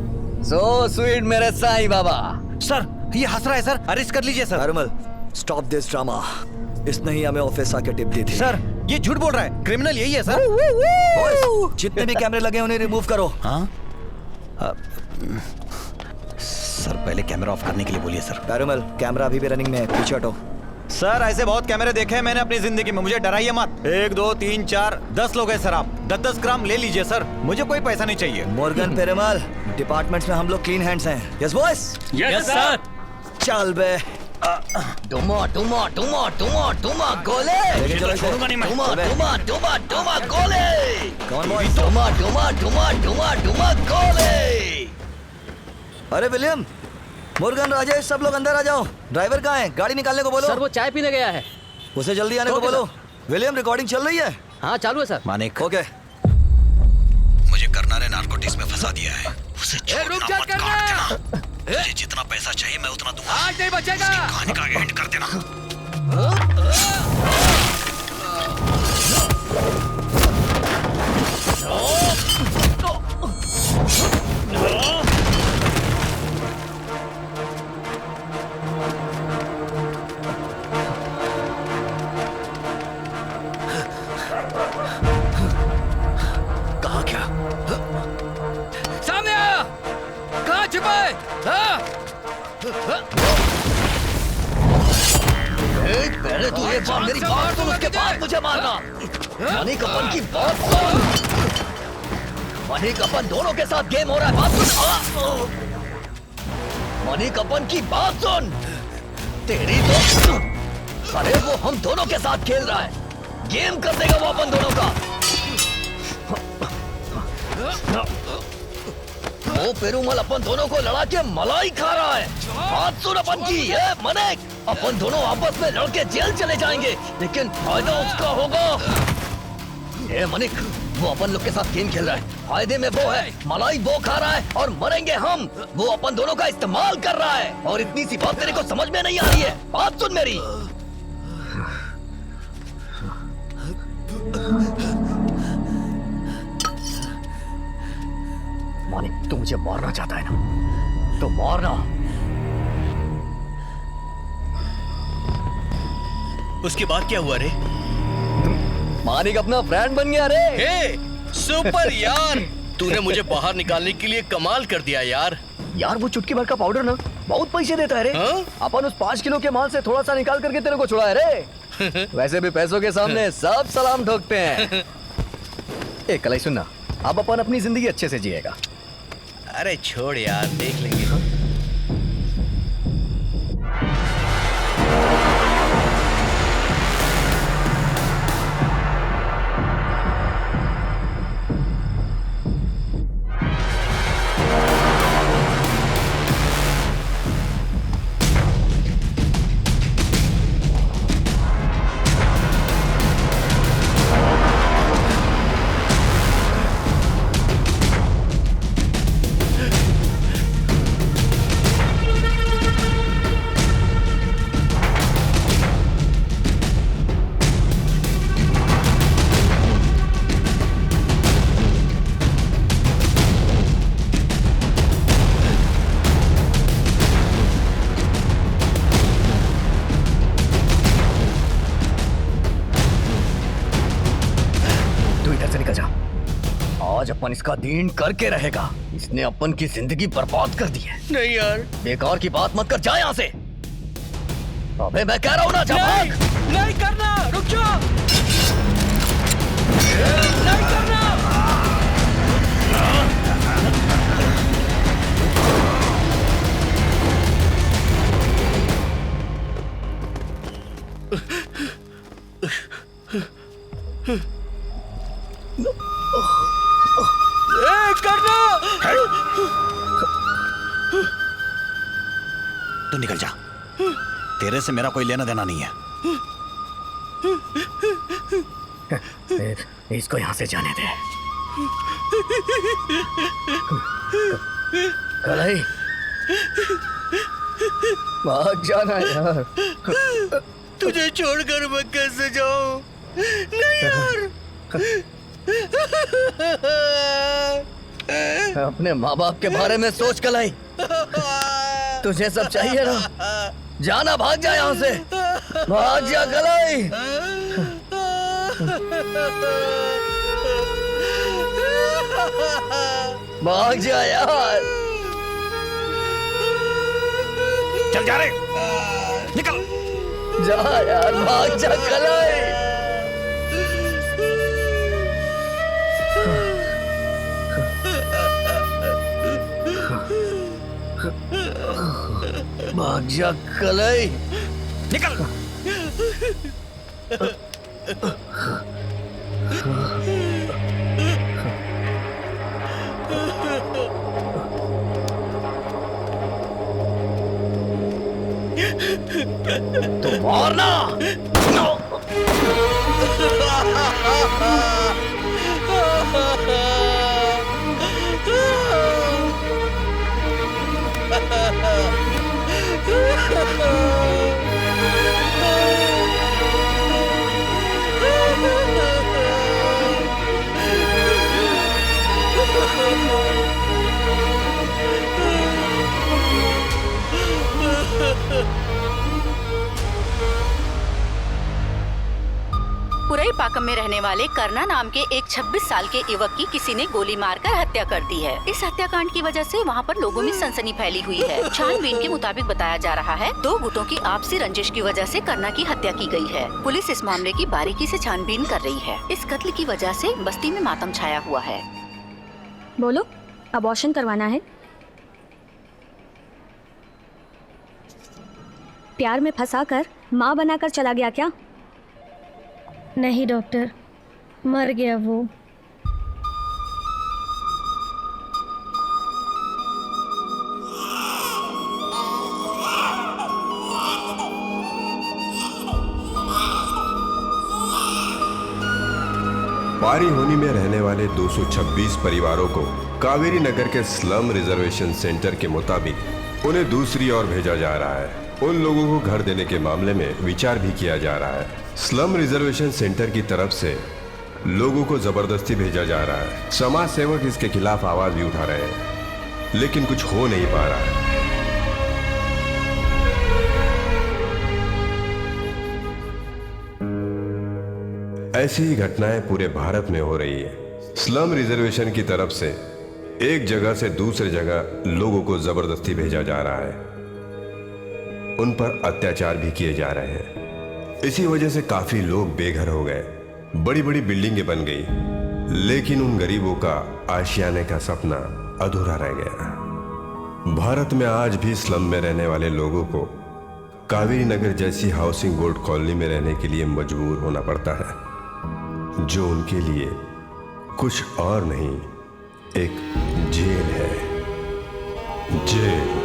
सो स्वीट मेरे साईं बाबा। सर ये हंस रहा है सर, अरेस्ट कर लीजिए sir. Perumal, stop this drama. इसने ही हमें ऑफिस आके टिप दी थी। सर ये झूठ बोल रहा है, क्रिमिनल यही है सर। बॉयज, जितने भी कैमरे लगे हैं उन्हें रिमूव करो। हाँ? सर पहले कैमरा ऑफ करने के लिए बोलिए सर। पेरुमाल, कैमरा अभी भी रनिंग में है, पीछे हटो। सर ऐसे बहुत कैमरे देखे हैं मैंने अपनी जिंदगी में, मुझे डराइए मत। 1 2 3 4 10 लोग हैं सर। आप 10-10 ग्राम ले लीजिए सर, मुझे कोई पैसा नहीं चाहिए। मॉर्गन पेरुमाल, डिपार्टमेंट्स में हम लोग क्लीन हैंड्स हैं। Yes boys? Yes sir. चल बे। टुमा टुमा टुमा टुमा टुमा गोले। चलो छोड़ूंगा नहीं मैं। टुमा टुमा टुमा टुमा गोले। कौन बॉय? टुमा टुमा टुमा टुमा टुमा गोले। अरे विलियम, मुर्गन, राजेश, सब लोग अंदर आ जाओ। ड्राइवर कहाँ है? गाड़ी निकालने को बोलो। सर वो चाय पीने गया है। उसे जल्दी आने को बोलो। विलियम, रिकॉर्डिंग चल रही है? हाँ चालू है सर। मानिक, ओके। मुझे करना ने नार्कोटिक्स में फंसा दिया है। उसे छोड़ना रुक जा मत, करना। काट देना। मुझे जितना पैसा चाहिए मैं उतना दूंगा। आज नहीं बचेगा। उसकी कहानी का एंड कर देना। कहाँ क्या? सामने आ! कहाँ छिपाए? हाँ? पहले तू एक बार मेरी बात सुन, उसके बाद मुझे मारना। मनिक अपन की बात सुन। मनिक अपन दोनों के साथ गेम हो रहा है, बात सुन। मनिक अपन की बात सुन। तेरी तो अरे वो हम दोनों के साथ खेल रहा है, गेम कर देगा वो अपन दोनों का। वो पेरुमल अपन दोनों को लड़ा के मलाई खा रहा है। बात सुन अपन की, ये मनिक, अपन दोनों आपस में लड़के जेल चले जाएंगे, लेकिन फायदा उसका होगा। ये मनिक, वो अपन लोग के साथ गेम खेल रहा है, फायदे में वो है, मलाई वो खा रहा है और मरेंगे हम। वो अपन दोनों का इस्तेमाल कर रहा है और इतनी सी बात तेरे को समझ में नहीं आ रही है। बात सुन मेरी। मानिक, तू मुझे मारना चाहता है ना, तो मारना। उसके बाद क्या हुआ रे? मानिक अपना फ्रेंड बन गया रे। हे, सुपर यार, तूने मुझे बाहर निकालने के लिए कमाल कर दिया यार। यार वो चुटकी भर का पाउडर ना बहुत पैसे देता है रे। अपन उस 5 किलो के माल से थोड़ा सा निकाल करके तेरे को छुड़ा है रे। वैसे भी पैसों के सामने सब सलाम ठोकते हैं। ए कलाई सुनना, अब अपन अपनी जिंदगी अच्छे से जिएगा। अरे छोड़ यार, देख लेंगे। आज अपन इसका दीन करके रहेगा। इसने अपन की जिंदगी बर्बाद कर दी है। नहीं यार, बेकार की बात मत कर, जा यहाँ से। अबे मैं कह रहा हूँ ना, जा भाग। नहीं करना, रुक जाओ। नहीं करना। करना। तू निकल जा, तेरे से मेरा कोई लेना देना नहीं है। इसको यहाँ से जाने दे। कलाई, भाग जाना यार। तुझे छोड़कर मैं कैसे जाऊं? नहीं यार। अपने माँ बाप के बारे में सोच कलाई। तुझे सब चाहिए ना, जाना, भाग जा यहाँ से, भाग जा कलाई। भाग जा यार। चल जा रे, निकल। जा यार, भाग जा कलाई। भाग जा कलाई, निकल। तो मारना। पुरई पाकम में रहने वाले करना नाम के एक 26 साल के युवक की किसी ने गोली मारकर हत्या कर दी है। इस हत्याकांड की वजह से वहां पर लोगों में सनसनी फैली हुई है। छानबीन के मुताबिक बताया जा रहा है 2 गुटों की आपसी रंजिश की वजह से करना की हत्या की गई है। पुलिस इस मामले की बारीकी से छानबीन कर रही है। इस कत्ल की वजह से बस्ती में मातम छाया हुआ है। बोलो, अबॉर्शन करवाना है? प्यार में फंसाकर माँ बनाकर चला गया क्या? नहीं डॉक्टर, मर गया वो। पारी होनी में रहने वाले 226 परिवारों को कावेरी नगर के स्लम रिजर्वेशन सेंटर के मुताबिक उन्हें दूसरी ओर भेजा जा रहा है। उन लोगों को घर देने के मामले में विचार भी किया जा रहा है। स्लम रिजर्वेशन सेंटर की तरफ से लोगों को जबरदस्ती भेजा जा रहा है। समाज सेवक इसके खिलाफ आवाज भी उठा रहे हैं, लेकिन कुछ हो नहीं पा रहा है। ऐसी ही घटनाएं पूरे भारत में हो रही है। स्लम रिजर्वेशन की तरफ से एक जगह से दूसरी जगह लोगों को जबरदस्ती भेजा जा रहा है। उन पर अत्याचार भी किए जा रहे हैं। इसी वजह से काफी लोग बेघर हो गए, बड़ी बड़ी बिल्डिंगें बन गई, लेकिन उन गरीबों का आशियाने का सपना अधूरा रह गया। भारत में आज भी स्लम में रहने वाले लोगों को कावेरी नगर जैसी हाउसिंग बोर्ड कॉलोनी में रहने के लिए मजबूर होना पड़ता है, जो उनके लिए कुछ और नहीं, एक जेल है। जेल।